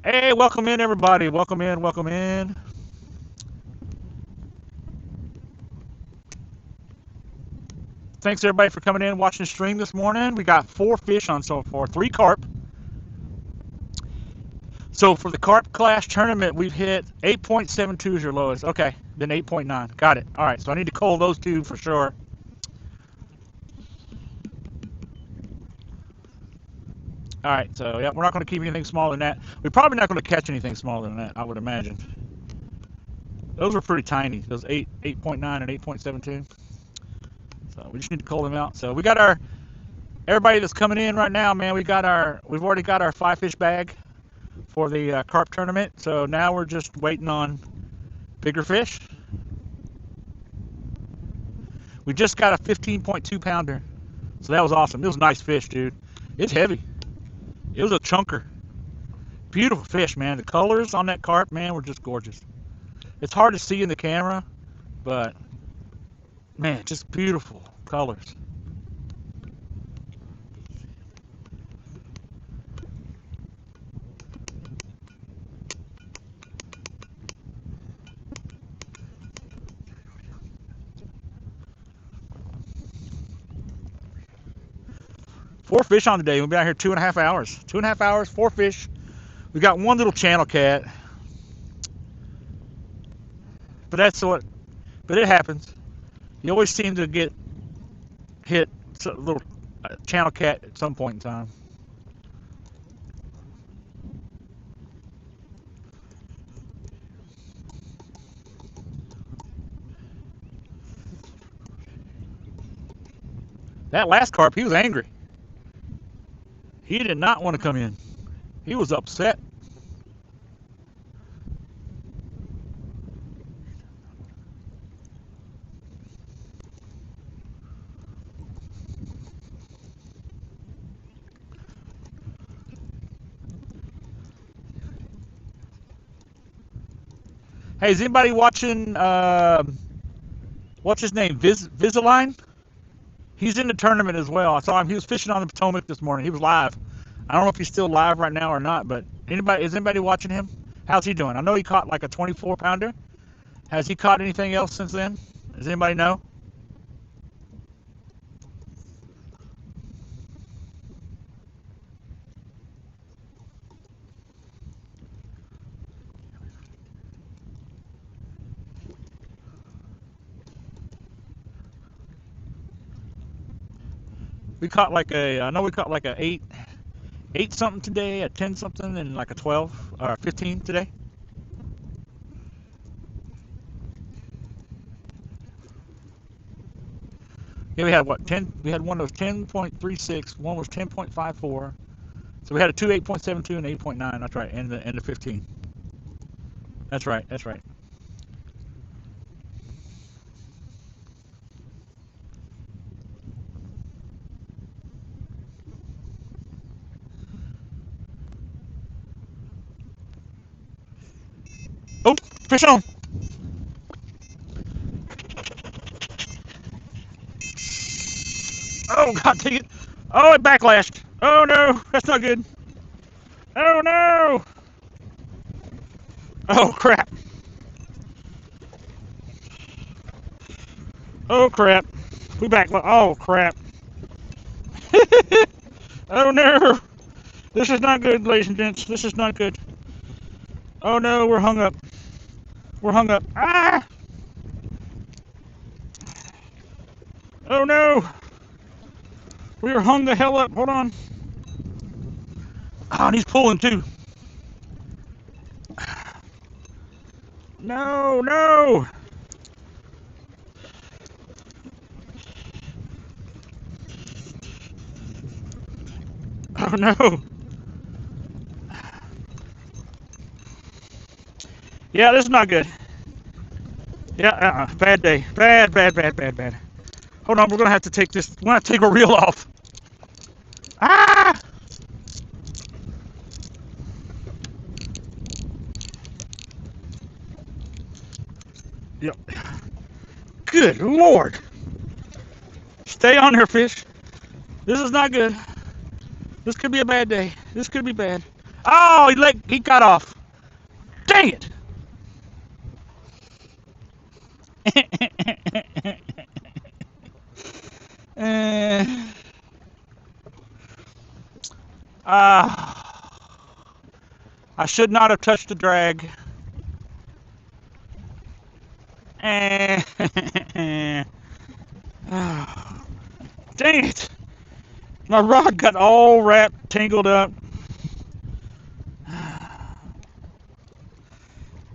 Hey, welcome in everybody. Welcome in. Thanks everybody for coming in and watching the stream this morning. We got 4 fish on so far, 3 carp. So for the carp class tournament, we've hit 8.72 is your lowest. Okay, then 8.9. Got it. All right, so I need to cull those 2 for sure. All right, so yeah, we're not going to keep anything smaller than that. We're probably not going to catch anything smaller than that, I would imagine. Those were pretty tiny. Those 8.9 and 8.72. So we just need to cull them out. So we got everybody that's coming in right now, man. We've already got our 5-fish bag for the carp tournament. So now we're just waiting on bigger fish. We just got a 15.2 pounder. So that was awesome. It was a nice fish, dude. It's heavy. It was a chunker. Beautiful fish, man. The colors on that carp, man, were just gorgeous. It's hard to see in the camera, but man, just beautiful colors. 4 fish on the day. We've been out here 2.5 hours. 2.5 hours, 4 fish. We got one little channel cat. But but it happens. You always seem to get hit a little channel cat at some point in time. That last carp, he was angry. He did not want to come in. He was upset. Hey, is anybody watching, what's his name, Visalign? He's in the tournament as well. I saw him. He was fishing on the Potomac this morning. He was live. I don't know if he's still live right now or not, but is anybody watching him? How's he doing? I know he caught like a 24-pounder. Has he caught anything else since then? Does anybody know? I know we caught like a 8 something today, a 10 something, and like a 12 or 15 today. Yeah, we had what, 10? We had one that was 10.36, one was 10.54. So we had a 2 8.72 and 8.9. That's right, and the 15. That's right. That's right. Oh, fish on. Oh, God, take it. Oh, it backlashed. Oh, no, that's not good. Oh, no. Oh, crap. Oh, crap. We backlashed. Oh, crap. Oh, no. This is not good, ladies and gents. This is not good. Oh, no, we're hung up. We're hung up. Ah! Oh, no. We are hung the hell up. Hold on. Oh, and he's pulling, too. No, no. Oh, no. Yeah, this is not good. Yeah, bad day. Bad. Hold on, we're gonna have to take this. We're gonna have to take a reel off. Ah! Yep. Good Lord. Stay on there, fish. This is not good. This could be a bad day. This could be bad. Oh, he got off. Dang it. I should not have touched the drag. Dang it. My rod got all wrapped, tangled up.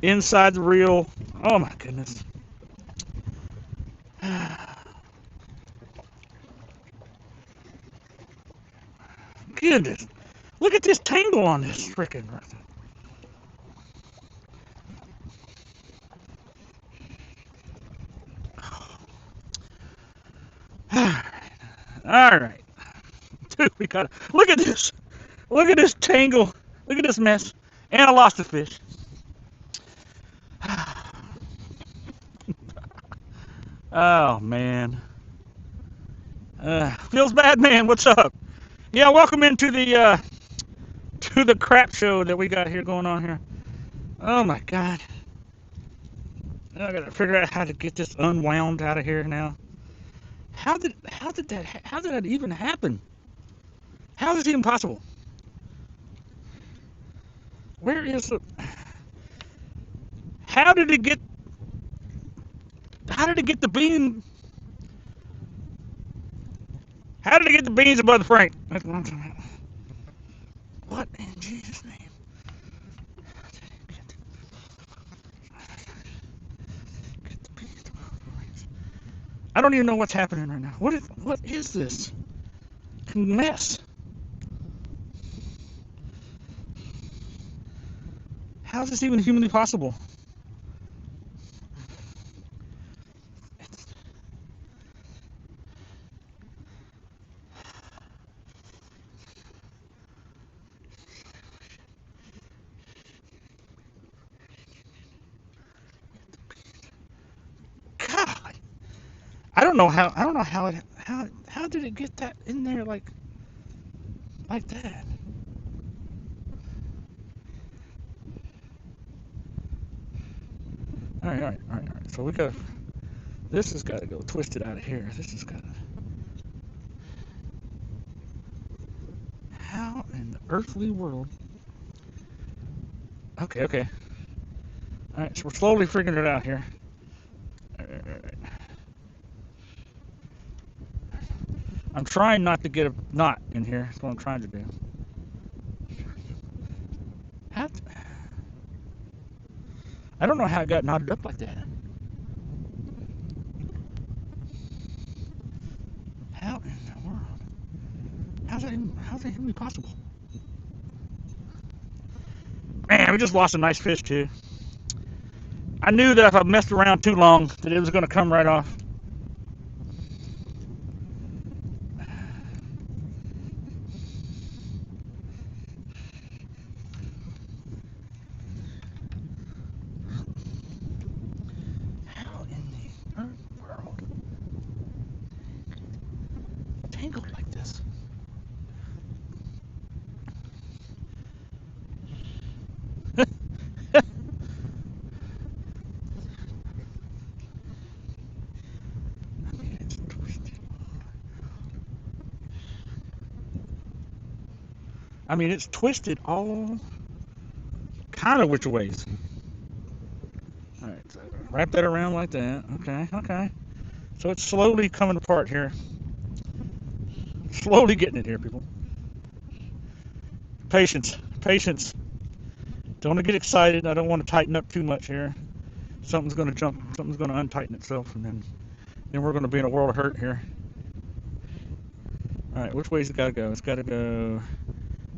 Inside the reel. Oh my goodness. Goodness. Look at this tangle on this frickin' right there. All right. Dude, we got to look at this. Look at this tangle. Look at this mess. And I lost a fish. Oh man. Feels bad, man. What's up? Yeah, welcome into the crap show that we got here going on here. Oh my God. I gotta figure out how to get this unwound out of here now. How did that even happen? How is this even possible? Where is the... How did it get... How did it get the bean... How did it get the beans above the frame? That's what I'm talking about. What in Jesus' name? Get the beans above the frames. I don't even know what's happening right now. What is this mess? How is this even humanly possible? God, I don't know how. I don't know how it. How did it get that in there like that? All right, all right, all right, all right. So we got. This has got to go twisted out of here. This has got to. How in the earthly world? Okay, okay. All right, so we're slowly figuring it out here. All right, all right. I'm trying not to get a knot in here. That's what I'm trying to do. How? I don't know how it got knotted up like that. How in the world? How's that even possible? Man, we just lost a nice fish too. I knew that if I messed around too long, that it was going to come right off. How in the earth world tangled like this? I mean, it's twisted all kind of which ways. All right, so wrap that around like that. Okay, okay. So it's slowly coming apart here. Slowly getting it here, people. Patience, patience. Don't want to get excited. I don't want to tighten up too much here. Something's going to jump. Something's going to untighten itself, and then we're going to be in a world of hurt here. All right, which way's it got to go? It's got to go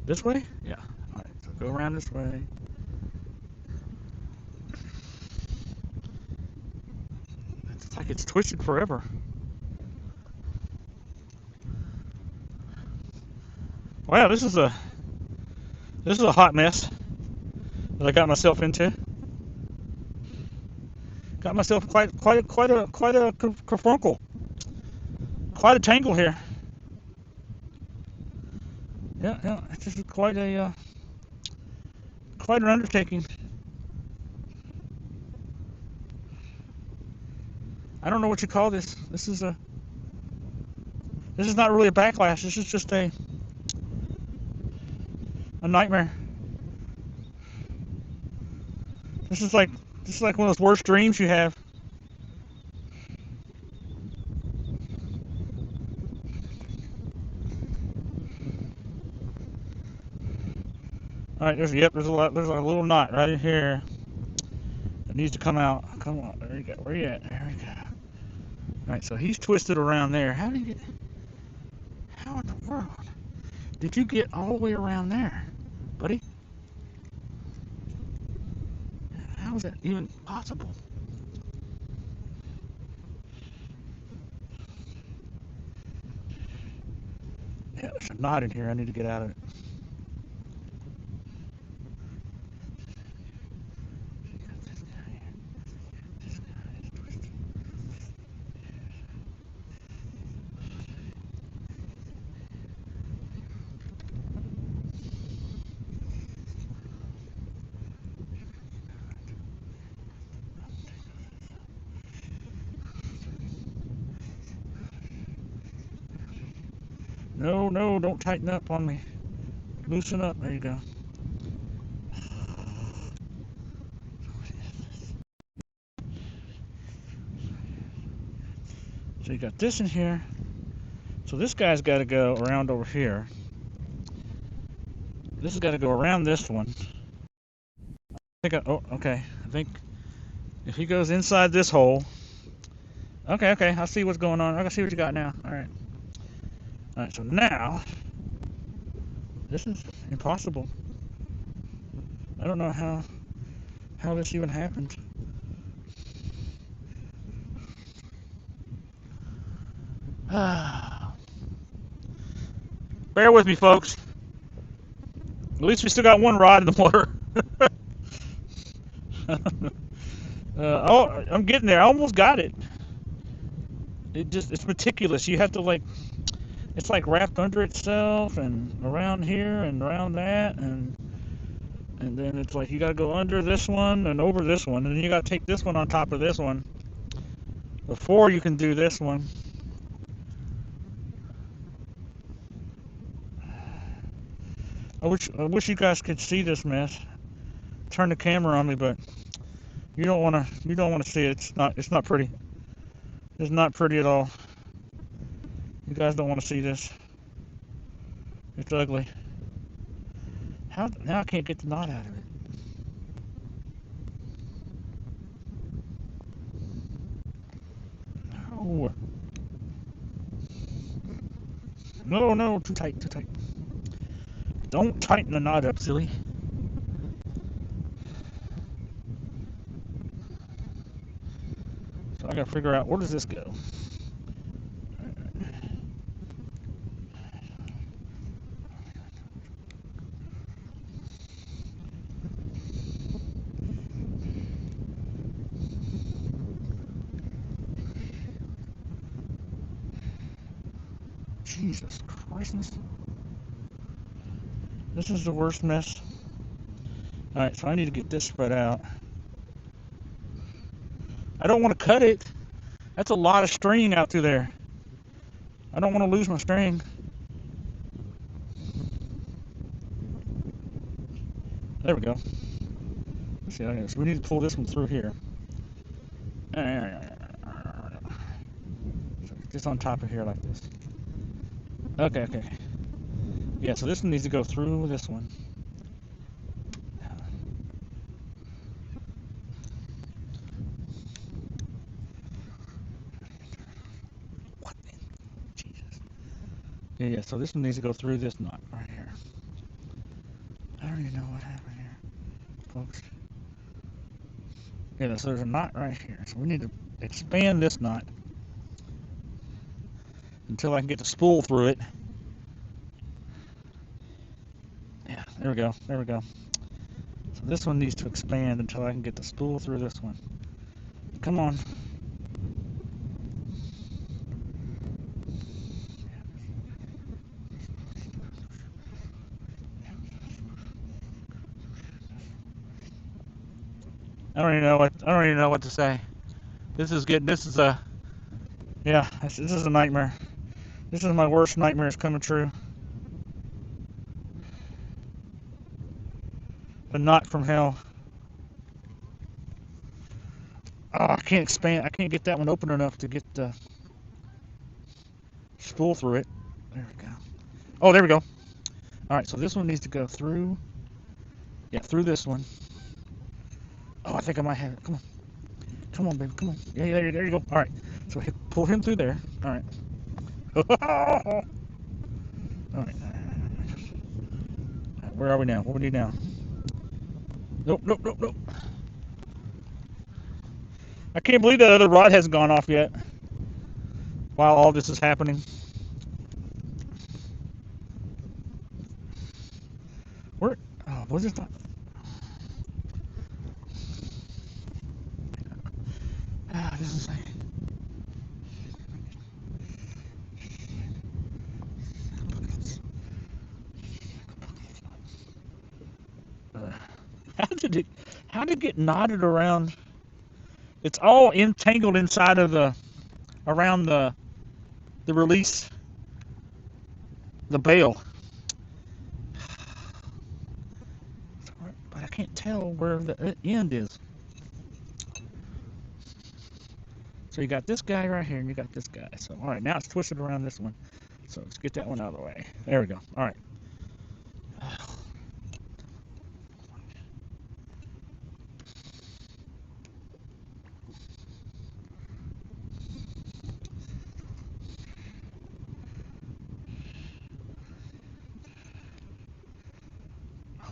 this way? Yeah. All right, so go around this way. It's like it's twisted forever. Wow, this is a hot mess that I got myself into. Got myself quite a kerfunkle, quite a tangle here. Yeah, yeah, it's just quite an undertaking. I don't know what you call this. This is not really a backlash. This is just a nightmare. This is like one of those worst dreams you have. All right, there's a little knot right in here that needs to come out. Come on, there you go. Where you at? There we go. All right, so he's twisted around there. How in the world did you get all the way around there, buddy? How is that even possible? Yeah, there's a knot in here. I need to get out of it. No, no, don't tighten up on me. Loosen up. There you go. So you got this in here. So this guy's got to go around over here. This has got to go around this one. Oh, okay. I think if he goes inside this hole. Okay, okay. I see what's going on. I can see what you got now. All right. All right. So now, this is impossible. I don't know how this even happened. Bear with me, folks. At least we still got one rod in the water. Oh, I'm getting there. I almost got it. It's meticulous. You have to it's like wrapped under itself and around here and around that, and then it's like you gotta go under this one and over this one, and then you gotta take this one on top of this one before you can do this one. I wish you guys could see this mess. Turn the camera on me, but you don't wanna see it. It's not pretty. It's not pretty at all. You guys don't want to see this. It's ugly. Now I can't get the knot out of it. No. No, no, too tight, too tight. Don't tighten the knot up, silly. So I gotta figure out, where does this go? Jesus Christ. This is the worst mess. Alright, so I need to get this spread out. I don't want to cut it. That's a lot of string out through there. I don't want to lose my string. There we go. Let's see, so we need to pull this one through here. So just on top of here like this. Okay, okay. Yeah, so this one needs to go through this one. What in Jesus? Yeah, so this one needs to go through this knot right here. I don't even know what happened here, folks. Yeah, so there's a knot right here. So we need to expand this knot until I can get the spool through it. Yeah, there we go. There we go. So this one needs to expand until I can get the spool through this one. Come on. I don't even know what to say. This is a nightmare. This is my worst nightmare is coming true. The knot from hell. Oh, I can't get that one open enough to get the spool through it. There we go. Oh, there we go. Alright, so this one needs to go through. Yeah, through this one. Oh, I think I might have it. Come on. Come on, baby. Come on. Yeah, there you go. Alright. So pull him through there. Alright. Alright. Where are we now? What do we need now? Nope, nope, nope, nope. I can't believe that other rod hasn't gone off yet while all this is happening. Where? Oh, what is that? Ah, this is like... How did it get knotted around? It's all entangled inside of around the release. the bail. But I can't tell where the end is. So you got this guy right here, and you got this guy. So, all right, now it's twisted around this one. So let's get that one out of the way. There we go. All right. Oh,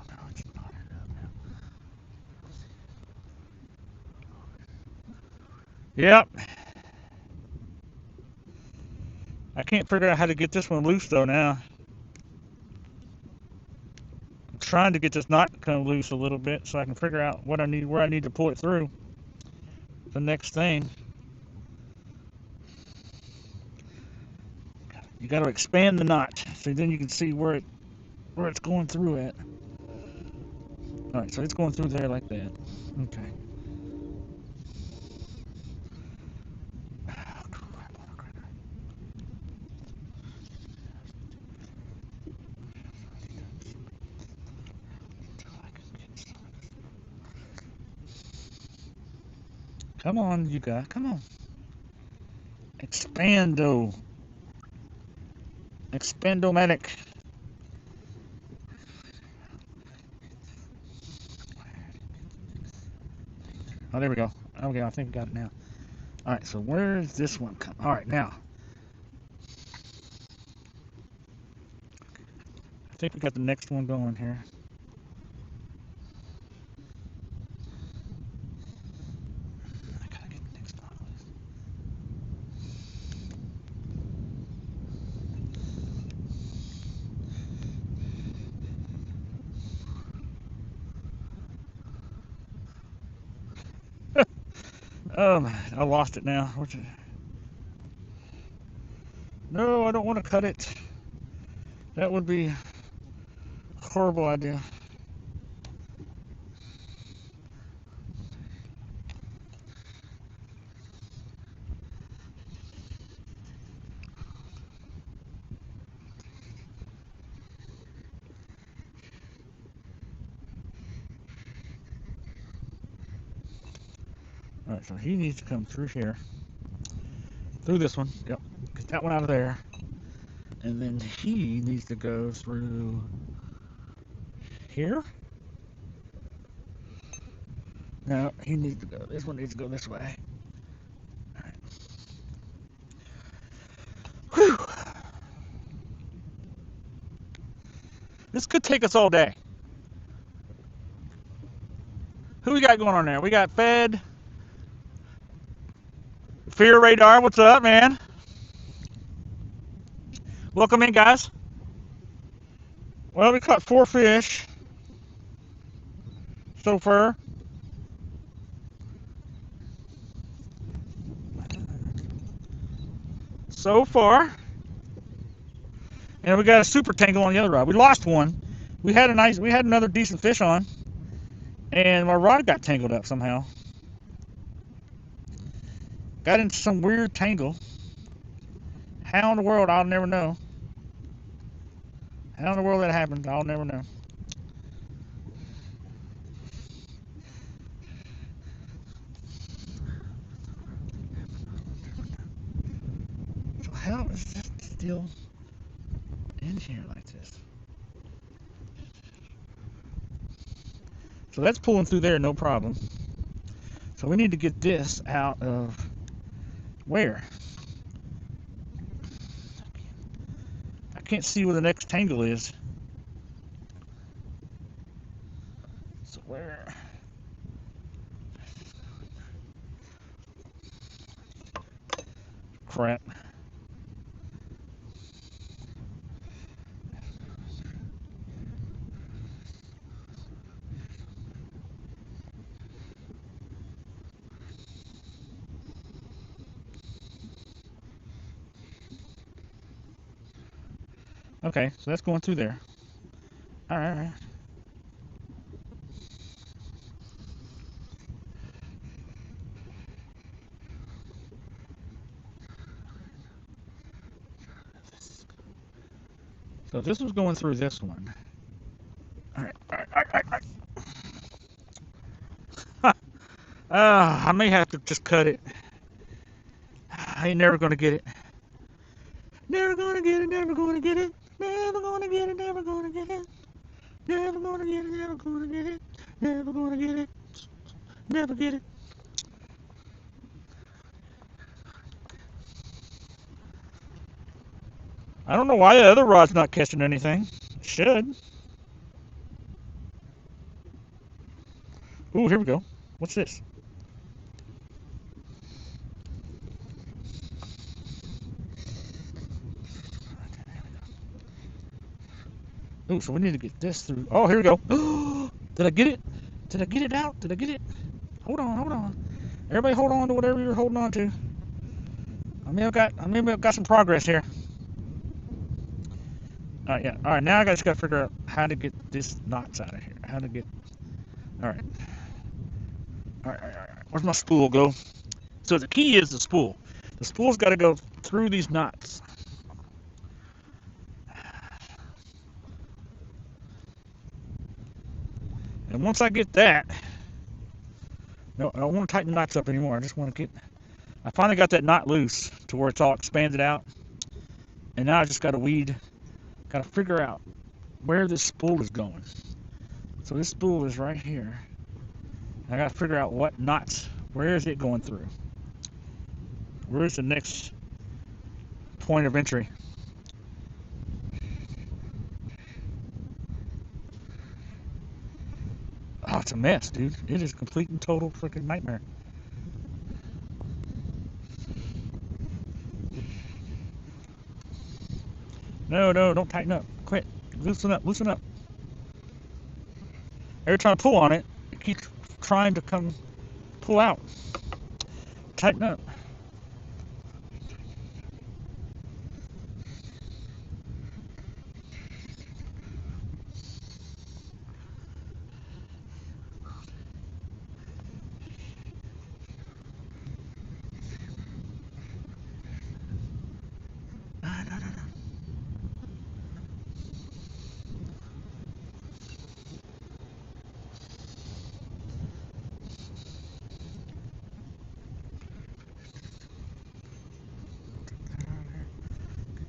no, it's knotted up now. Yep. I can't figure out how to get this one loose, though, now. I'm trying to get this knot to come loose a little bit so I can figure out what I need, where I need to pull it through. The next thing. You got to expand the knot so then you can see where it's going through at. All right, so it's going through there like that. Okay. Come on, you guys. Come on. Expando. Expandomatic. Oh, there we go. Okay, I think we got it now. All right, so where's this one come? All right, now. I think we got the next one going here. I gotta get the next one. Oh, man, I lost it now. No, I don't want to cut it. That would be a horrible idea. All right, so he needs to come through here. Through this one. Yep. Get that one out of there. And then he needs to go through here. No, he needs to go. This one needs to go this way. All right. Whew. This could take us all day. Who we got going on there? We got Fed. Fear Radar, what's up, man? Welcome in, guys. Well, we caught 4 fish so far. And we got a super tangle on the other rod. We lost one. We had another decent fish on, and my rod got tangled up somehow. Got into some weird tangle. How in the world, I'll never know. How in the world that happened, I'll never know. So how is this still in here like this? So that's pulling through there, no problem. So we need to get this out of where? I can't see where the next tangle is. So where? Crap. Okay, so that's going through there. All right, all right. So this was going through this one. All right, all right, all right, all right. I may have to just cut it. I ain't never gonna get it. Never gonna get it, never gonna get it. Never gonna get it, never gonna get it. Never gonna get it, never gonna get it. Never gonna get it. Never get it. I don't know why the other rod's not catching anything. It should. Ooh, here we go. What's this? Ooh, so we need to get this through. Oh, here we go. Did I get it? Did I get it out? Did I get it? Hold on, hold on. Everybody hold on to whatever you're holding on to. I may have got some progress here. Alright, yeah. Alright, now I just gotta figure out how to get this knots out of here. How to get. Alright. Alright. Where's my spool go? So the key is the spool. The spool's gotta go through these knots. And once I get that, no, I don't want to tighten the knots up anymore. I just want to get. I finally got that knot loose to where it's all expanded out, and now I just got to got to figure out where this spool is going. So this spool is right here. I got to figure out what knots. Where is it going through? Where's the next point of entry? Oh, it's a mess, dude. It is a complete and total freaking nightmare. No, don't tighten up. Quit. Loosen up, loosen up. Every time I pull on it, it keeps trying to pull out. Tighten up.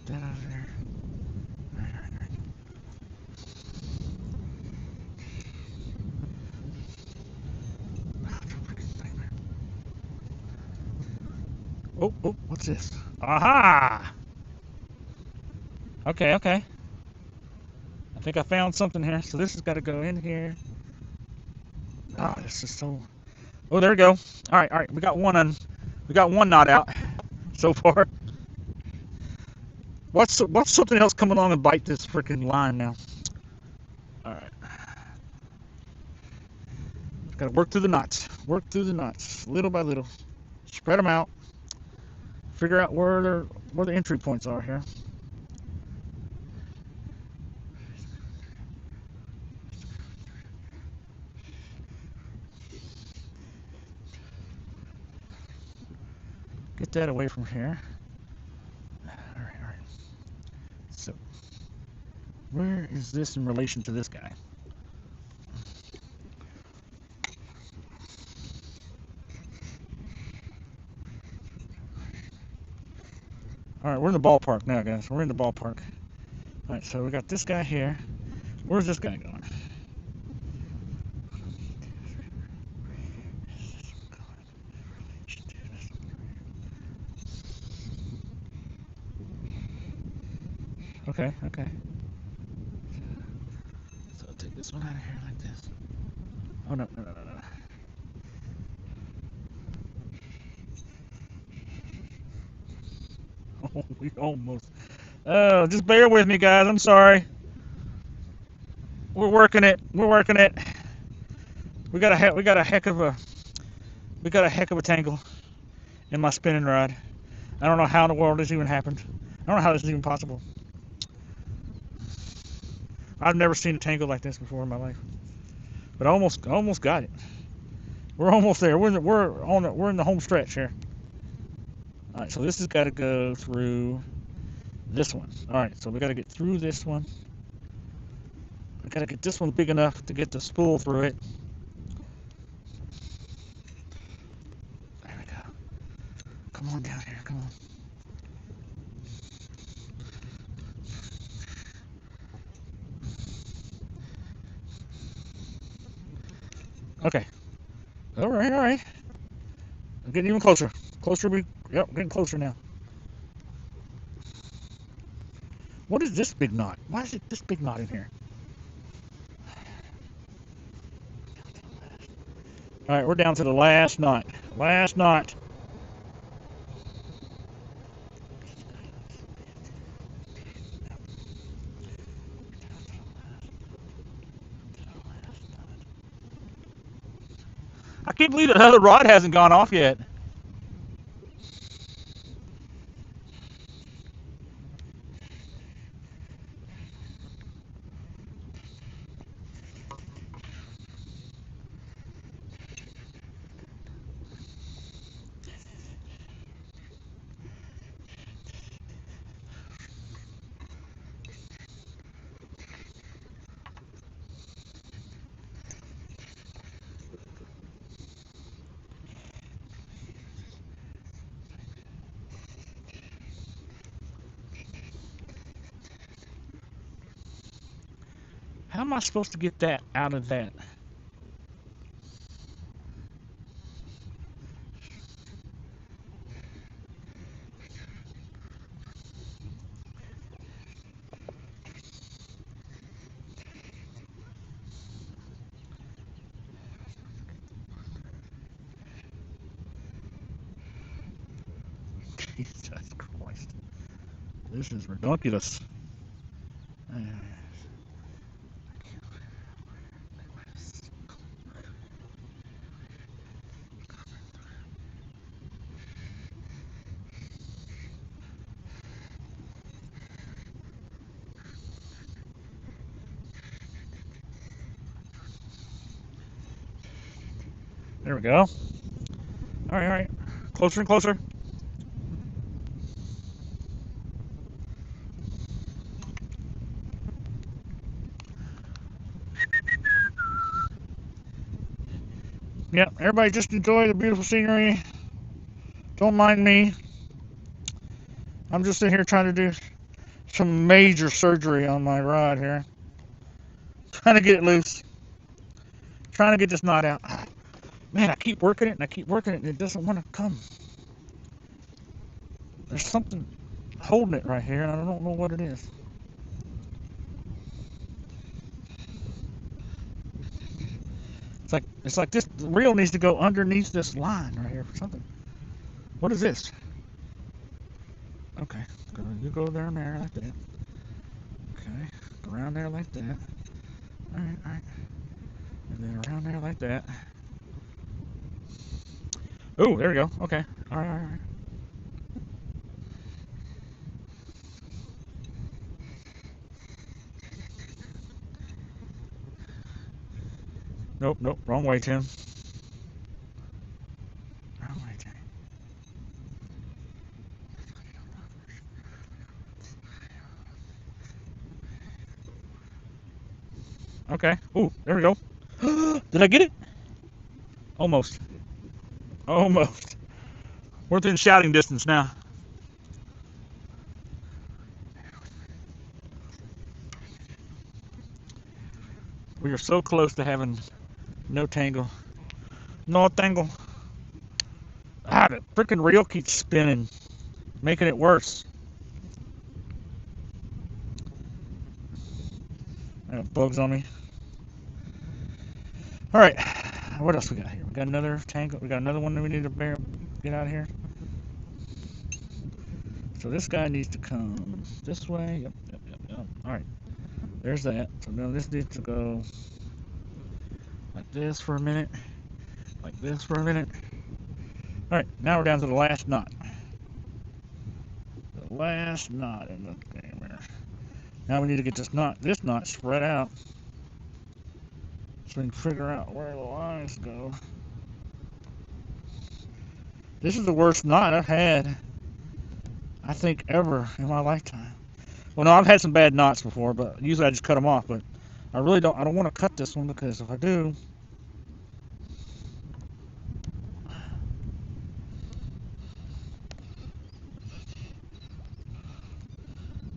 That out of there. Oh, what's this? Aha! Okay. I think I found something here. So this has got to go in here. Oh, this is so. Oh, there we go. All right. We got one knot out so far. What's something else come along and bite this freaking line now? All right. Got to work through the knots. Work through the knots, little by little. Spread them out. Figure out where the entry points are here. Get that away from here. All right. So, where is this in relation to this guy? All right, we're in the ballpark now, guys. We're in the ballpark. All right, so we got this guy here. Where's this guy going? Okay. So I'll take this one out of here like this. Oh, no. Oh, we almost. Oh, just bear with me, guys. I'm sorry. We're working it. We got a heck of a tangle in my spinning rod. I don't know how in the world this even happened. I don't know how this is even possible. I've never seen a tangle like this before in my life. But I almost got it. We're almost there. We're in the home stretch here. All right, so this has got to go through This one. Alright, so we gotta get through this one. We gotta get this one big enough to get the spool through it. There we go. Come on down here, come on. Okay. Alright, alright. I'm getting even closer. Yep, getting closer now. What is this big knot? Why is it this big knot in here? Alright, we're down to the last knot. Last knot. I can't believe that other rod hasn't gone off yet. How am I supposed to get that out of that? Jesus Christ. This is ridiculous. There we go. Alright, alright. Closer and closer. Yep, everybody just enjoy the beautiful scenery. Don't mind me. I'm just sitting here trying to do some major surgery on my rod here. Trying to get it loose. Trying to get this knot out. Man, I keep working it and I keep working it and it doesn't want to come. There's something holding it right here and I don't know what it is. It's like this reel needs to go underneath this line right here for something. What is this? Okay, you go there and there like that. Okay, go around there like that. Alright, alright. And then around there like that. Oh, there we go. Okay. Alright, alright. Nope, nope. Wrong way, Tim. Wrong way, Tim. Okay. Ooh, there we go. Did I get it? Almost. Almost. We're within shouting distance now. We are so close to having no tangle. No tangle. Ah, the freaking reel keeps spinning, making it worse. I got bugs on me. Alright, what else we got here? We got another tangle. We got another one that we need to get out of here. So this guy needs to come this way. Yep. Alright, there's that. So now this needs to go like this for a minute. Like this for a minute. Alright, now we're down to the last knot. The last knot in the game here. Now we need to get this knot spread out. So we can figure out where the lines go. This is the worst knot I've had, I think, ever in my lifetime. Well, no, I've had some bad knots before, but usually I just cut them off. But I really don't. I don't want to cut this one because if I do,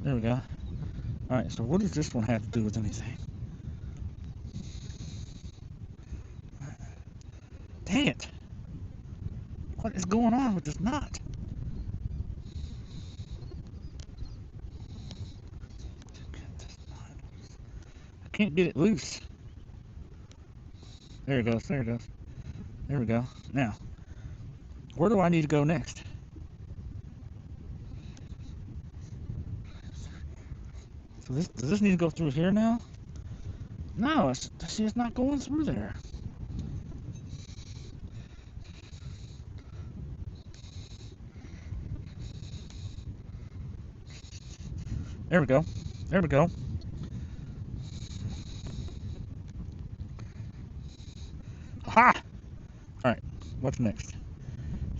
there we go. All right. So what does this one have to do with anything? Dang it! What is going on with this knot? I can't get it loose. There it goes. There it goes. There we go. Now, where do I need to go next? So does this need to go through here now? No, see, it's not going through there. There we go. There we go. Aha! Alright, what's next?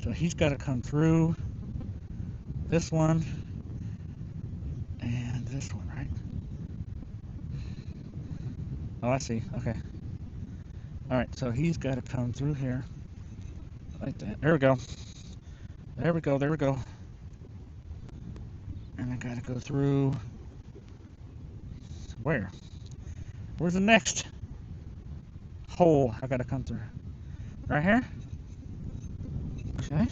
So he's got to come through this one and this one, right? Oh, I see. Okay. Alright, so he's got to come through here. Like that. There we go. There we go. There we go. And I got to go through... Where? Where's the next hole I got to come through? Right here? Okay.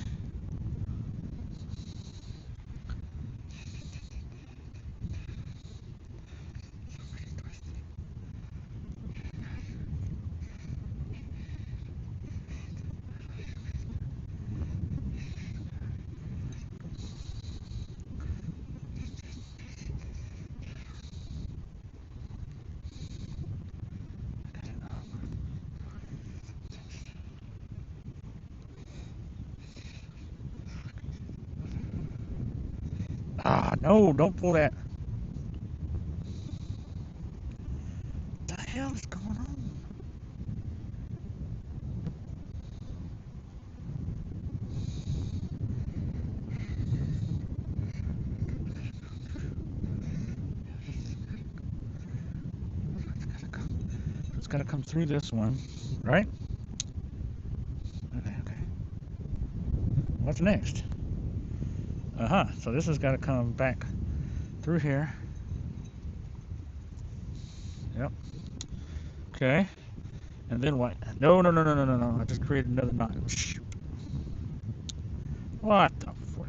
Ah, no, don't pull that. What the hell is going on? It's got to come through this one, right? Okay, okay. What's next? Uh-huh, so this has got to come back through here. Yep. Okay. And then what? No, no, no, no, no, no, no. I just created another knot. Shoot. What the frick?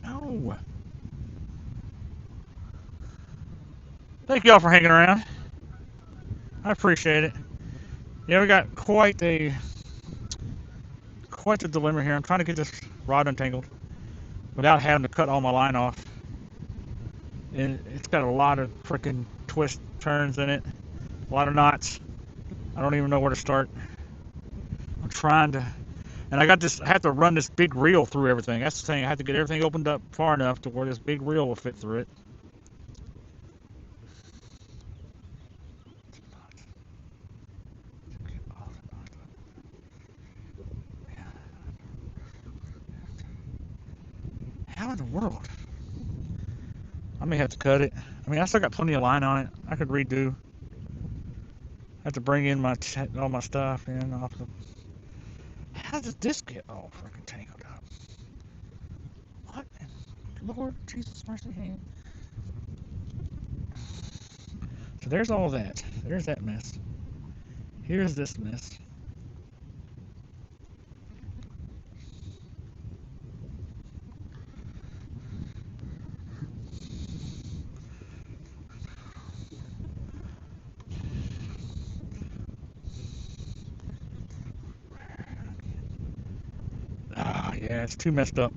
No. Thank y'all for hanging around. I appreciate it. Yeah, we got quite the dilemma here. I'm trying to get this rod untangled without having to cut all my line off. And it's got a lot of freaking twists, turns in it, a lot of knots. I don't even know where to start. I'm trying to, and I have to run this big reel through everything. That's the thing. I have to get everything opened up far enough to where this big reel will fit through it. How in the world? I may have to cut it. I mean, I still got plenty of line on it. I could redo. I have to bring in all my stuff in off the. How does this get all freaking tangled up? What? Lord Jesus mercy hand. So there's all that. There's that mess. Here's this mess. Ah, yeah, it's too messed up.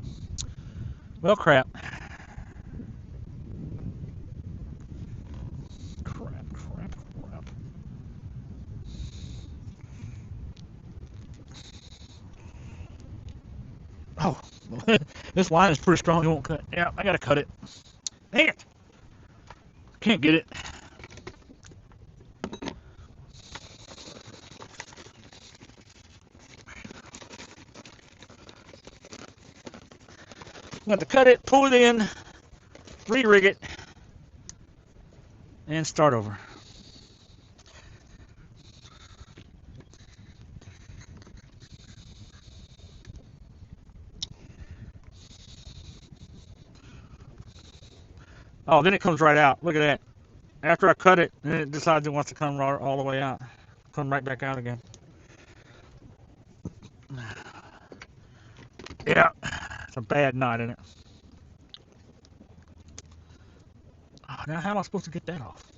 Well, crap. Crap. Oh, This line is pretty strong. It won't cut. Yeah, I gotta cut it. Dang it! Can't get it. I'm going to cut it, pull it in, re-rig it, and start over. Oh, then it comes right out. Look at that. After I cut it, then it decides it wants to come all the way out. Come right back out again. Yeah, it's a bad knot in it. Oh, now how am I supposed to get that off?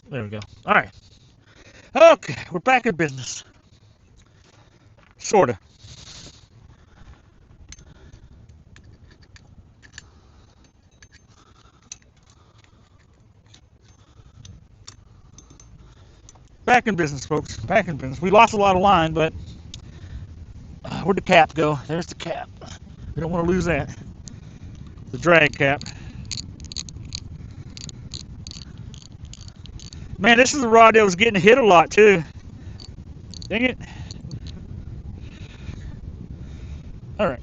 There we go. All right. Okay, we're back in business. Sorta. Back in business, folks. Back in business. We lost a lot of line, but where'd the cap go? There's the cap. We don't want to lose that. The drag cap. Man, this is a rod that was getting hit a lot, too. Dang it. All right.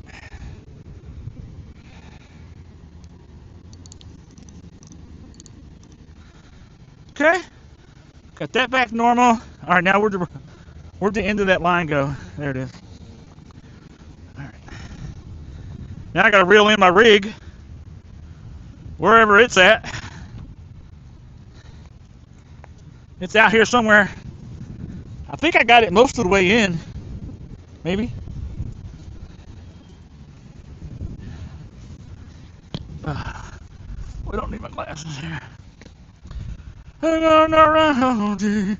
Okay. Got that back normal. All right, now where'd the end of that line go? There it is. All right. Now I got to reel in my rig wherever it's at. It's out here somewhere. I think I got it most of the way in. Maybe. We don't need my glasses here. Hang on around you.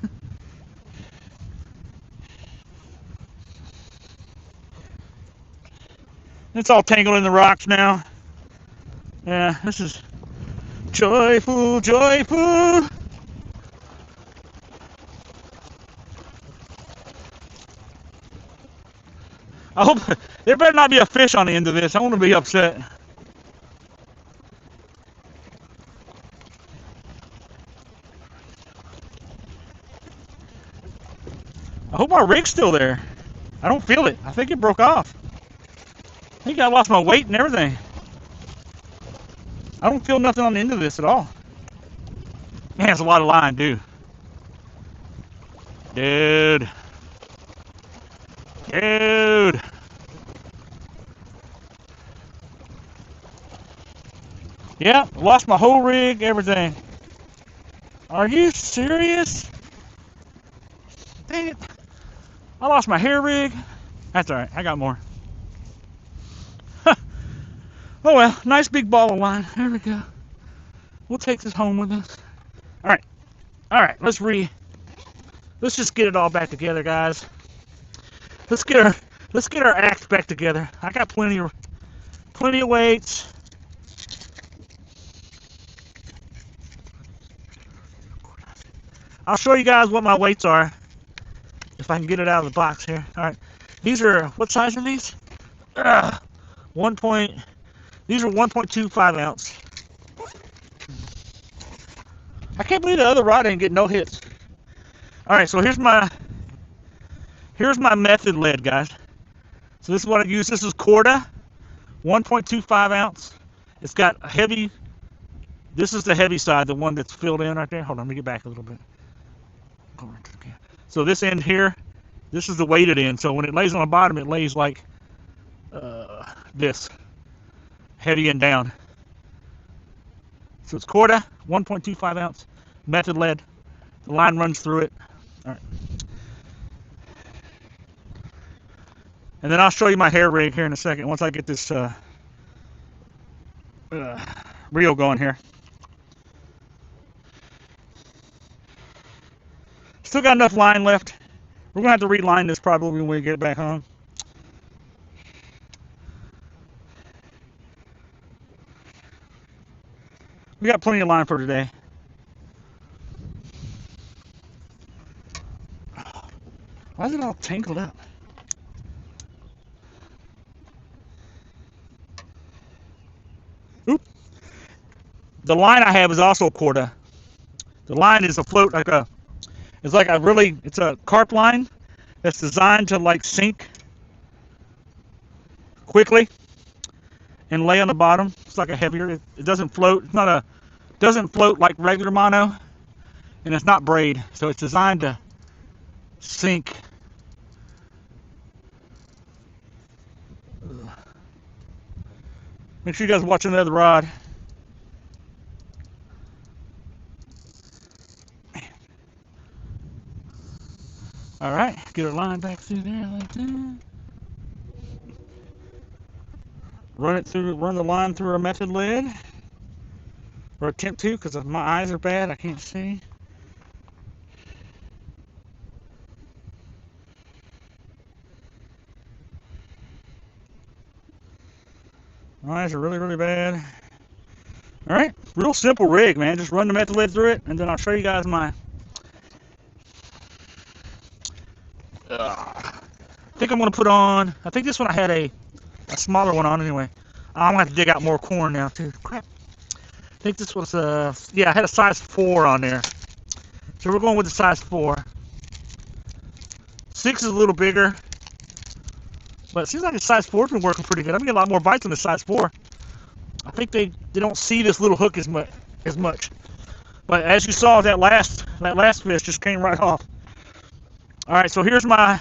It's all tangled in the rocks now. Yeah, this is joyful, joyful. I hope there better not be a fish on the end of this. I want to be upset. I hope my rig's still there. I don't feel it. I think it broke off. I think I lost my weight and everything. I don't feel nothing on the end of this at all. Man, it's a lot of line, dude. Dude. Yeah, lost my whole rig, everything. Are you serious? Dang it. I lost my hair rig. That's alright, I got more. Oh well, nice big ball of line. There we go. We'll take this home with us. Alright, let's just get it all back together, guys. Let's get our act back together. I got plenty of weights. I'll show you guys what my weights are if I can get it out of the box here. All right, these are, what size are these? These are 1.25 ounce. I can't believe the other rod ain't getting no hits. All right, so here's my method lead, guys. So this is what I use. This is Corda, 1.25 ounce. It's got a heavy. This is the heavy side, the one that's filled in right there. Hold on, let me get back a little bit. So this end here, this is the weighted end. So when it lays on the bottom, it lays like this, heavy and down. So it's Corda, 1.25 ounce, method lead. The line runs through it. All right. And then I'll show you my hair rig here in a second once I get this reel going here. Still got enough line left. We're going to have to reline this probably when we get back home. We got plenty of line for today. Why is it all tangled up? Oop. The line I have is also Corda. The line is a float like a, it's a carp line that's designed to like sink quickly and lay on the bottom. It's like a heavier, it doesn't float. It's not a, doesn't float like regular mono, and it's not braid. So it's designed to sink. Make sure you guys watch another rod. All right, get our line back through there like that. Run the line through our method lead, or attempt to, because my eyes are bad, I can't see. My eyes are really, really bad. All right, real simple rig, man. Just run the method lead through it, and then I'll show you guys my. I think I'm gonna put on. I think this one I had a smaller one on anyway. I'm gonna have to dig out more corn now too. Crap. I think this was yeah, I had a size 4 on there. So we're going with the size 4. 6 is a little bigger, but it seems like the size 4's been working pretty good. I'm getting a lot more bites on the size 4. I think they don't see this little hook as much. But as you saw, that last fish just came right off. All right, so here's my.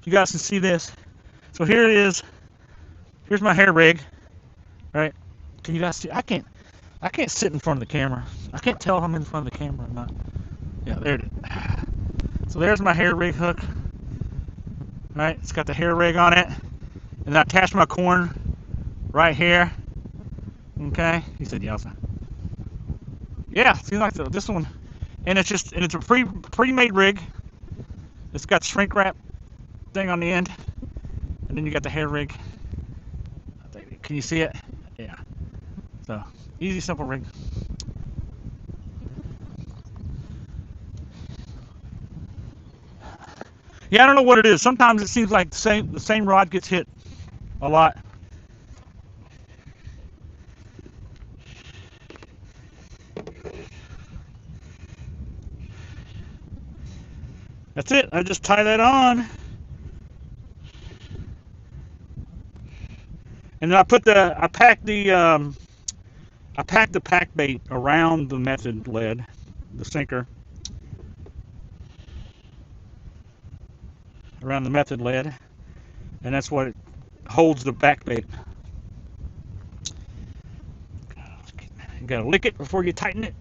You guys can see this. So here it is. Here's my hair rig. All right. Can you guys see? I can't sit in front of the camera. I can't tell if I'm in front of the camera or not. Yeah, there it is. So there's my hair rig hook. All right, it's got the hair rig on it, and I attached my corn right here. Okay. He said yeah. Yeah, seems like this one, and it's a pre-made rig. It's got shrink wrap thing on the end, and then you got the hair rig. Can you see it? Yeah. So easy, simple rig. Yeah, I don't know what it is. Sometimes it seems like the same rod gets hit a lot. That's it. I just tie that on. And then I pack the pack bait around the method lead, the sinker, around the method lead, and that's what holds the back bait. You gotta lick it before you tighten it.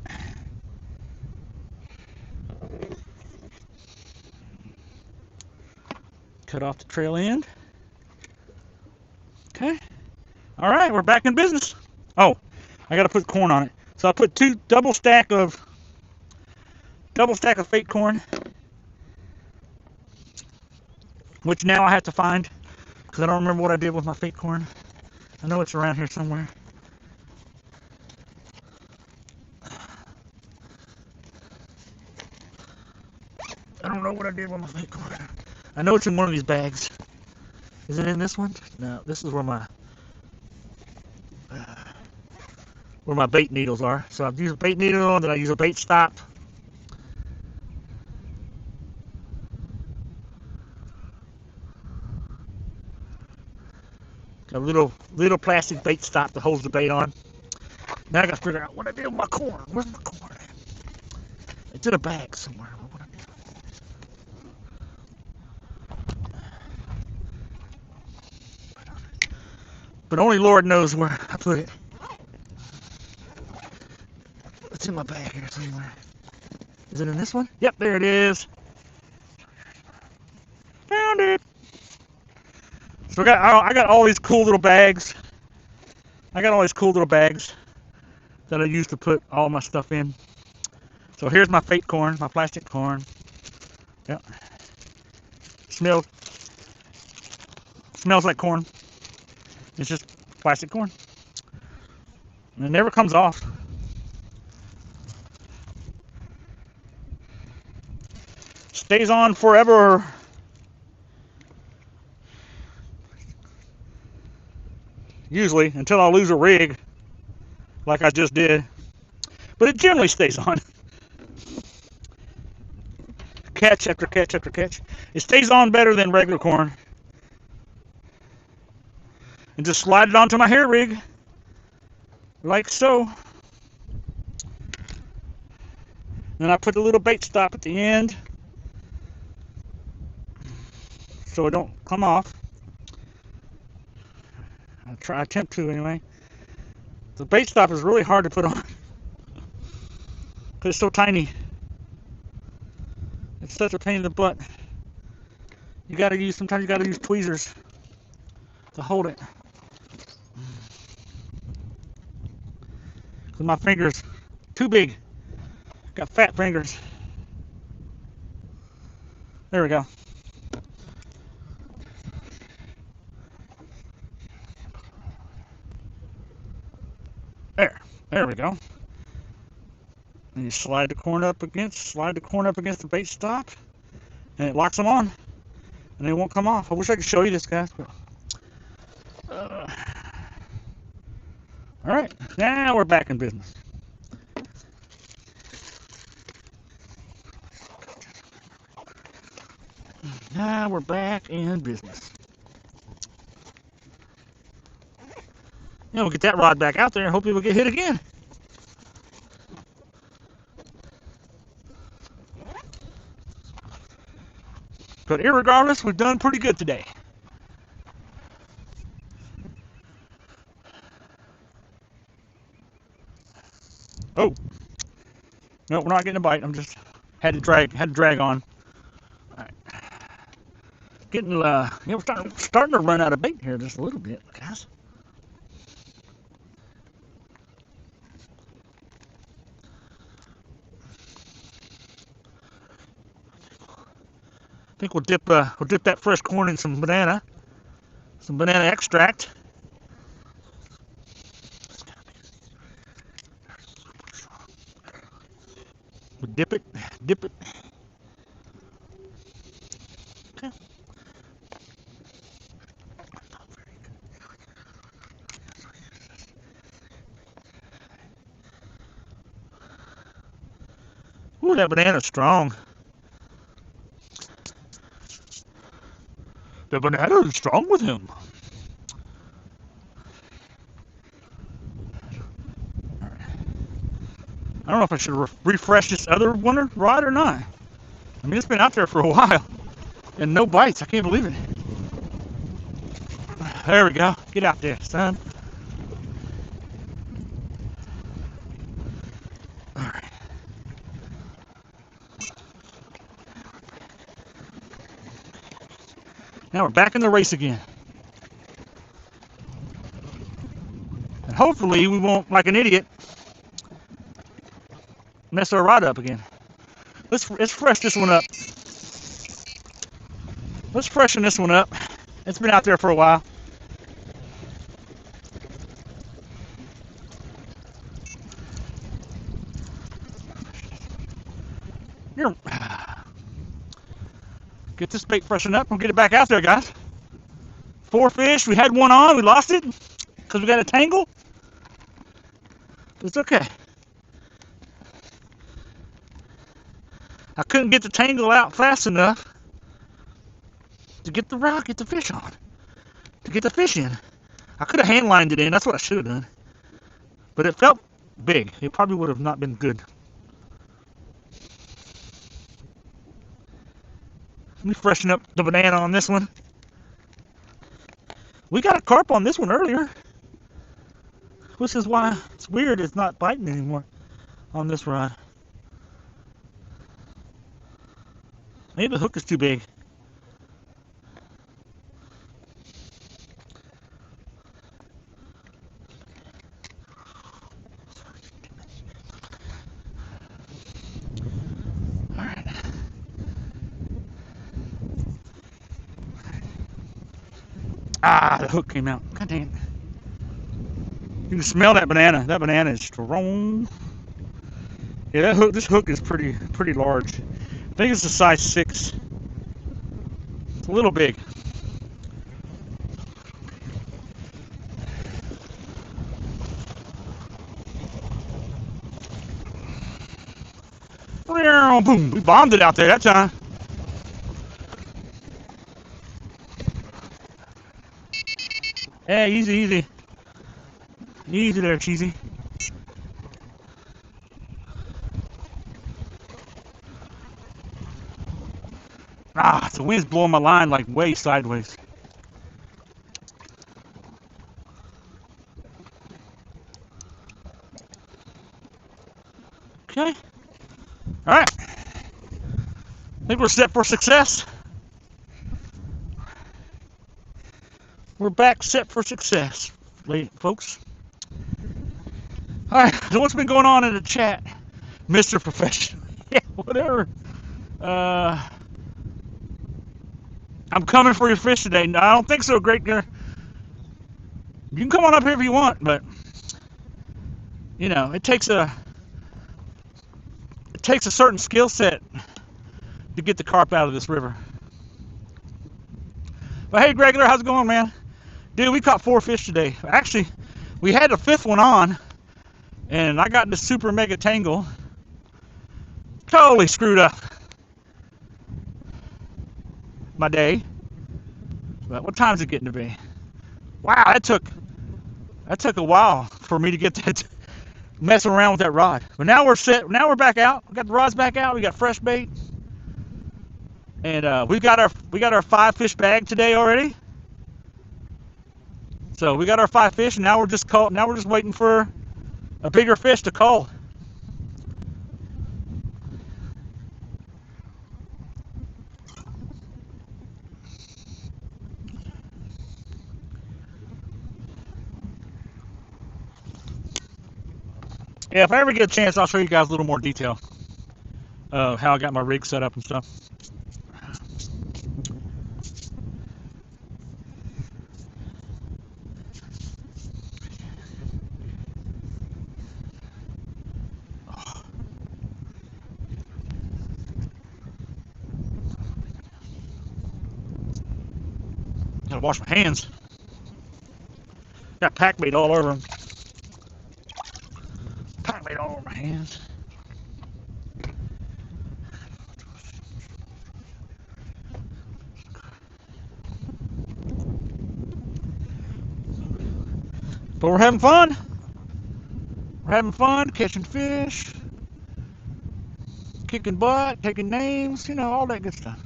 Cut off the trail end. Okay. All right, we're back in business. Oh, I gotta put corn on it. So I put 2 double stack of fake corn, which now I have to find because I don't remember what I did with my fake corn. I know it's around here somewhere. I don't know what I did with my fake corn. I know it's in one of these bags. Is it in this one? No, this is where my bait needles are. So I've used a bait needle, and then I use a bait stop. A little plastic bait stop that holds the bait on. Now I gotta figure out what I did with my corn. Where's my corn? It's in a bag somewhere. What I did. But only Lord knows where I put it. It's in my bag here somewhere. Is it in this one? Yep, there it is. Found it. So I got all these cool little bags. I got all these cool little bags that I use to put all my stuff in. So here's my fake corn, my plastic corn. Yep. Smells like corn. It's just plastic corn. And it never comes off. Stays on forever. Usually, until I lose a rig, like I just did. But it generally stays on. Catch after catch after catch. It stays on better than regular corn. And just slide it onto my hair rig, like so. Then I put a little bait stop at the end, so it don't come off. I attempt to anyway. The bait stop is really hard to put on because it's so tiny. It's such a pain in the butt. Sometimes you gotta use tweezers to hold it. Cause my fingers too big. Got fat fingers. There we go. There we go. And you slide the corn up against the bait stop, and it locks them on, and they won't come off. I wish I could show you this, guys. But, all right, now we're back in business. Now we're back in business. Yeah, we'll get that rod back out there and hopefully we'll get hit again. But irregardless, we've done pretty good today. Oh. No, we're not getting a bite. I'm just had to drag on. All right. Getting we're starting to run out of bait here just a little bit, guys. I think we'll dip that fresh corn in some banana extract. We'll dip it. Okay. Ooh, that banana's strong. The banana is strong with him. I don't know if I should refresh this other rod or not. I mean, it's been out there for a while. And no bites. I can't believe it. There we go. Get out there, son. Alright. Now we're back in the race again. And hopefully we won't, like an idiot, mess our rod up again. Let's fresh this one up. Let's freshen this one up. It's been out there for a while. Here. Get this bait freshened up. We'll get it back out there, guys. 4 fish. We had one on. We lost it because we got a tangle. But it's okay. I couldn't get the tangle out fast enough to get the fish on, to get the fish in. I could have hand lined it in. That's what I should have done. But it felt big. It probably would have not been good. Let me freshen up the banana on this one. We got a carp on this one earlier, which is why it's weird it's not biting anymore on this rod. Maybe the hook is too big. All right. Ah, the hook came out. God dang it. You can smell that banana. That banana is strong. Yeah, this hook is pretty large. I think it's a size 6. It's a little big. Boom! We bombed it out there that time. Yeah, easy, easy. Easy there, Cheesy. Ah, the wind's blowing my line like way sideways. Okay. Alright. I think we're set for success. We're back set for success, folks. Alright, so what's been going on in the chat? Mr. Professional. Yeah, whatever. I'm coming for your fish today. No, I don't think so, Great Girl. You can come on up here if you want, but you know, it takes a certain skill set to get the carp out of this river. But hey, Regular, how's it going, man? Dude, we caught 4 fish today. Actually, we had a 5th one on, and I got this super mega tangle. Totally screwed up my day. But what time is it getting to be? Wow, that took a while for me to get that messing around with that rod. But now we're set. Now we're back out. We got the rods back out. We got fresh bait, and we got our 5 fish bag today already. So we got our 5 fish, and now we're just waiting for a bigger fish to call. Yeah, if I ever get a chance, I'll show you guys a little more detail of how I got my rig set up and stuff. Gotta wash my hands. Got pack bait all over them. Pack bait all over my hands. But we're having fun. We're having fun catching fish, kicking butt, taking names, you know, all that good stuff.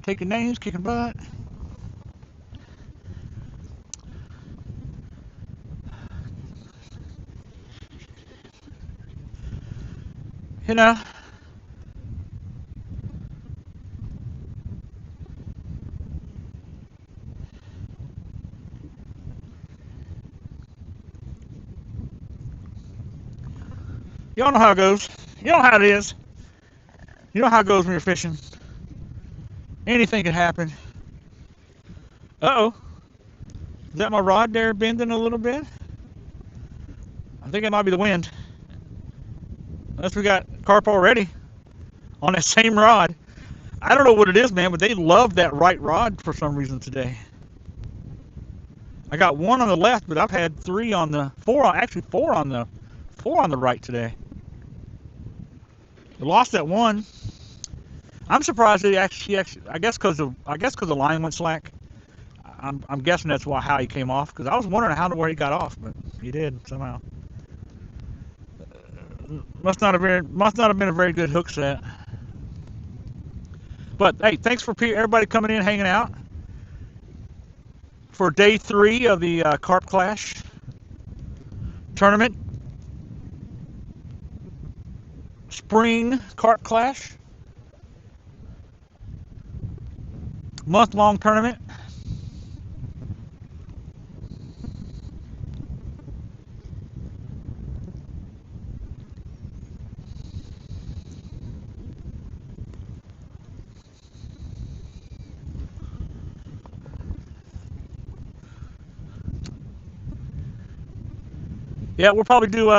Taking names, kicking butt. You know. Y'all know how it goes. You know how it is. You know how it goes when you're fishing. Anything can happen. Uh-oh. Is that my rod there bending a little bit? I think it might be the wind. Unless we got carp already on that same rod. I don't know what it is, man, but they love that right rod for some reason today. I got 1 on the left, but I've had 4 on the right today. I lost that 1. I'm surprised they actually I guess because the line went slack. I'm guessing that's how he came off, because I was wondering where he got off, but he did somehow. Must not have been a very good hook set. But hey, thanks for everybody coming in, hanging out for day 3 of the Carp Clash tournament. Spring Carp Clash. Month-long tournament. Yeah, we'll probably do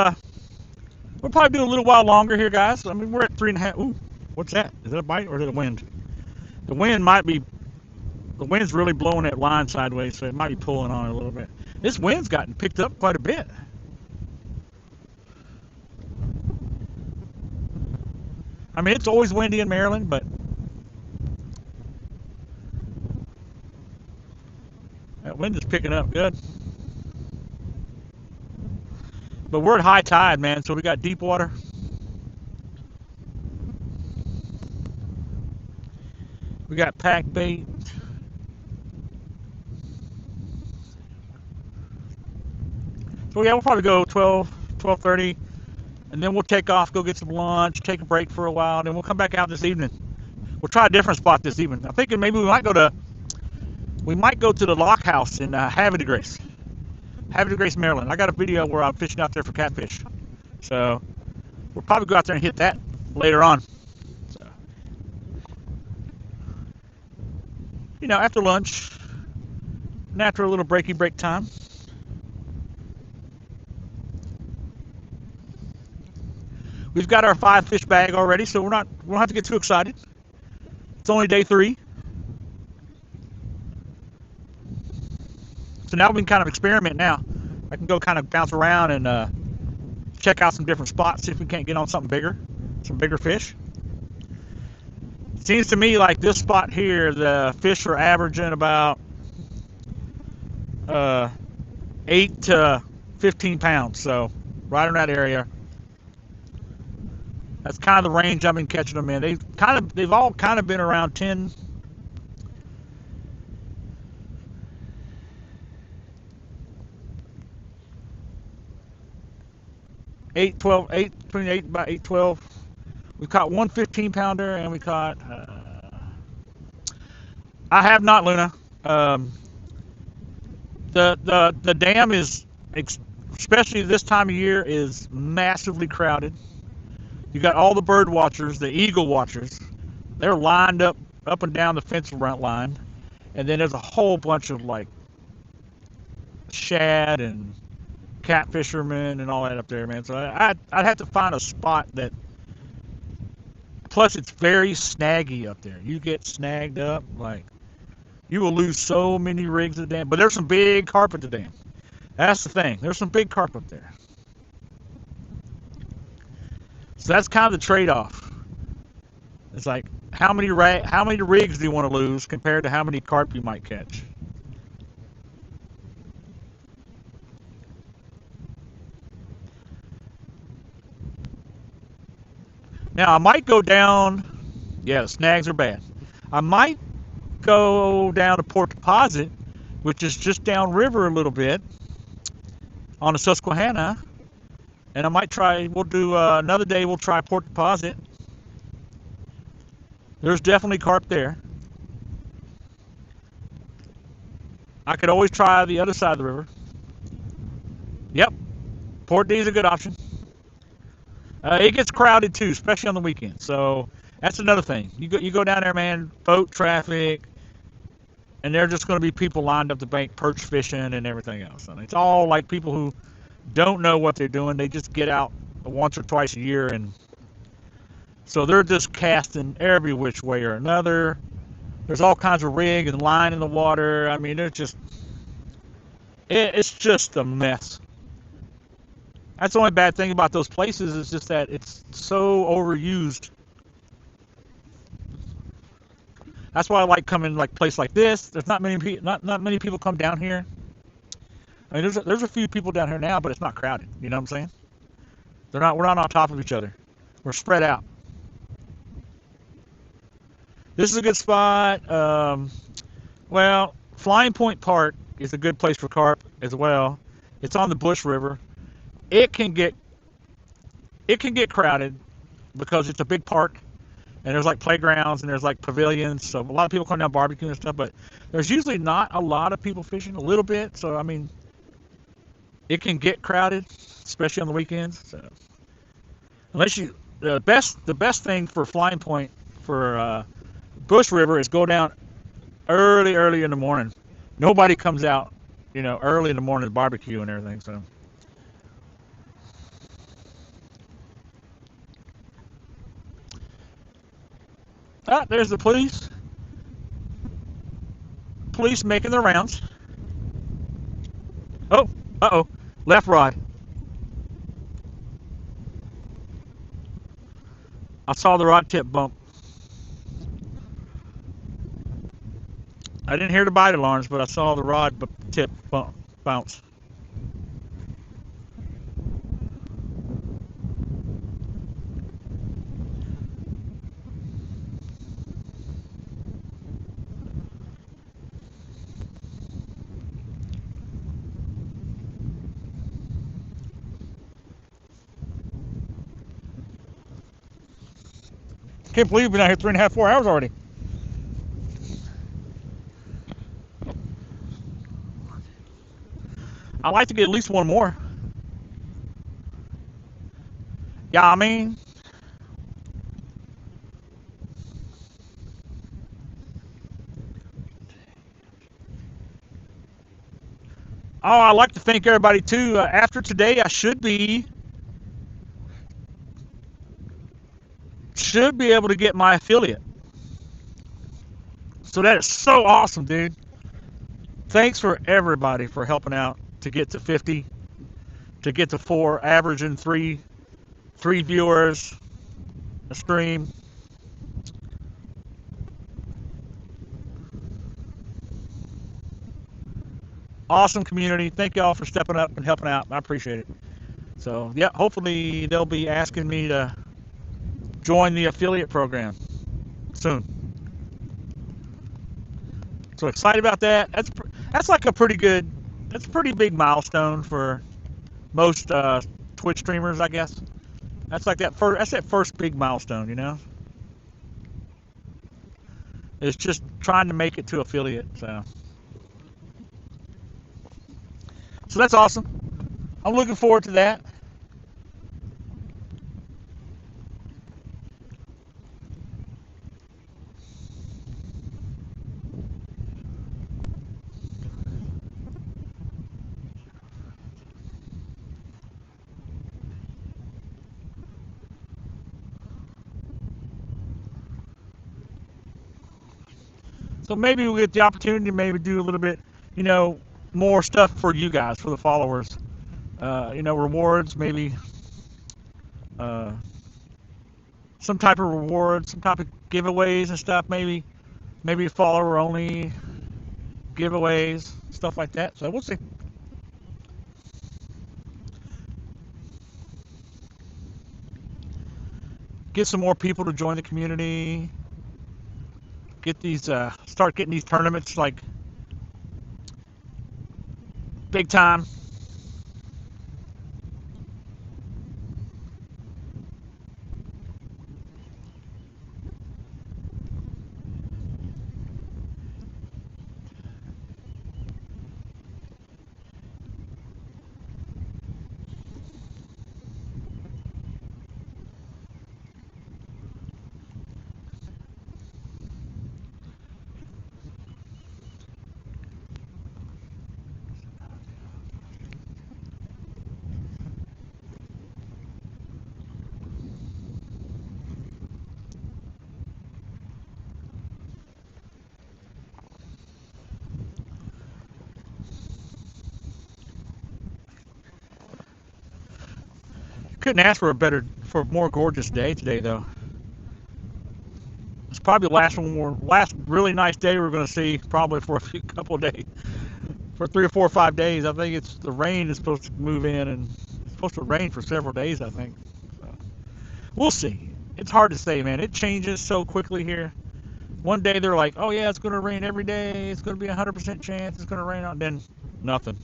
We'll probably do a little while longer here, guys. I mean, we're at 3.5. Ooh, what's that? Is that a bite or is it a wind? The wind might be. The wind's really blowing that line sideways, so it might be pulling on it a little bit. This wind's gotten picked up quite a bit. I mean, it's always windy in Maryland, but that wind is picking up good. But we're at high tide, man, so we got deep water. We got packed bait. So yeah, we'll probably go 12:30, and then we'll take off, go get some lunch, take a break for a while, and then we'll come back out this evening. We'll try a different spot this evening. I'm thinking maybe we might go to the Lock House in Havre de Grace, Maryland. I got a video where I'm fishing out there for catfish, so we'll probably go out there and hit that later on. So, you know, after lunch, and after a little break time. We've got our 5-fish bag already, so we don't have to get too excited. It's only day 3. So now we can kind of experiment now. I can go kind of bounce around and check out some different spots, see if we can't get on something bigger, some bigger fish. It seems to me like this spot here, the fish are averaging about 8 to 15 pounds, so right in that area. That's kind of the range I've been catching them in. They've all kind of been around 10. 8, 12, 8, between 8 about 8, 12. We caught one 15-pounder, and we caught. I have not, Luna. The dam is, especially this time of year, is massively crowded. You got all the bird watchers, the eagle watchers. They're lined up and down the fence front line, and then there's a whole bunch of like shad and cat fishermen and all that up there, man. So I'd have to find a spot that. Plus, it's very snaggy up there. You get snagged up, like you will lose so many rigs at the dam. But there's some big carp at the dam. That's the thing. There's some big carp up there. So that's kind of the trade-off. It's like how many rigs do you want to lose compared to how many carp you might catch? Now I might go down. Yeah, the snags are bad. I might go down to Port Deposit, which is just downriver a little bit on the Susquehanna. And I might try, we'll do another day, we'll try Port Deposit. There's definitely carp there. I could always try the other side of the river. Yep, Port D is a good option. It gets crowded too, especially on the weekend. So that's another thing. You go down there, man, boat traffic, and there are just going to be people lined up the bank, perch fishing and everything else. And it's all like people who don't know what they're doing. They just get out once or twice a year, and so they're just casting every which way or another. There's all kinds of rig and line in the water. I mean, it's just a mess. That's the only bad thing about those places, is just that it's so overused. That's why I like coming like place like this. There's not many people come down here. I mean, there's a few people down here now, but it's not crowded. You know what I'm saying? We're not on top of each other. We're spread out. This is a good spot. Well, Flying Point Park is a good place for carp as well. It's on the Bush River. It can get crowded because it's a big park, and there's like playgrounds and there's like pavilions. So a lot of people come down barbecuing and stuff, but there's usually not a lot of people fishing. A little bit. So I mean, it can get crowded, especially on the weekends. So unless you, the best thing for Flying Point for Bush River is go down early in the morning. Nobody comes out, early in the morning to barbecue and everything. So Ah, there's the police. Police making their rounds. Oh, uh-oh. Left rod. I saw the rod tip bump. I didn't hear the bite alarms, but I saw the rod tip bump, bounce. Can't believe we've been out here 3.5, 4 hours already. I'd like to get at least one more. Yeah, I mean. Oh, I'd like to thank everybody too. After today, I should be able to get my affiliate. So that is so awesome, dude. Thanks for everybody for helping out to get to 50, to get to 4, averaging three viewers a stream. Awesome community. Thank y'all for stepping up and helping out. I appreciate it. So yeah, hopefully they'll be asking me to join the affiliate program soon. So excited about that. That's like a pretty big milestone for most Twitch streamers, I guess. That's like that first big milestone, you know. It's just trying to make it to affiliate. So that's awesome. I'm looking forward to that. So maybe we'll get the opportunity to maybe do a little bit, you know, more stuff for you guys, for the followers. You know, rewards, maybe some type of rewards, some type of giveaways and stuff, maybe follower only giveaways, stuff like that. So we'll see. Get some more people to join the community. Get these, start getting these tournaments like big time. Couldn't ask for a more gorgeous day today, though. It's probably the last really nice day we're going to see, probably for a couple of days, for 3 or 4 or 5 days. I think the rain is supposed to move in, and it's supposed to rain for several days, I think. So, we'll see. It's hard to say, man. It changes so quickly here. One day they're like, oh yeah, it's going to rain every day. It's going to be 100% chance it's going to rain out. Then nothing.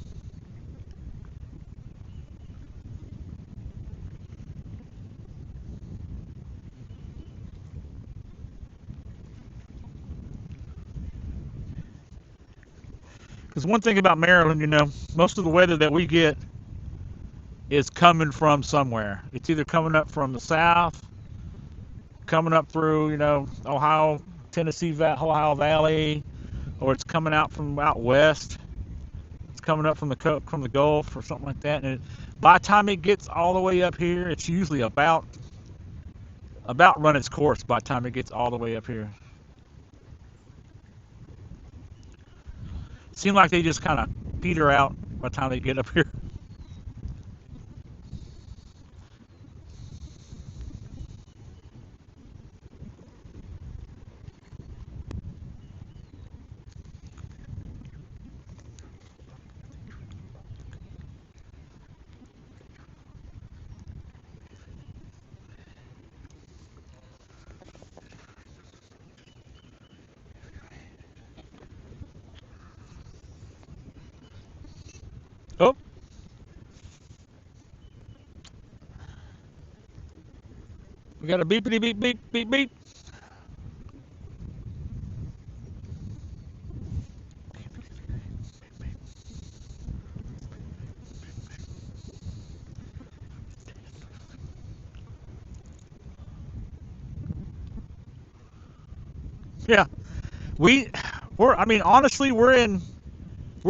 Because one thing about Maryland, you know, most of the weather that we get is coming from somewhere. It's either coming up from the south, coming up through, you know, Ohio, Tennessee, Ohio Valley, or it's coming out from out west. It's coming up from the Gulf or something like that. And by the time it gets all the way up here, it's usually about about run its course by the time it gets all the way up here. Seem like they just kind of peter out by the time they get up here. Oh. We got a beepity beep beep beep beep. Yeah, I mean, honestly, we're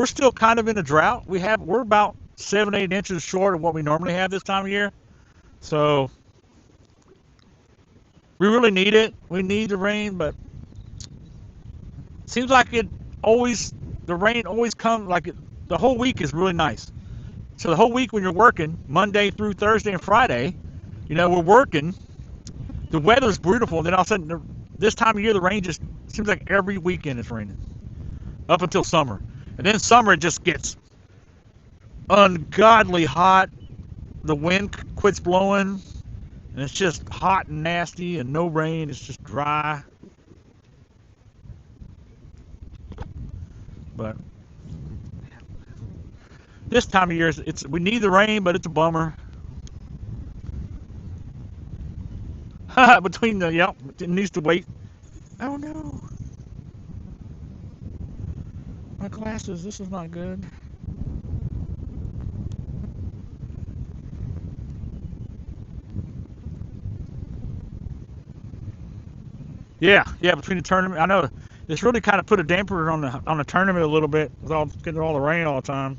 still kind of in a drought. We're about 7-8 inches short of what we normally have this time of year. So we really need it. We need the rain, but it seems like the rain always comes the whole week is really nice. So the whole week when you're working, Monday through Thursday and Friday, we're working. The weather's beautiful. Then all of a sudden, this time of year, the rain just seems like every weekend it's raining up until summer. And then summer, it just gets ungodly hot. The wind quits blowing, and it's just hot and nasty, and no rain. It's just dry. But this time of year, we need the rain, but it's a bummer. It needs to wait. Oh no. My glasses, this is not good. Yeah, between the tournament, I know it's really kind of put a damper on the tournament a little bit with getting all the rain all the time.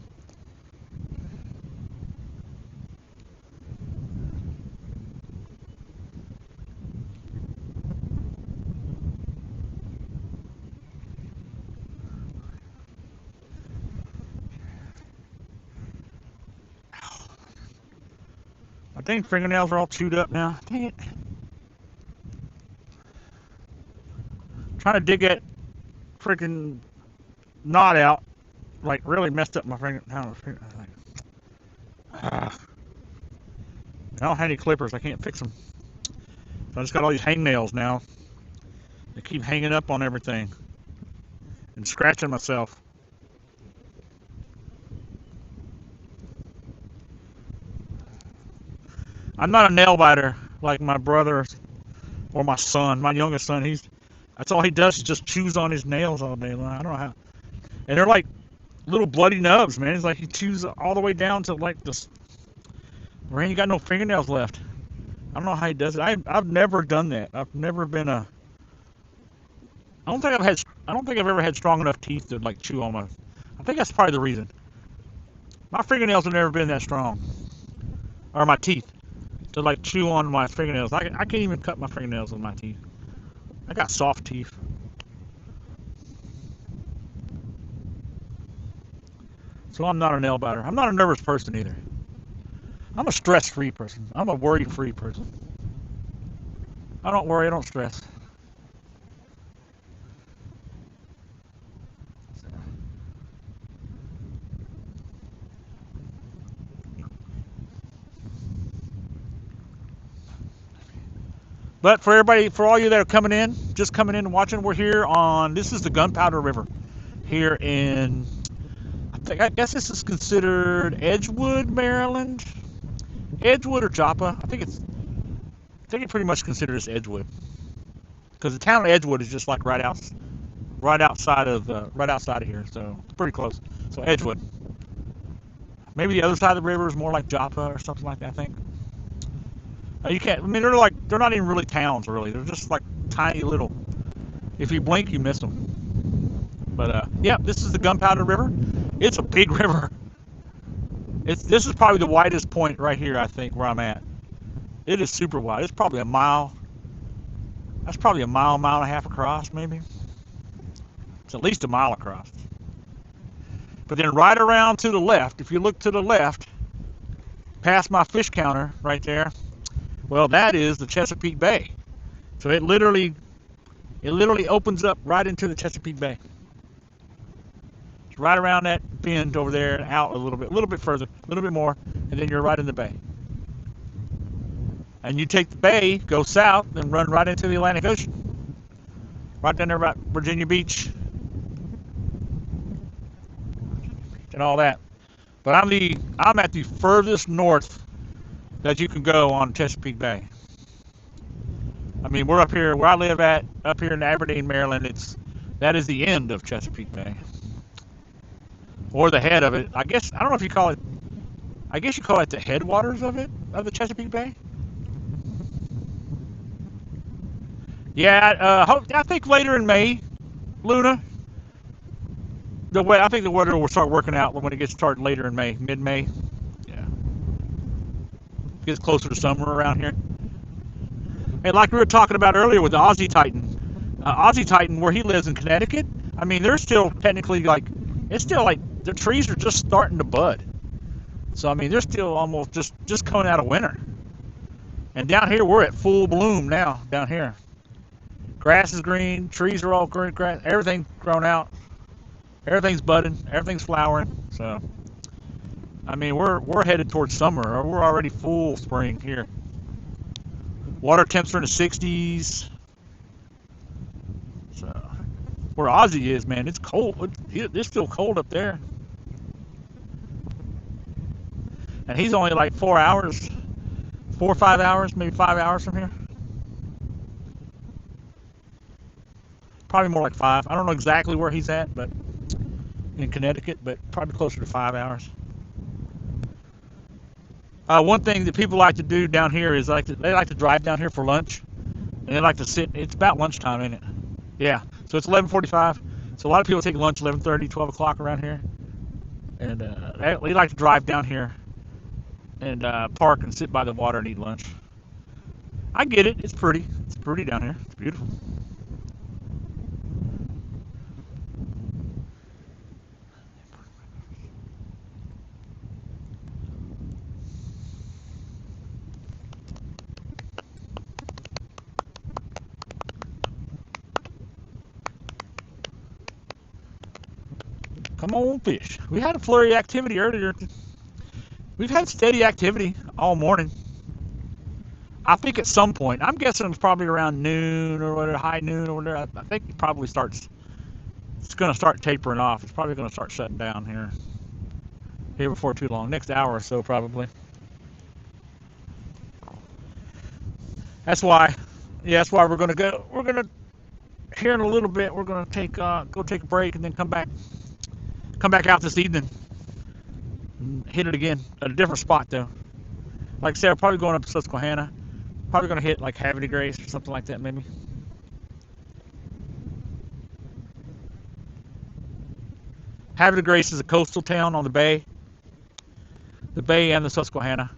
My dang fingernails are all chewed up now. Dang it. Trying to dig that freaking knot out, really messed up my finger. I don't have any clippers. I can't fix them. So I just got all these hangnails now. They keep hanging up on everything and scratching myself. I'm not a nail biter like my brother or my son. My youngest son, that's all he does is just chews on his nails all day long. I don't know how. And they're like little bloody nubs, man. It's like he chews all the way down to this where he ain't got no fingernails left. I don't know how he does it. I've never done that. I've never been I don't think I've ever had strong enough teeth to chew on my. I think that's probably the reason. My fingernails have never been that strong, or my teeth, to chew on my fingernails. I can't even cut my fingernails with my teeth. I got soft teeth. So I'm not a nail biter. I'm not a nervous person either. I'm a stress-free person. I'm a worry-free person. I don't worry, I don't stress. But for all you that are coming in, just coming in and watching, we're here this is the Gunpowder River here in, I guess this is considered Edgewood, Maryland. Edgewood or Joppa. I think it pretty much considers Edgewood. Because the town of Edgewood is just right outside of here, so it's pretty close. So Edgewood. Maybe the other side of the river is more like Joppa or something like that, I think. You can't, I mean, they're not even really towns, really. They're just tiny little, if you blink, you miss them. But, yeah, this is the Gunpowder River. It's a big river. This is probably the widest point right here, I think, where I'm at. It is super wide. It's probably a mile, That's probably a mile, mile and a half across, maybe. It's at least a mile across. But then right around to the left, if you look to the left, past my fish counter right there, well, that is the Chesapeake Bay. So it literally opens up right into the Chesapeake Bay. It's right around that bend over there and out a little bit further, a little bit more, and then you're right in the bay. And you take the bay, go south, and run right into the Atlantic Ocean. Right down there about Virginia Beach and all that. But I'm at the furthest north that you can go on Chesapeake Bay. I mean, we're up here where I live at, up here in Aberdeen, Maryland. That is the end of Chesapeake Bay, or the head of it. I guess I don't know if you call it. I guess you call it the headwaters of the Chesapeake Bay. Yeah, I think later in May, Luna. I think the weather will start working out when it gets started later in May, mid-May. Yeah, it gets closer to summer around here. And like we were talking about earlier with the Aussie Titan, where he lives in Connecticut. I mean, they're still technically it's still like the trees are just starting to bud. So I mean, they're still almost just coming out of winter. And down here, we're at full bloom now. Down here, grass is green, trees are all green, grass, everything's grown out, everything's budding, everything's flowering. So I mean, we're headed towards summer, or we're already full spring here. Water temps are in the 60s. So where Aussie is, man, it's cold. It's still cold up there. And he's only like 4 or 5 hours, maybe 5 hours from here. Probably more like 5. I don't know exactly where he's at, but in Connecticut, but probably closer to 5 hours. One thing that people like to do down here is they like to drive down here for lunch, and they like to sit. It's about lunchtime, isn't it? Yeah. So it's 11:45. So a lot of people take lunch 11:30, 12 o'clock around here, and they like to drive down here and park and sit by the water and eat lunch. I get it. It's pretty. It's pretty down here. It's beautiful. Come on, fish. We had a flurry of activity earlier. We've had steady activity all morning. I think at some point, I'm guessing it's probably around noon or whatever, high noon or whatever. I think it probably starts. It's going to start tapering off. It's probably going to start shutting down here before too long. Next hour or so, probably. That's why. Yeah, that's why we're going to go. We're going to here in a little bit. We're going to go take a break and then come back out this evening and hit it again at a different spot though. Like I said, I'm probably going up to Susquehanna. Probably going to hit like Havre de Grace or something like that maybe. Havre de Grace is a coastal town on the bay and the Susquehanna.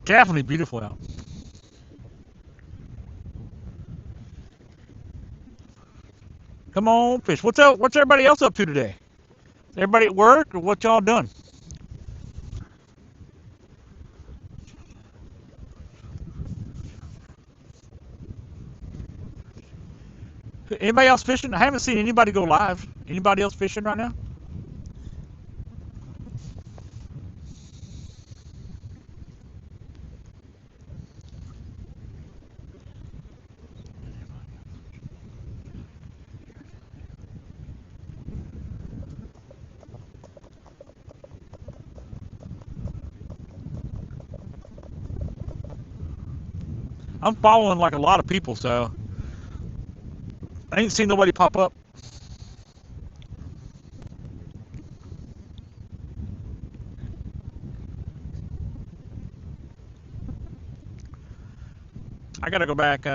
Definitely beautiful out. Come on, fish. What's everybody else up to today? Everybody at work, or what y'all done? Anybody else fishing? I haven't seen anybody go live. Anybody else fishing right now? I'm following like a lot of people, so I ain't seen nobody pop up. I gotta go back.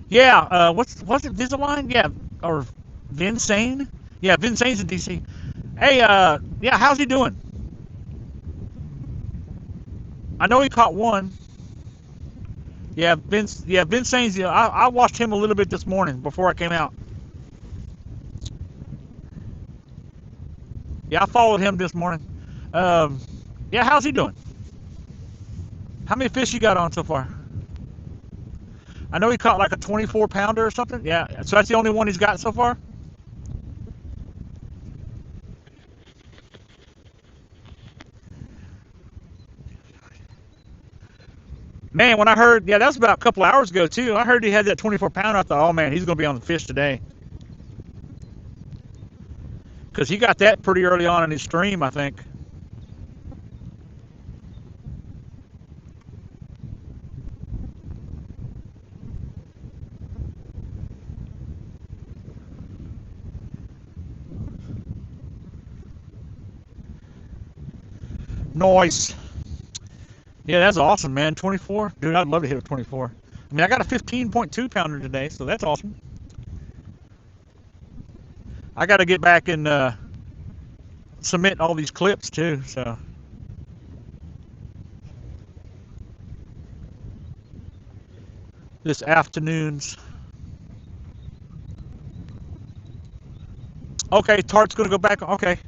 Yeah. What's it? Invisalign? Yeah. Or Vinsane? Yeah, Vinsane's in DC. Hey. Yeah. How's he doing? I know he caught one. Yeah, Vince. Yeah, Vinsane's. Yeah, I watched him a little bit this morning before I came out. Yeah, I followed him this morning. Um, yeah, how's he doing? How many fish you got on so far? I know he caught like a 24 pounder or something. Yeah, so that's the only one he's got so far? Man, when I heard, yeah, that was about a couple hours ago too. I heard he had that 24 pounder. I thought, oh man, he's going to be on the fish today. Because he got that pretty early on in his stream, I think. Nice. Yeah, that's awesome, man. 24? Dude, I'd love to hit a 24. I mean, I got a 15.2 pounder today, so that's awesome. I got to get back and submit all these clips too, so. This afternoon's. Okay, Tart's going to go back. Okay.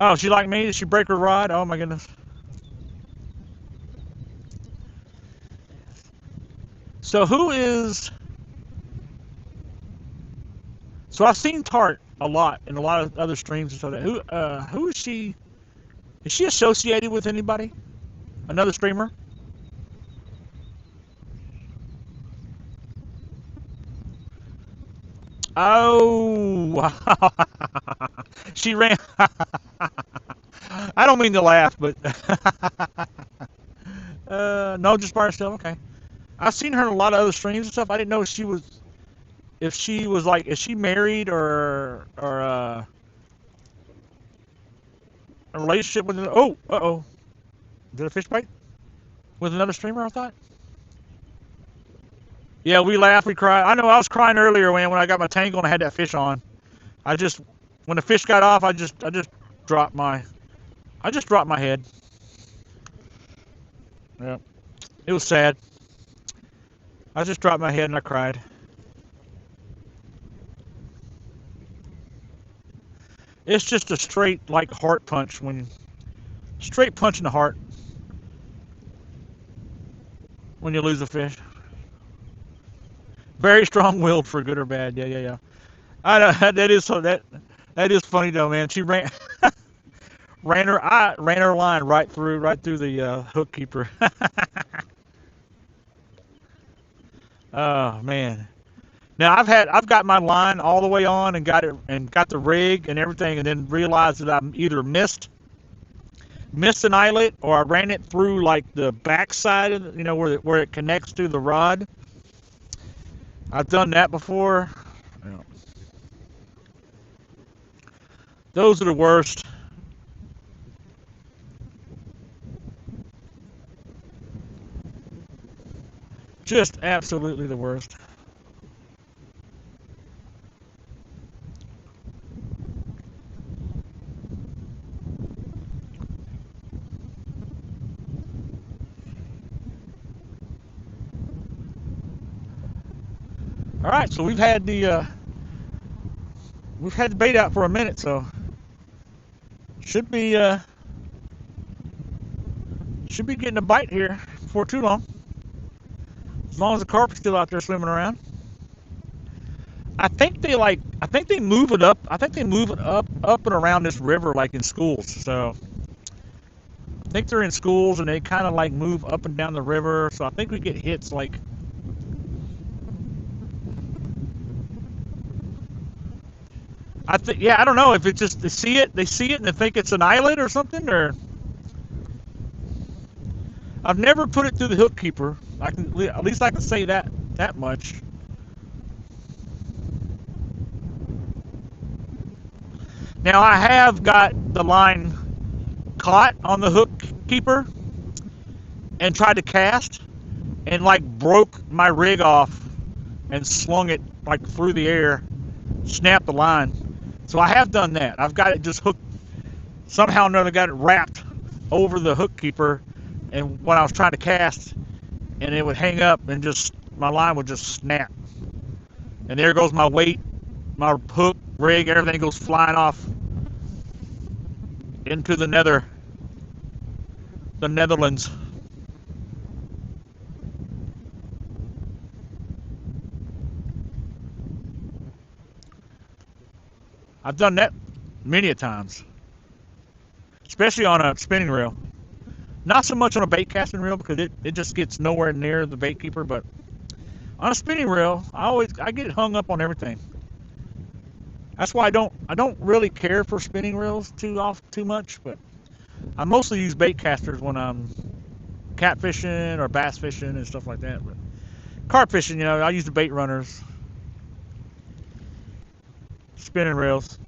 Oh, she like me? Did she break her rod? Oh my goodness. So who is... So I've seen Tart a lot in a lot of other streams and stuff. Who is she? Is she associated with anybody? Another streamer? Oh, wow. She ran. I don't mean to laugh, but no, just by herself. Okay, I've seen her in a lot of other streams and stuff. I didn't know if she was like, is she married or a relationship with? Oh, did a fish bite with another streamer? I thought. Yeah, we laughed, we cried. I know I was crying earlier when I got my tangle and I had that fish on. When the fish got off, I just dropped my head. Yeah, it was sad. I just dropped my head and I cried. It's just a straight like heart punch straight punch in the heart when you lose a fish. Very strong-willed for good or bad. Yeah. I know that is funny though, man. She ran her line right through the hook keeper. Oh man. Now I've got my line all the way on and got the rig and everything, and then realized that I either missed an eyelet or I ran it through like the back side of where it connects to the rod. I've done that before. Those are the worst. Just absolutely the worst. All right, so we've had the bait out for a minute, so should be getting a bite here before too long. As long as the carp is still out there swimming around. I think they move it up. I think they move it up and around this river like in schools. So I think they're in schools and they kind of like move up and down the river. So I think we get hits like. I don't know if it's just they see it and they think it's an eyelet or something, or I've never put it through the hook keeper. At least I can say that much. Now I have got the line caught on the hook keeper and tried to cast, and like broke my rig off and slung it like through the air, snapped the line. So I have done that. I've got it just hooked, somehow or another got it wrapped over the hook keeper, and when I was trying to cast, and it would hang up and just, my line would just snap. And there goes my weight, my hook, rig, everything goes flying off into the Netherlands. I've done that many a times, especially on a spinning reel. Not so much on a bait casting reel because it just gets nowhere near the bait keeper, but on a spinning reel, I get hung up on everything. That's why I don't really care for spinning reels too much, but I mostly use bait casters when I'm catfishing or bass fishing and stuff like that. But carp fishing, I use the bait runners, spinning reels.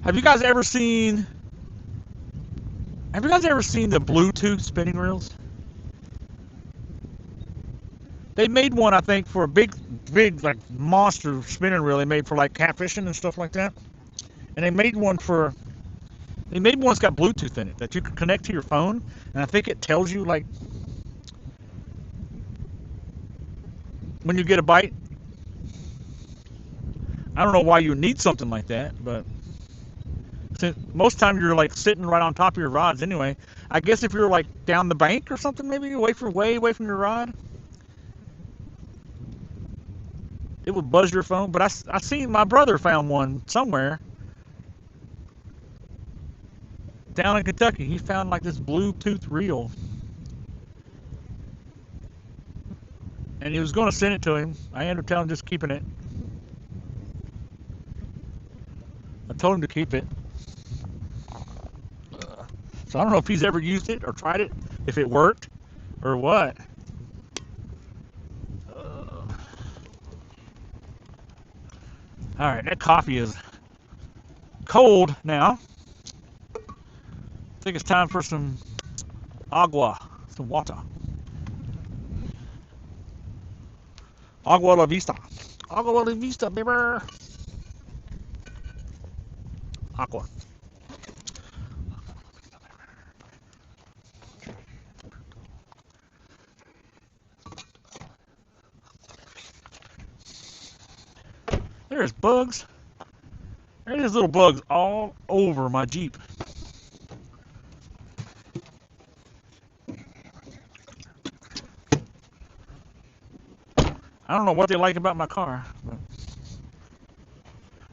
Have you guys ever seen the Bluetooth spinning reels? They made one, I think, for a big like monster spinning reel they made for like catfishing and stuff like that. And they made one that's got Bluetooth in it that you can connect to your phone, and I think it tells you like when you get a bite. I don't know why you need something like that, but since most time you're like sitting right on top of your rods anyway. I guess if you're like down the bank or something, maybe way away from your rod, it would buzz your phone. But I seen my brother found one somewhere down in Kentucky. He found like this Bluetooth reel, and he was going to send it to him. I ended up telling him just keeping it. I told him to keep it. So I don't know if he's ever used it or tried it, if it worked or what. All right, that coffee is cold now. I think it's time for some agua, some water. Agua la vista. Agua la vista, baby. Aqua. There's bugs. There's little bugs all over my Jeep. I don't know what they like about my car, but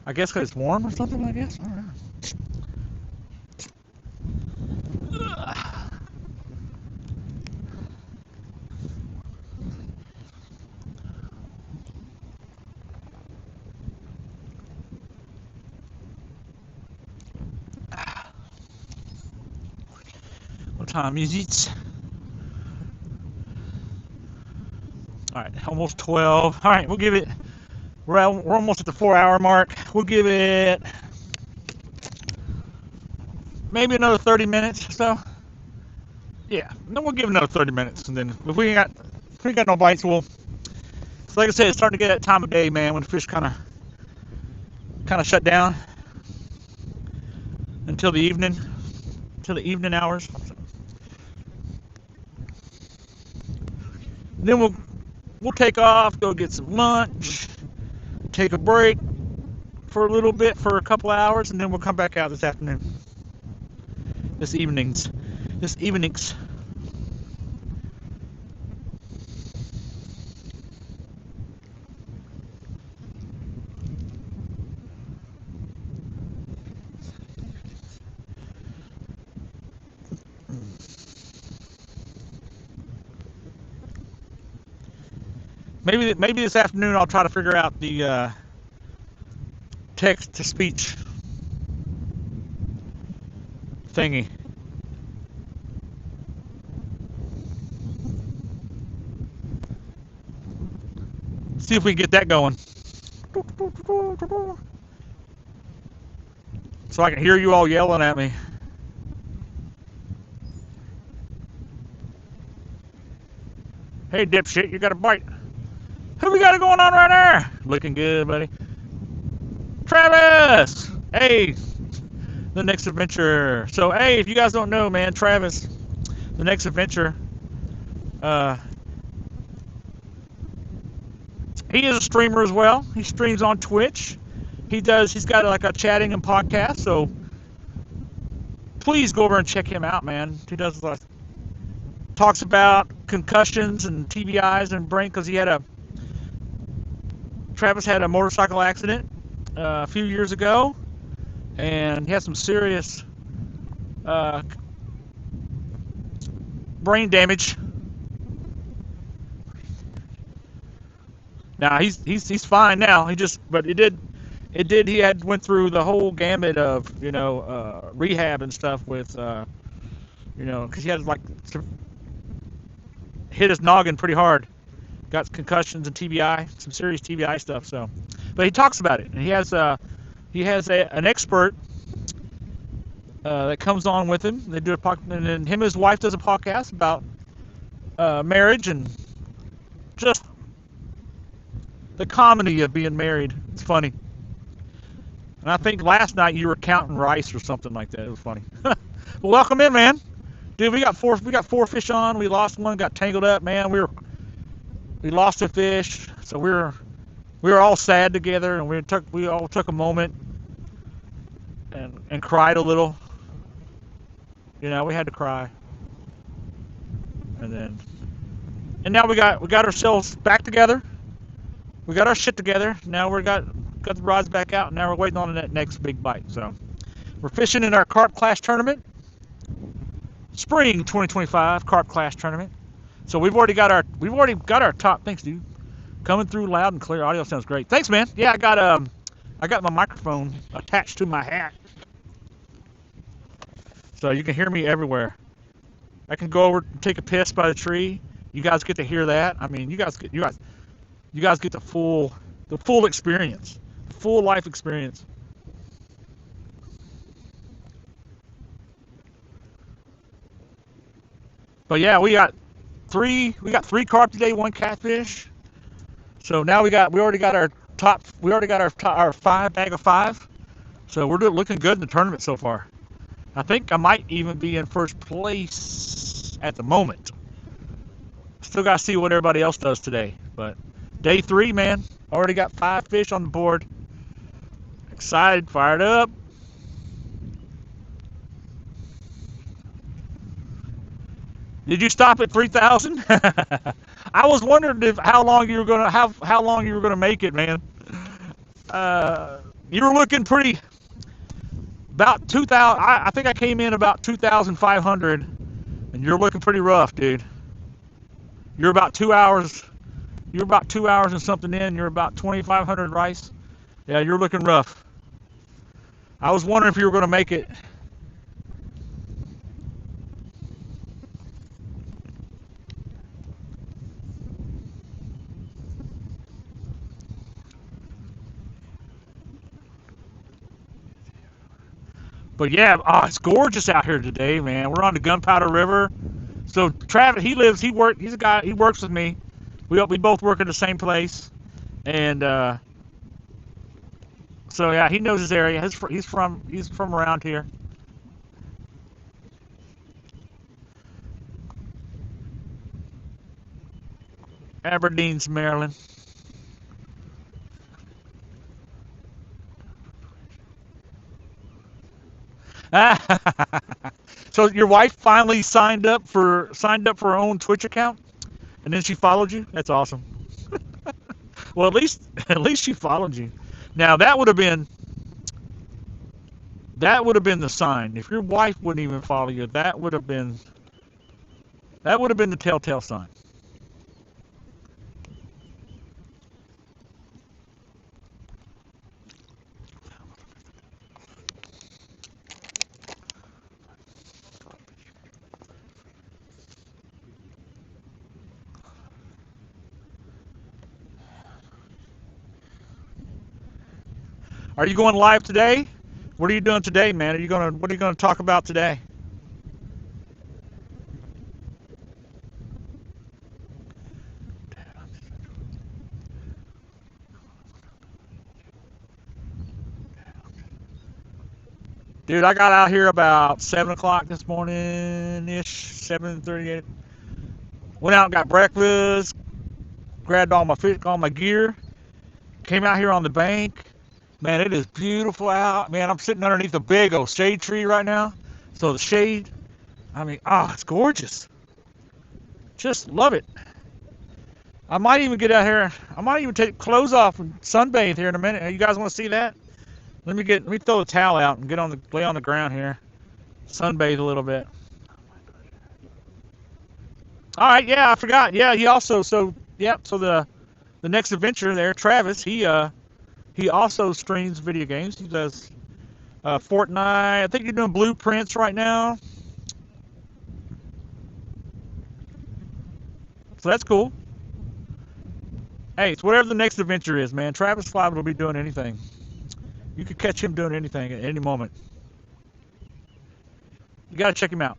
I guess because it's warm or something, I guess. I don't know. What time is it? All right, almost 12. All right, we'll give it. We're almost at the 4-hour mark. We'll give it maybe another 30 minutes or so. Yeah, then we'll give it another 30 minutes, and then if we ain't got no bites, we'll. So like I said, it's starting to get that time of day, man, when the fish kind of shut down until the evening hours. Then we'll take off, go get some lunch, take a break for a little bit, for a couple hours, and then we'll come back out this afternoon. This evenings. maybe this afternoon I'll try to figure out the text to speech thingy. See if we can get that going. So I can hear you all yelling at me. Hey, dipshit, you got a bite. Who we got it going on right there? Looking good, buddy. Travis! Hey, the next adventure. So, hey, if you guys don't know, man, Travis, the next adventure, he is a streamer as well. He streams on Twitch. He's got like a chatting and podcast, so please go over and check him out, man. He does talks about concussions and TBIs and brain, because Travis had a motorcycle accident a few years ago, and he had some serious brain damage. Now he's fine now. He went through the whole gamut of rehab and stuff with because he had hit his noggin pretty hard, got concussions and TBI, some serious TBI stuff. So, but he talks about it, and he has an expert that comes on with him. They do a podcast, and then him and his wife does a podcast about marriage and just the comedy of being married. It's funny. And I think last night you were counting rice or something like that. It was funny. Well, welcome in, man. Dude, we got four fish on. We lost one, got tangled up, man. We lost a fish, so we were all sad together, and we all took a moment and cried a little. We had to cry. And now we got ourselves back together. We got our shit together. Now we got the rods back out, and now we're waiting on that next big bite. So we're fishing in our Carp Clash tournament, Spring 2025 Carp Clash tournament. So we've already got our top. Thanks, dude. Coming through loud and clear. Audio sounds great. Thanks, man. Yeah, I got my microphone attached to my hat, so you can hear me everywhere. I can go over and take a piss by the tree. You guys get to hear that. I mean, you guys get the full experience, the full life experience. But yeah, we got three carp today, one catfish. So now we already got our 5 bag of 5. So we're looking good in the tournament so far. I think I might even be in first place at the moment. Still got to see what everybody else does today. But day 3, man, already got 5 fish on the board. Excited, fired up. Did you stop at 3,000? I was wondering how long you were gonna make it, man. You were looking pretty. About 2,000. I think I came in about 2,500, and you're looking pretty rough, dude. You're about 2 hours. You're about 2 hours and something in. You're about 2,500 rice. Yeah, you're looking rough. I was wondering if you were gonna make it. But yeah, it's gorgeous out here today, man. We're on the Gunpowder River. So Travis, he works with me. We both work at the same place, and so yeah, he knows his area. He's from around here. Aberdeen's, Maryland. So your wife finally signed up for her own Twitch account, and then she followed you. That's awesome. Well, at least she followed you. Now that would have been the sign. If your wife wouldn't even follow you, that would have been the telltale sign. Are you going live today? What are you doing today, man? What are you gonna talk about today? Dude, I got out here about 7 o'clock this morning-ish, 7:38. Went out and got breakfast, grabbed all my gear, came out here on the bank. Man, it is beautiful out. Man, I'm sitting underneath a big old shade tree right now. So the shade, I mean, it's gorgeous. Just love it. I might even get out here. I might even take clothes off and sunbathe here in a minute. You guys want to see that? Let me throw the towel out and lay on the ground here. Sunbathe a little bit. All right, yeah, I forgot. Yeah, so the next adventure there, Travis, he also streams video games. He does Fortnite. I think you're doing Blueprints right now. So that's cool. Hey, it's whatever the next adventure is, man. Travis Five will be doing anything. You could catch him doing anything at any moment. You gotta check him out.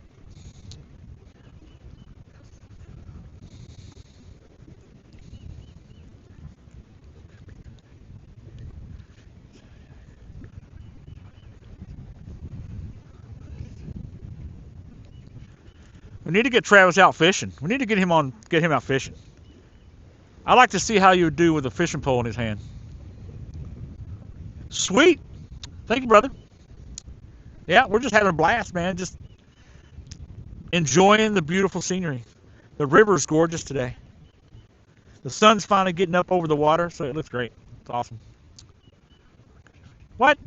We need to get Travis out fishing. We need to get him out fishing. I like to see how you would do with a fishing pole in his hand. Sweet. Thank you, brother. Yeah, we're just having a blast, man. Just enjoying the beautiful scenery. The river's gorgeous today. The sun's finally getting up over the water, so it looks great. It's awesome. What?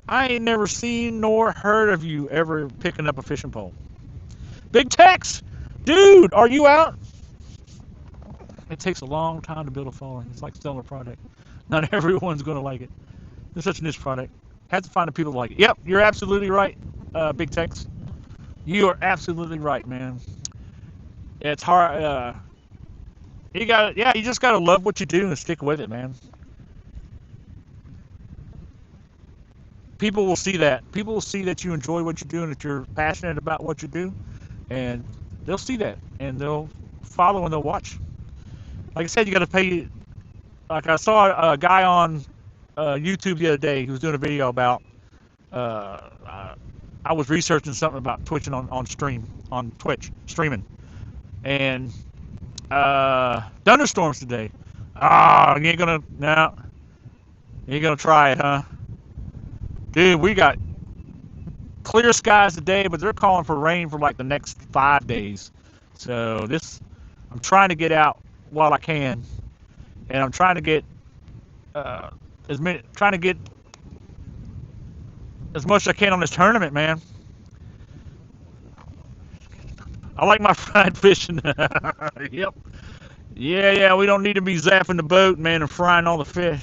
I ain't never seen nor heard of you ever picking up a fishing pole. Big Tex! Dude, are you out? It takes a long time to build a following. It's like selling a product. Not everyone's going to like it. It's such a niche product. Have to find the people that like it. Yep, you're absolutely right, Big Tex. You are absolutely right, man. It's hard. You just gotta love what you do and stick with it, man. People will see that. People will see that you enjoy what you do and that you're passionate about what you do, and they'll see that and they'll follow and they'll watch. Like I said, you got to pay. Like I saw a guy on YouTube the other day who was doing a video about. I was researching something about Twitching on Twitch streaming, and thunderstorms today. You ain't gonna try it, huh? Dude, we got clear skies today, but they're calling for rain for like the next 5 days. So I'm trying to get out while I can, and I'm trying to get as much as I can on this tournament, man. I like my fried fishing. Yep. Yeah, we don't need to be zapping the boat, man, and frying all the fish.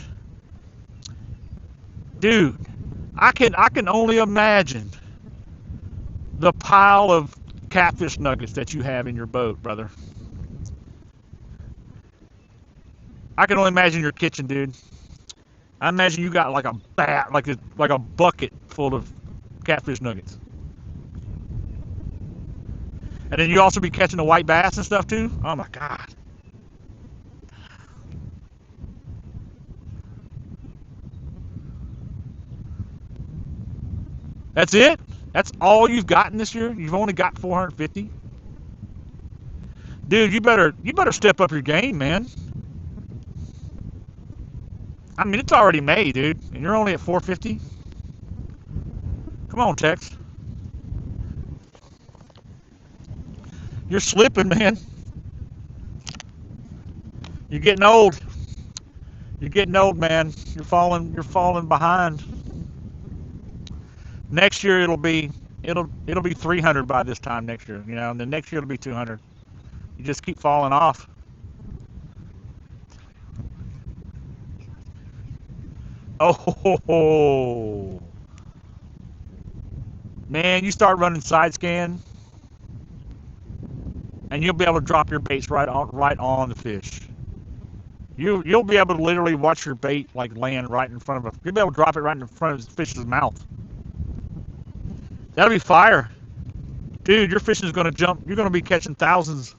Dude, I can only imagine the pile of catfish nuggets that you have in your boat, brother. I can only imagine your kitchen, dude. I imagine you got like a bucket full of catfish nuggets. And then you also be catching the white bass and stuff too? Oh my God. That's it? That's all you've gotten this year? You've only got 450? Dude, you better step up your game, man. I mean, it's already May, dude, and you're only at 450? Come on, Tex. You're slipping, man. You're getting old. You're getting old, man. You're falling behind. Next year it'll be 300 by this time next year, you know, and then next year it'll be 200. You just keep falling off. Oh, man, you start running side scan, and you'll be able to drop your baits right on the fish. You'll be able to literally watch your bait like land right in front of a. You'll be able to drop it right in front of the fish's mouth. That'll be fire, dude. Your fishing is gonna jump. You're gonna be catching thousands.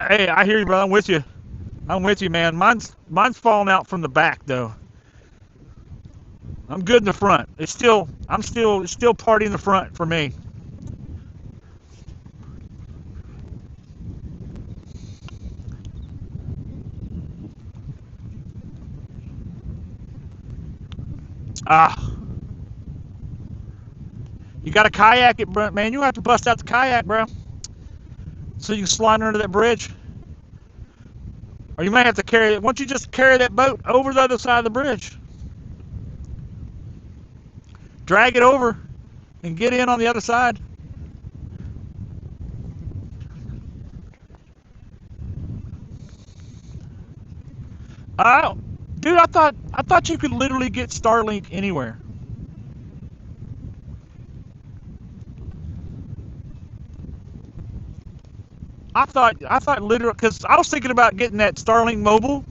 Hey, I hear you, brother. I'm with you. I'm with you, man. Mine's falling out from the back though. I'm good in the front. It's still party in the front for me. Ah, you got to kayak it, bro, man. You have to bust out the kayak, bro, so you can slide under that bridge. Or you might have to carry it. Why don't you just carry that boat over the other side of the bridge? Drag it over and get in on the other side. Oh, dude, I thought you could literally get Starlink anywhere. I thought literally, because I was thinking about getting that Starlink mobile.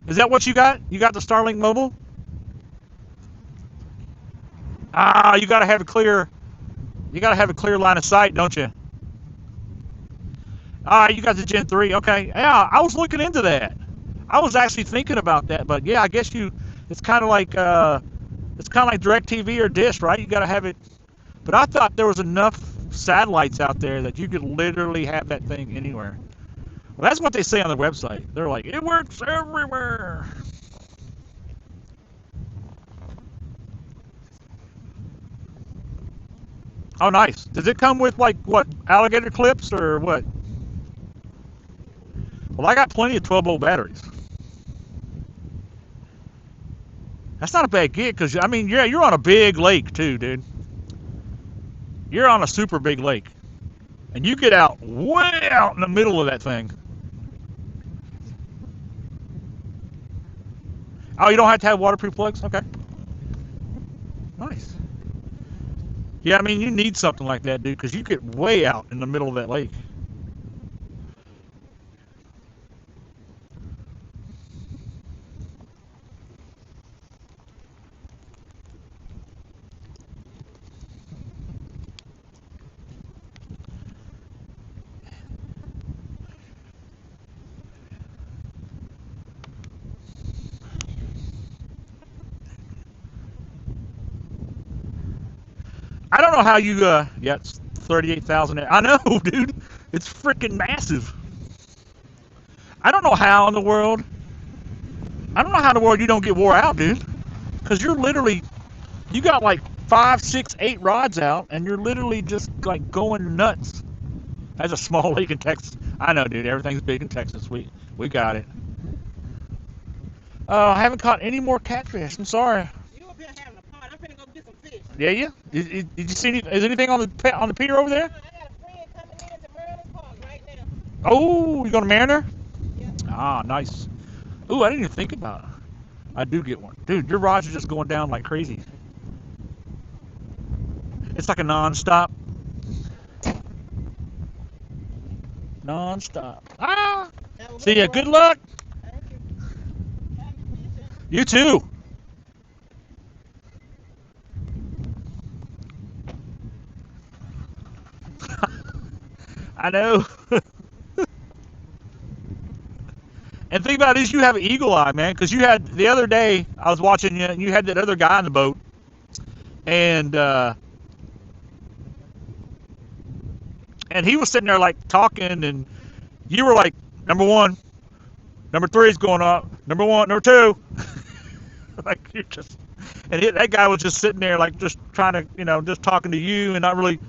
Is that what you got? You got the Starlink mobile? Ah, you gotta have a clear. You gotta have a clear line of sight, don't you? Ah, you got the Gen 3. Okay, yeah, I was looking into that. I was actually thinking about that, but yeah, I guess you. It's kind of like DirecTV or Dish, right? You gotta have it. But I thought there was enough satellites out there that you could literally have that thing anywhere. Well, that's what they say on their website. They're like, it works everywhere. Oh, nice. Does it come with like what, alligator clips or what? Well, I got plenty of 12-volt batteries. That's not a bad gig because I mean, yeah, you're on a big lake too, dude. You're on a super big lake, and you get out way out in the middle of that thing. Oh, you don't have to have waterproof plugs? Okay. Nice. Yeah, I mean, you need something like that, dude, because you get way out in the middle of that lake. I don't know how you, yeah, it's 38,000. I know, dude. It's freaking massive. I don't know how in the world. I don't know how in the world you don't get wore out, dude. Because you're literally, you got like 5, 6, 8 rods out, and you're literally just like going nuts. That's a small lake in Texas. I know, dude. Everything's big in Texas. We got it. I haven't caught any more catfish. I'm sorry. You up here having a party. I'm finna go get some fish. Yeah, yeah. Did you see any? Is anything on the pier over there? I got a friend coming in to Merlin's Park right now. Oh, you going to Mariner? Yeah. Ah, nice. Ooh, I didn't even think about it. I do get one. Dude, your rods are just going down like crazy. It's like a non-stop. Non-stop. Ah! See ya. Good luck. Thank you. Happy fishing. You too. I know. And think about it is you have an eagle eye, man, because you had the other day I was watching you, and you had that other guy in the boat, and he was sitting there like talking, and you were like, number 1, number 3 is going up, number 1, number 2, like you just, and that guy was just sitting there like just trying to, just talking to you and not really.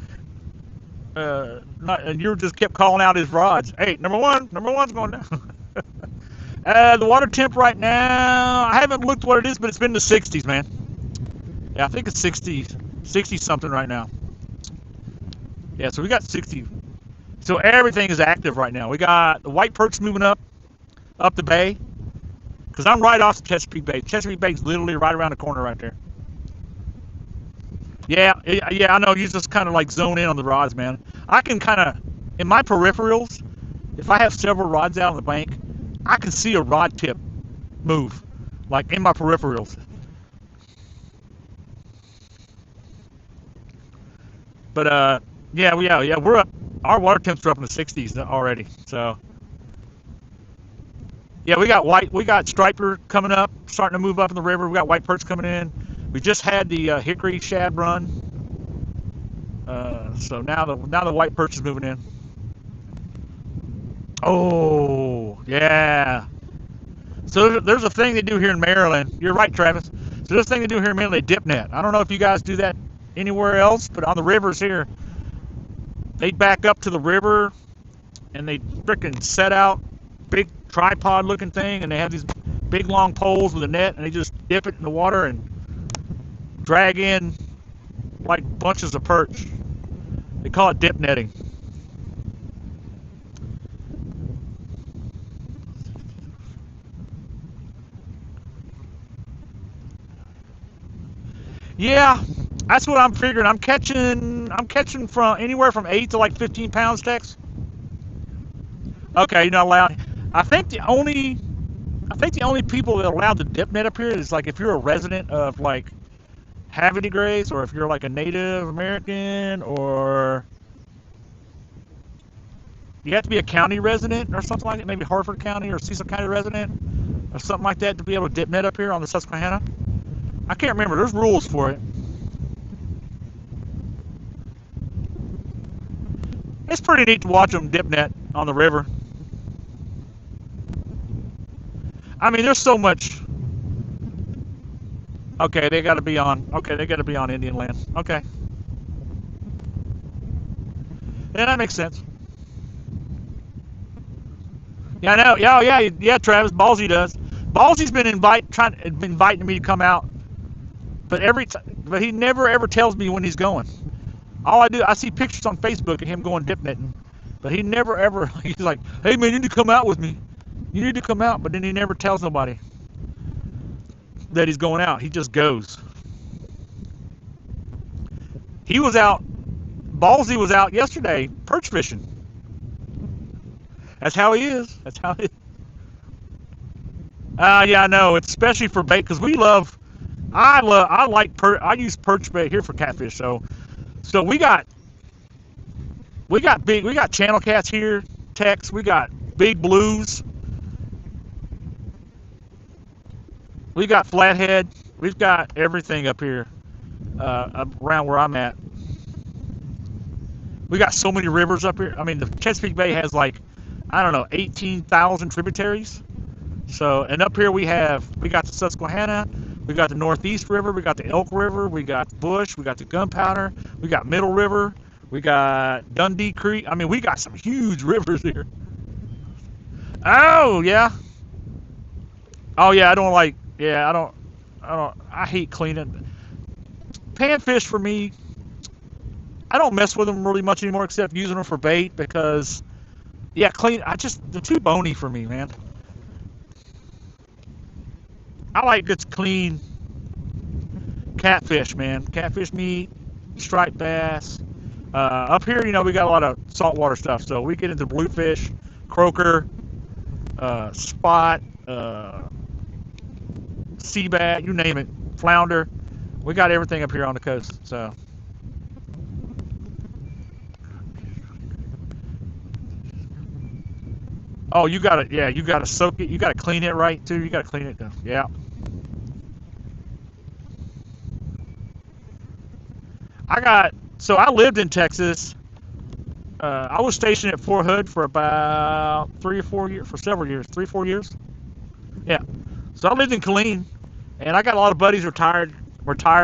And you just kept calling out his rods. Hey, number 1's going down. The water temp right now, I haven't looked what it is, but it's been in the 60s, man. Yeah, I think it's 60 something right now. Yeah, so we got 60. So everything is active right now. We got the white perch moving up the bay. Because I'm right off the Chesapeake Bay. Chesapeake Bay's literally right around the corner right there. Yeah, I know. You just kind of like zone in on the rods, man. I can kind of, in my peripherals, if I have several rods out on the bank, I can see a rod tip move, like in my peripherals. But yeah, we're up. Our water temps are up in the 60s already. So yeah, we got striper coming up, starting to move up in the river. We got white perch coming in. We just had the hickory shad run. So now the white perch is moving in. Oh yeah. So there's a thing they do here in Maryland. You're right, Travis. So there's a thing they do here in Maryland. They dip net. I don't know if you guys do that anywhere else, but on the rivers here, they back up to the river and they frickin' set out big tripod looking thing, and they have these big long poles with a net, and they just dip it in the water and drag in like bunches of perch. They call it dip netting. Yeah, that's what I'm figuring. I'm catching from anywhere from 8 to like 15 pounds, Tex. Okay, you're not allowed. I think the only people that are allowed to dip net up here is like if you're a resident of like Havre de Grace, or if you're like a Native American, or you have to be a county resident or something like that, maybe Harford County or Cecil County resident or something like that to be able to dip net up here on the Susquehanna. I can't remember. There's rules for it. It's pretty neat to watch them dip net on the river. I mean, there's so much. Okay, they got to be on. Okay, they got to be on Indian land. Okay. Yeah, that makes sense. Yeah, I know. Yeah, Travis. Ballsy does. Ballsy's been inviting me to come out, but he never ever tells me when he's going. All I see pictures on Facebook of him going dip netting, but he never ever. He's like, "Hey man, you need to come out with me. You need to come out," but then he never tells nobody that he's going out. He just goes. He was out. Ballsy was out yesterday perch fishing. That's how he is. That's how he is. Yeah, I know. It's especially for bait because I use perch bait here for catfish. So we got channel cats here, Tex. We got big blues. We got flathead. We've got everything up here around where I'm at. We got so many rivers up here. I mean, the Chesapeake Bay has like, I don't know, 18,000 tributaries. So, and up here we got the Susquehanna, we got the Northeast River, we got the Elk River, we got Bush, we got the Gunpowder, we got Middle River, we got Dundee Creek. I mean, we got some huge rivers here. Oh yeah. Oh yeah, I hate cleaning. Panfish for me, I don't mess with them really much anymore except using them for bait because, yeah, they're too bony for me, man. I like good clean catfish, man. Catfish meat, striped bass. Up here, we got a lot of saltwater stuff, so we get into bluefish, croaker, spot, sea bat, you name it, flounder. We got everything up here on the coast, so. Oh, you gotta soak it. You gotta clean it right too. You gotta clean it, yeah. I lived in Texas. I was stationed at Fort Hood for about 3 or 4 years, for several years, 3, 4 years. Yeah. So I lived in Killeen, and I got a lot of buddies retired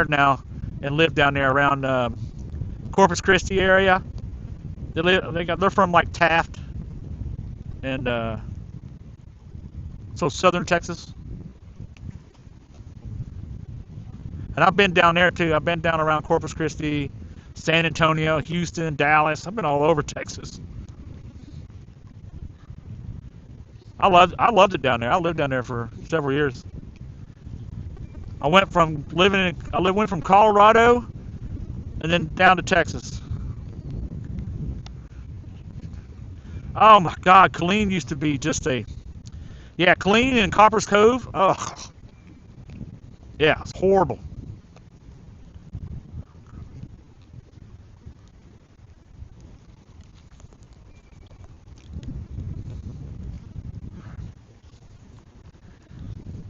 now, and live down there around Corpus Christi area. They're from like Taft, and so southern Texas. And I've been down there too. I've been down around Corpus Christi, San Antonio, Houston, Dallas. I've been all over Texas. I loved it down there. I lived down there for several years. I went from went from Colorado and then down to Texas. Oh my God, Killeen used to be just Killeen and Copper's Cove. Oh, yeah, it's horrible.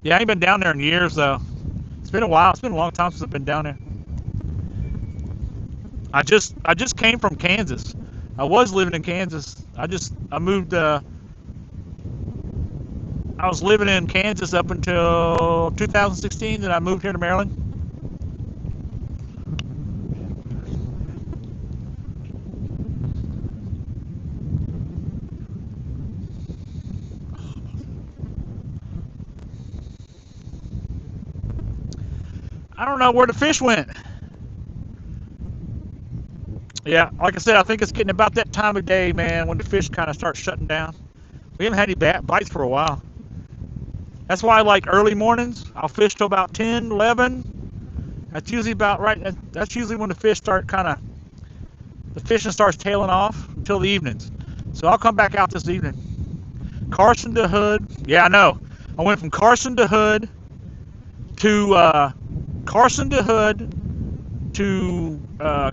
Yeah, I ain't been down there in years though. It's been a while. It's been a long time since I've been down there. I just came from Kansas. I was living in Kansas. I moved. I was living in Kansas up until 2016. Then I moved here to Maryland. I don't know where the fish went. Yeah, like I said, I think it's getting about that time of day, man, when the fish kind of start shutting down. We haven't had any bites for a while. That's why, like, early mornings, I'll fish till about 10, 11. That's usually about right. That's usually when the fishing starts tailing off until the evenings. So I'll come back out this evening. Carson to Hood. Yeah, I know. I went from Carson to Hood to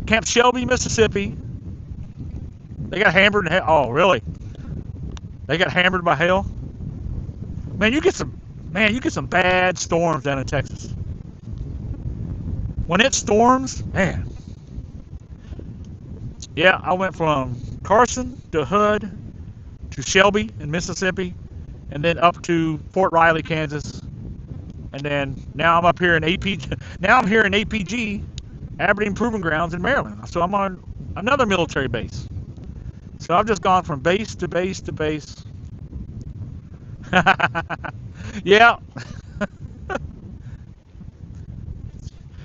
Camp Shelby, Mississippi. They got hammered in hell. Oh, really? They got hammered by hell. Man, you get some bad storms down in Texas. When it storms, man. Yeah, I went from Carson to Hood to Shelby in Mississippi, and then up to Fort Riley, Kansas, and then now I'm up here in APG. Now I'm here in APG, Aberdeen Proving Grounds in Maryland. So I'm on another military base. So I've just gone from base to base to base. Yeah.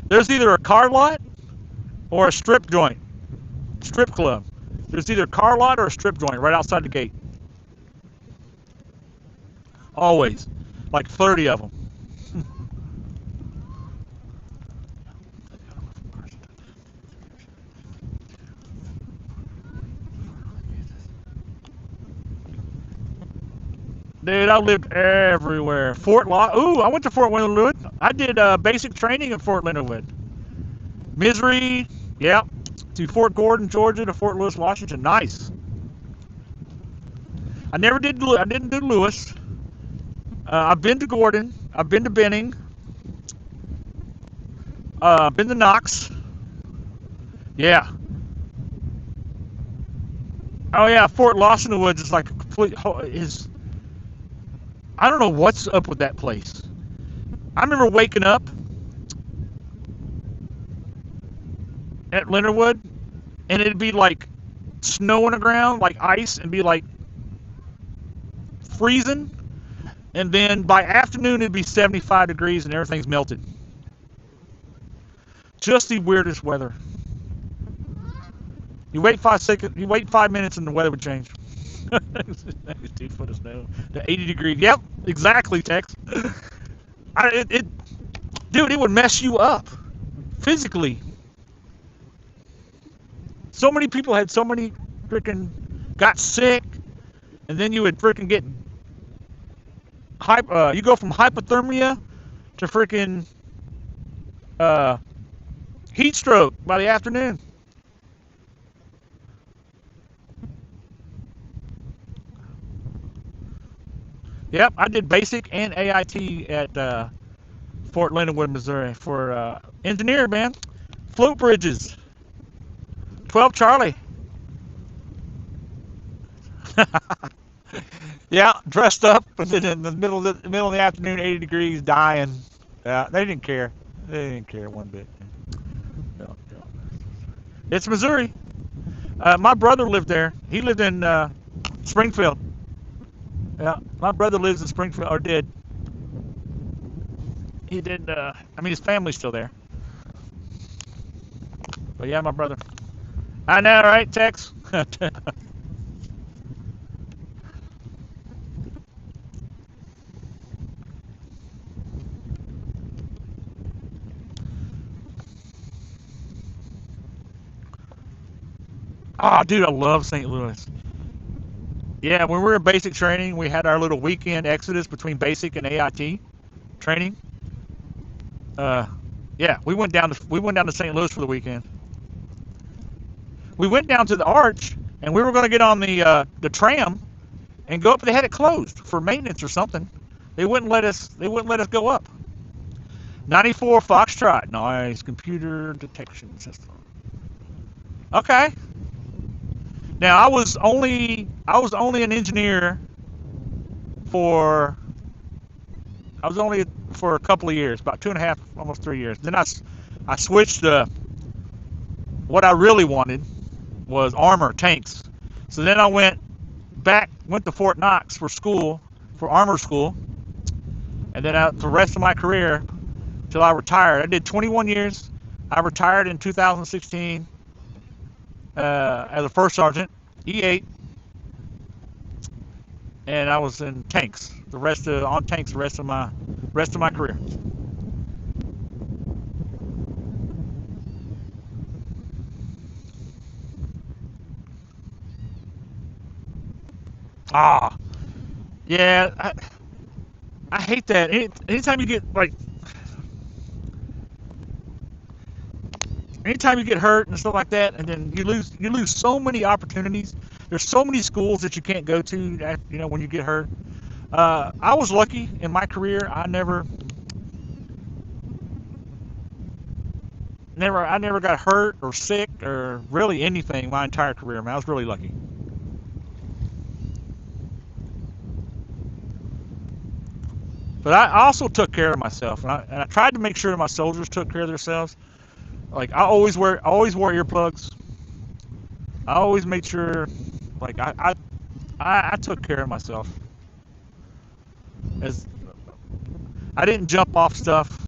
There's either a car lot or a strip club. There's either a car lot or a strip joint right outside the gate. Always. Like 30 of them. Dude, I lived everywhere. I went to Fort Leonard Wood. I did basic training at Fort Leonard Wood. Misery, yeah, to Fort Gordon, Georgia, to Fort Lewis, Washington. Nice. I didn't do Lewis. I've been to Gordon. I've been to Benning. Been to Knox. Yeah. Oh yeah, Fort Lawson Woods is like a complete. I don't know what's up with that place. I remember waking up at Leonard Wood, and it'd be like snow on the ground, like ice, and be like freezing. And then by afternoon, it'd be 75 degrees and everything's melted. Just the weirdest weather. You wait 5 minutes, and the weather would change. 2 foot of snow to 80 degrees. Yep, exactly, Tex. Dude, it would mess you up physically. So many people had got sick, and then you would freaking get you go from hypothermia to freaking heat stroke by the afternoon. Yep, I did basic and AIT at Fort Leonard Wood, Missouri for engineer, man. Float bridges. 12 Charlie. Yeah, dressed up, and then in the middle of the afternoon, 80 degrees, dying. Yeah, they didn't care. They didn't care one bit. No. It's Missouri. My brother lived there. He lived in Springfield. Yeah, my brother lives in Springfield, or did. He did, his family's still there. But yeah, my brother. I know, right, Tex? Oh, dude, I love St. Louis. Yeah, when we were in basic training, we had our little weekend exodus between basic and AIT training. Uh, yeah, we went down to St. Louis for the weekend. We went down to the Arch, and we were going to get on the tram and go up. They had it closed for maintenance or something. They wouldn't let us. They wouldn't let us go up. 94 Foxtrot. Nice computer detection system. Okay. Now I was only an engineer for I was only for a couple of years, about 2.5, almost 3 years. Then I switched to what I really wanted was armor tanks. So then I went to Fort Knox for school, for armor school, and then the rest of my career till I retired. I did 21 years. I retired in 2016 as a first sergeant, E8, and I was in tanks. On tanks the rest of my career. Ah, yeah, I hate that. Anytime you get anytime you get hurt and stuff like that, and then you lose so many opportunities. There's so many schools that you can't go to, when you get hurt. I was lucky in my career. I never got hurt or sick or really anything my entire career. Man, I was really lucky. But I also took care of myself, and I tried to make sure my soldiers took care of themselves. Like I always wore earplugs. I always made sure, like I took care of myself. As I didn't jump off stuff.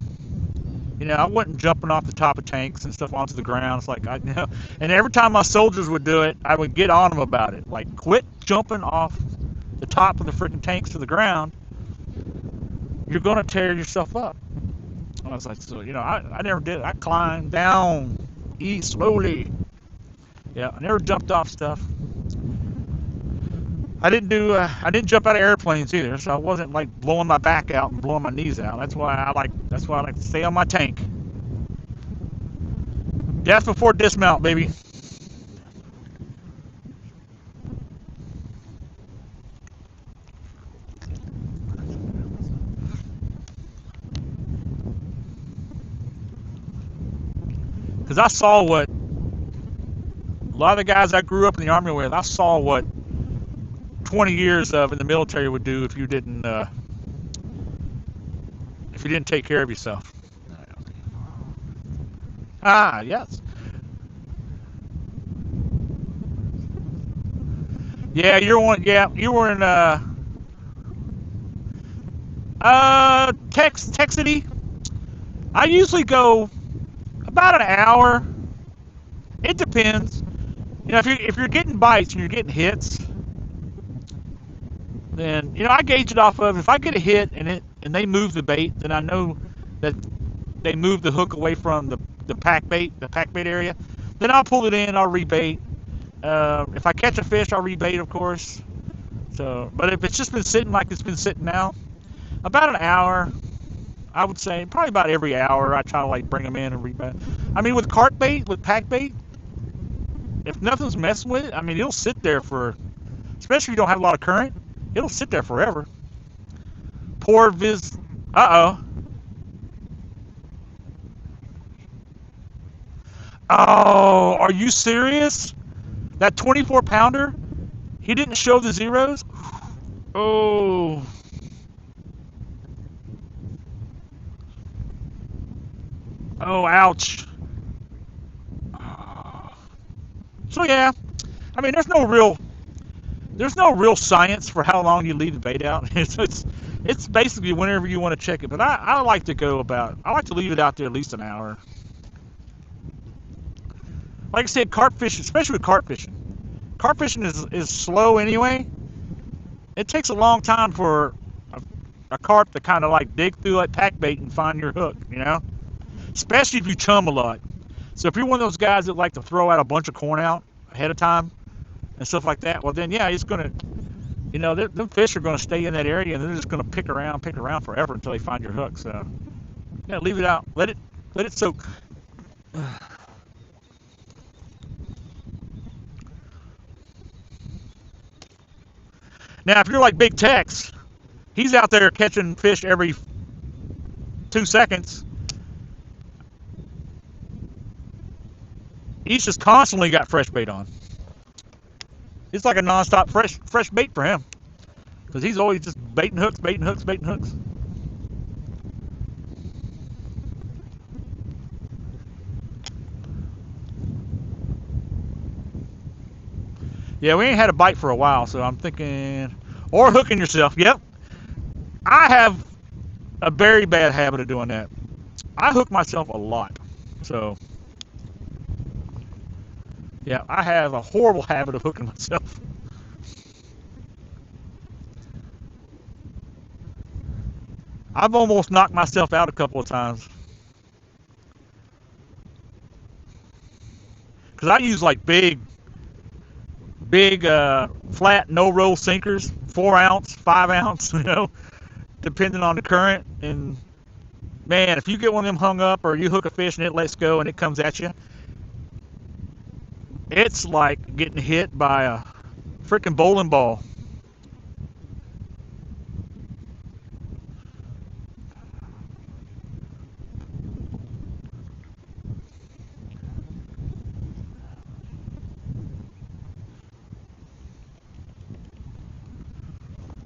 I wasn't jumping off the top of tanks and stuff onto the ground. It's like and every time my soldiers would do it, I would get on them about it. Like, quit jumping off the top of the freaking tanks to the ground. You're gonna tear yourself up. I was like, so I never did it. I climbed down, eat slowly. Yeah, I never jumped off stuff. I didn't jump out of airplanes either, so I wasn't like blowing my back out and blowing my knees out. That's why I like to stay on my tank. Death before dismount, baby. Because I saw what a lot of the guys I grew up in the Army with, I saw what 20 years of in the military would do if you didn't take care of yourself. Ah, yes. Yeah, you were in Tech City. I usually go about an hour. It depends. If you're getting bites and you're getting hits, then I gauge it off of, if I get a hit and they move the bait, then I know that they move the hook away from the pack bait area. Then I'll pull it in, I'll rebait. If I catch a fish, I'll rebait, of course. So, but if it's just been sitting like it's been sitting now, about an hour, I would say, probably about every hour, I try to like bring them in and rebait. I mean, with carp bait, with pack bait, if nothing's messing with it, I mean, it'll sit there especially if you don't have a lot of current, it'll sit there forever. Poor Viz. Uh-oh. Oh, are you serious? That 24 pounder? He didn't show the zeros? Oh. Oh, ouch. So yeah, I mean, there's no real science for how long you leave the bait out. It's basically whenever you want to check it. But I like to leave it out there at least an hour. Like I said, carp fishing, especially with carp fishing. Carp fishing is slow anyway. It takes a long time for a carp to kind of like dig through that pack bait and find your hook, Especially if you chum a lot. So if you're one of those guys that like to throw out a bunch of corn out, ahead of time and stuff like that, well then yeah, it's gonna, you know, them fish are gonna stay in that area and they're just gonna pick around forever until they find your hook. So yeah, leave it out, let it soak. Now, if you're like Big Tex, he's out there catching fish every 2 seconds. He's just constantly got fresh bait on. It's like a non-stop fresh bait for him, because he's always just baiting hooks. Yeah, we ain't had a bite for a while, so I'm thinking, or hooking yourself. Yep, I have a very bad habit of doing that. I hook myself a lot, so yeah, I have a horrible habit of hooking myself. I've almost knocked myself out a couple of times, because I use like big flat no roll sinkers, 4 ounce, 5 ounce, you know, depending on the current. And man, if you get one of them hung up, or you hook a fish and it lets go and it comes at you, it's like getting hit by a freaking bowling ball.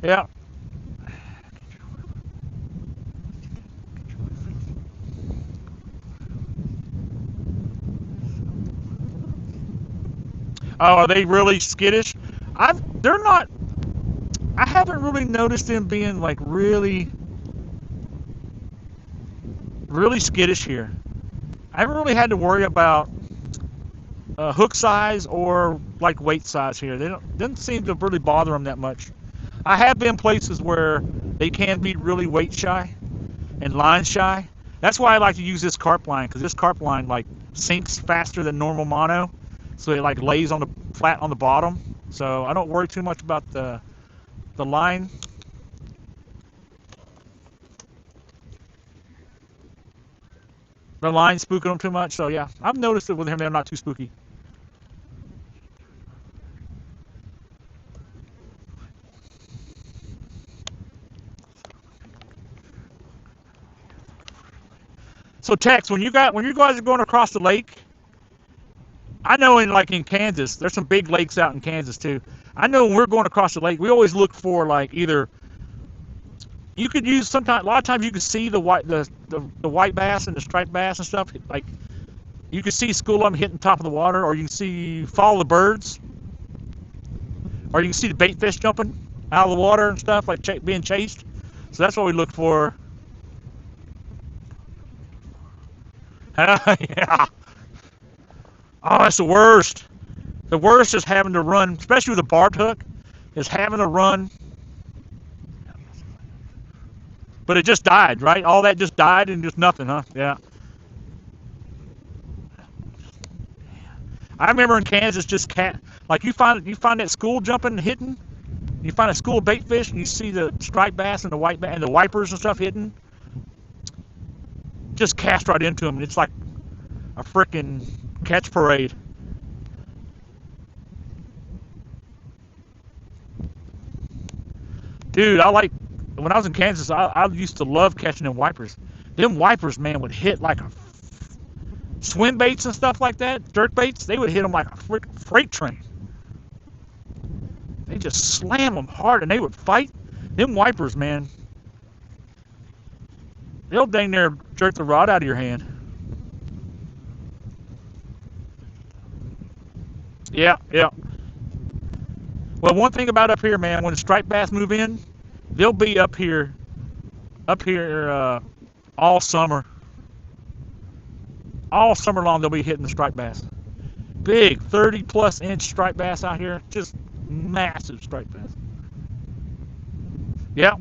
Yeah. Oh, are they really skittish? They're not. I haven't really noticed them being like really skittish here. I haven't really had to worry about hook size or like weight size here. They doesn't seem to really bother them that much. I have been places where they can be really weight shy and line shy. That's why I like to use this carp line, because this carp line like sinks faster than normal mono, so it like lays on the flat on the bottom. So I don't worry too much about the line. The line spooking them too much. So yeah, I've noticed it with him. They're not too spooky. So Tex, when you guys are going across the lake, I know in Kansas, there's some big lakes out in Kansas too. I know when we're going across the lake, we always look for like either you could use sometimes a lot of times you can see the white bass and the striped bass and stuff. Like you can see school of them hitting the top of the water, or you can see follow the birds, or you can see the bait fish jumping out of the water and stuff, like being chased. So that's what we look for. Yeah. Oh, that's the worst. The worst is having to run, especially with a barbed hook, is having to run. But it just died, right? All that just died and just nothing, huh? Yeah. I remember in Kansas, just like you find that school jumping and hitting. You find a school of bait fish, and you see the striped bass and the white bass and the wipers and stuff hitting. Just cast right into them, and it's like a freaking catch parade. Dude, when I was in Kansas, I used to love catching them wipers. Them wipers, man, would hit like a swim baits and stuff like that, jerk baits. They would hit them like a freaking freight train. They just slam them hard, and they would fight. Them wipers, man, they'll dang near jerk the rod out of your hand. Yeah, yeah. Well, one thing about up here, man, when the striped bass move in, they'll be up here all summer. All summer long, they'll be hitting the striped bass. Big 30+ inch striped bass out here, just massive striped bass. Yeah.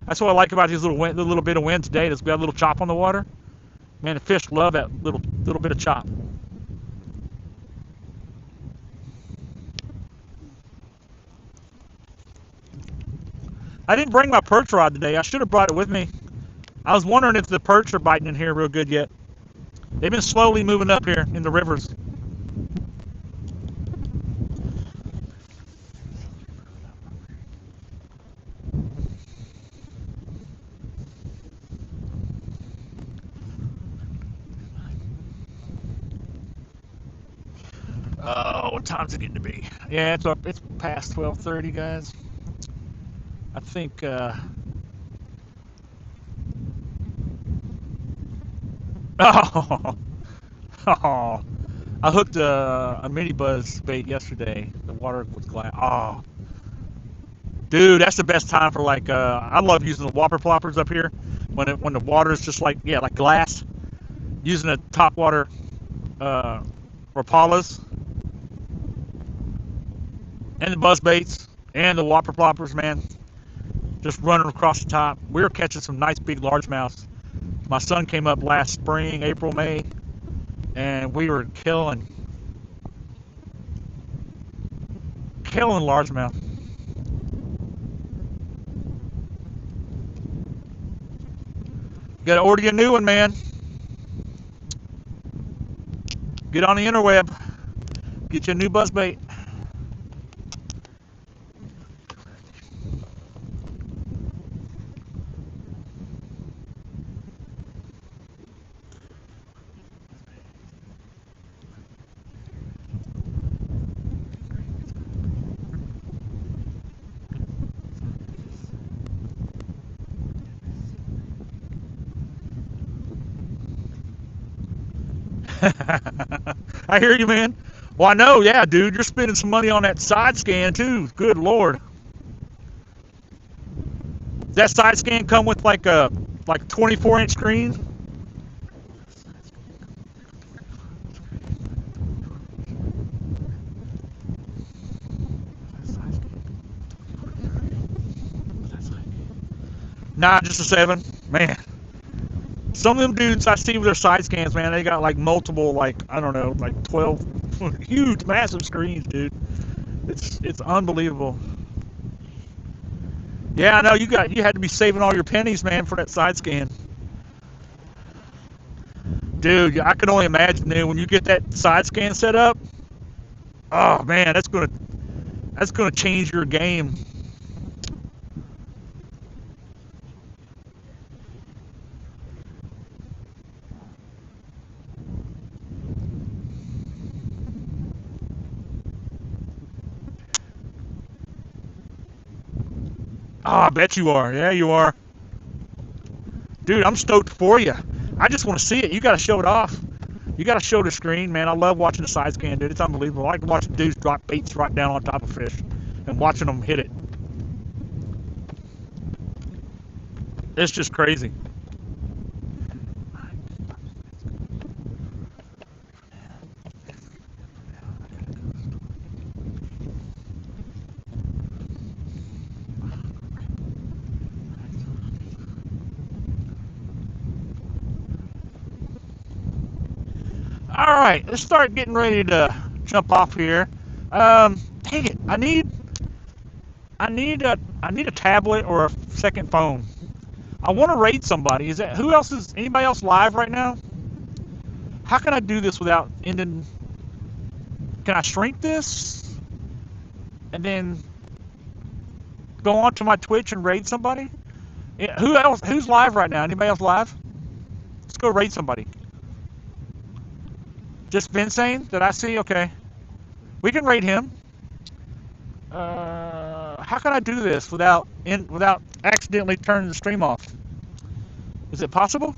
That's what I like about these the little bit of wind today. That's got a little chop on the water. Man, the fish love that little bit of chop. I didn't bring my perch rod today. I should have brought it with me. I was wondering if the perch are biting in here real good yet. They've been slowly moving up here in the rivers. Oh, what time's it getting to be? Yeah, it's up. It's past 12:30, guys. I think. Oh, oh, I hooked a mini buzz bait yesterday. The water was glass. Oh, dude, that's the best time for like. I love using the whopper ploppers up here when the water is just like like glass. Using the top water Rapalas and the buzz baits and the whopper ploppers, man. Just running across the top. We were catching some nice big largemouths. My son came up last spring, April, May, and we were killing largemouth. Got to order you a new one, man. Get on the interweb. Get you a new buzzbait. I hear you, man. Well, I know, yeah, dude. You're spending some money on that side scan too. Good lord. Does that side scan come with like a 24-inch screen? Nah, just a 7. Man. Some of them dudes I see with their side scans, man, they got like multiple, like, I don't know, like 12 huge, massive screens, dude. It's unbelievable. Yeah, I know you had to be saving all your pennies, man, for that side scan. Dude, I can only imagine, dude, when you get that side scan set up. Oh man, that's gonna change your game. Oh, I bet you are. Yeah, you are. Dude, I'm stoked for you. I just want to see it. You got to show it off. You got to show the screen, man. I love watching the side scan, dude. It's unbelievable. I like watching dudes drop baits right down on top of fish and watching them hit it. It's just crazy. All right, let's start getting ready to jump off here. Dang it! I need a tablet or a second phone. I want to raid somebody. Anybody else live right now? How can I do this without ending? Can I shrink this and then go onto my Twitch and raid somebody? Yeah, who else? Who's live right now? Anybody else live? Let's go raid somebody. Just Vincent that I see? Okay. We can raid him. How can I do this without accidentally turning the stream off? Is it possible?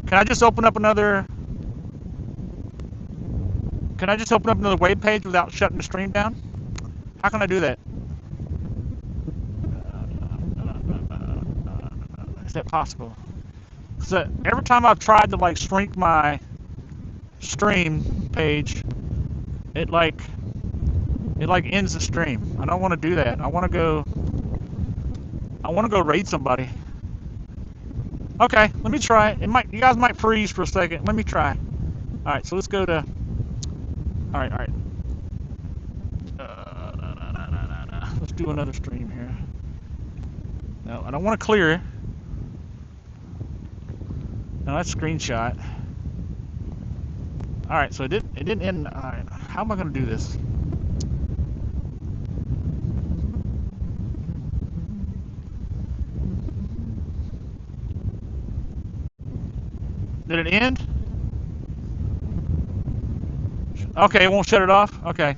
Can I just open up another web page without shutting the stream down? How can I do that? Is that possible? So every time I've tried to like shrink my stream page, it It like ends the stream. I don't want to do that. I want to go raid somebody. Okay, let me try it. You guys might freeze for a second. Let me try. All right, so let's go to. All right. Let's do another stream here. No, I don't want to clear it. No, that's screenshot. All right, so it didn't end. All right, how am I going to do this? Did it end? Okay, it won't shut it off? Okay.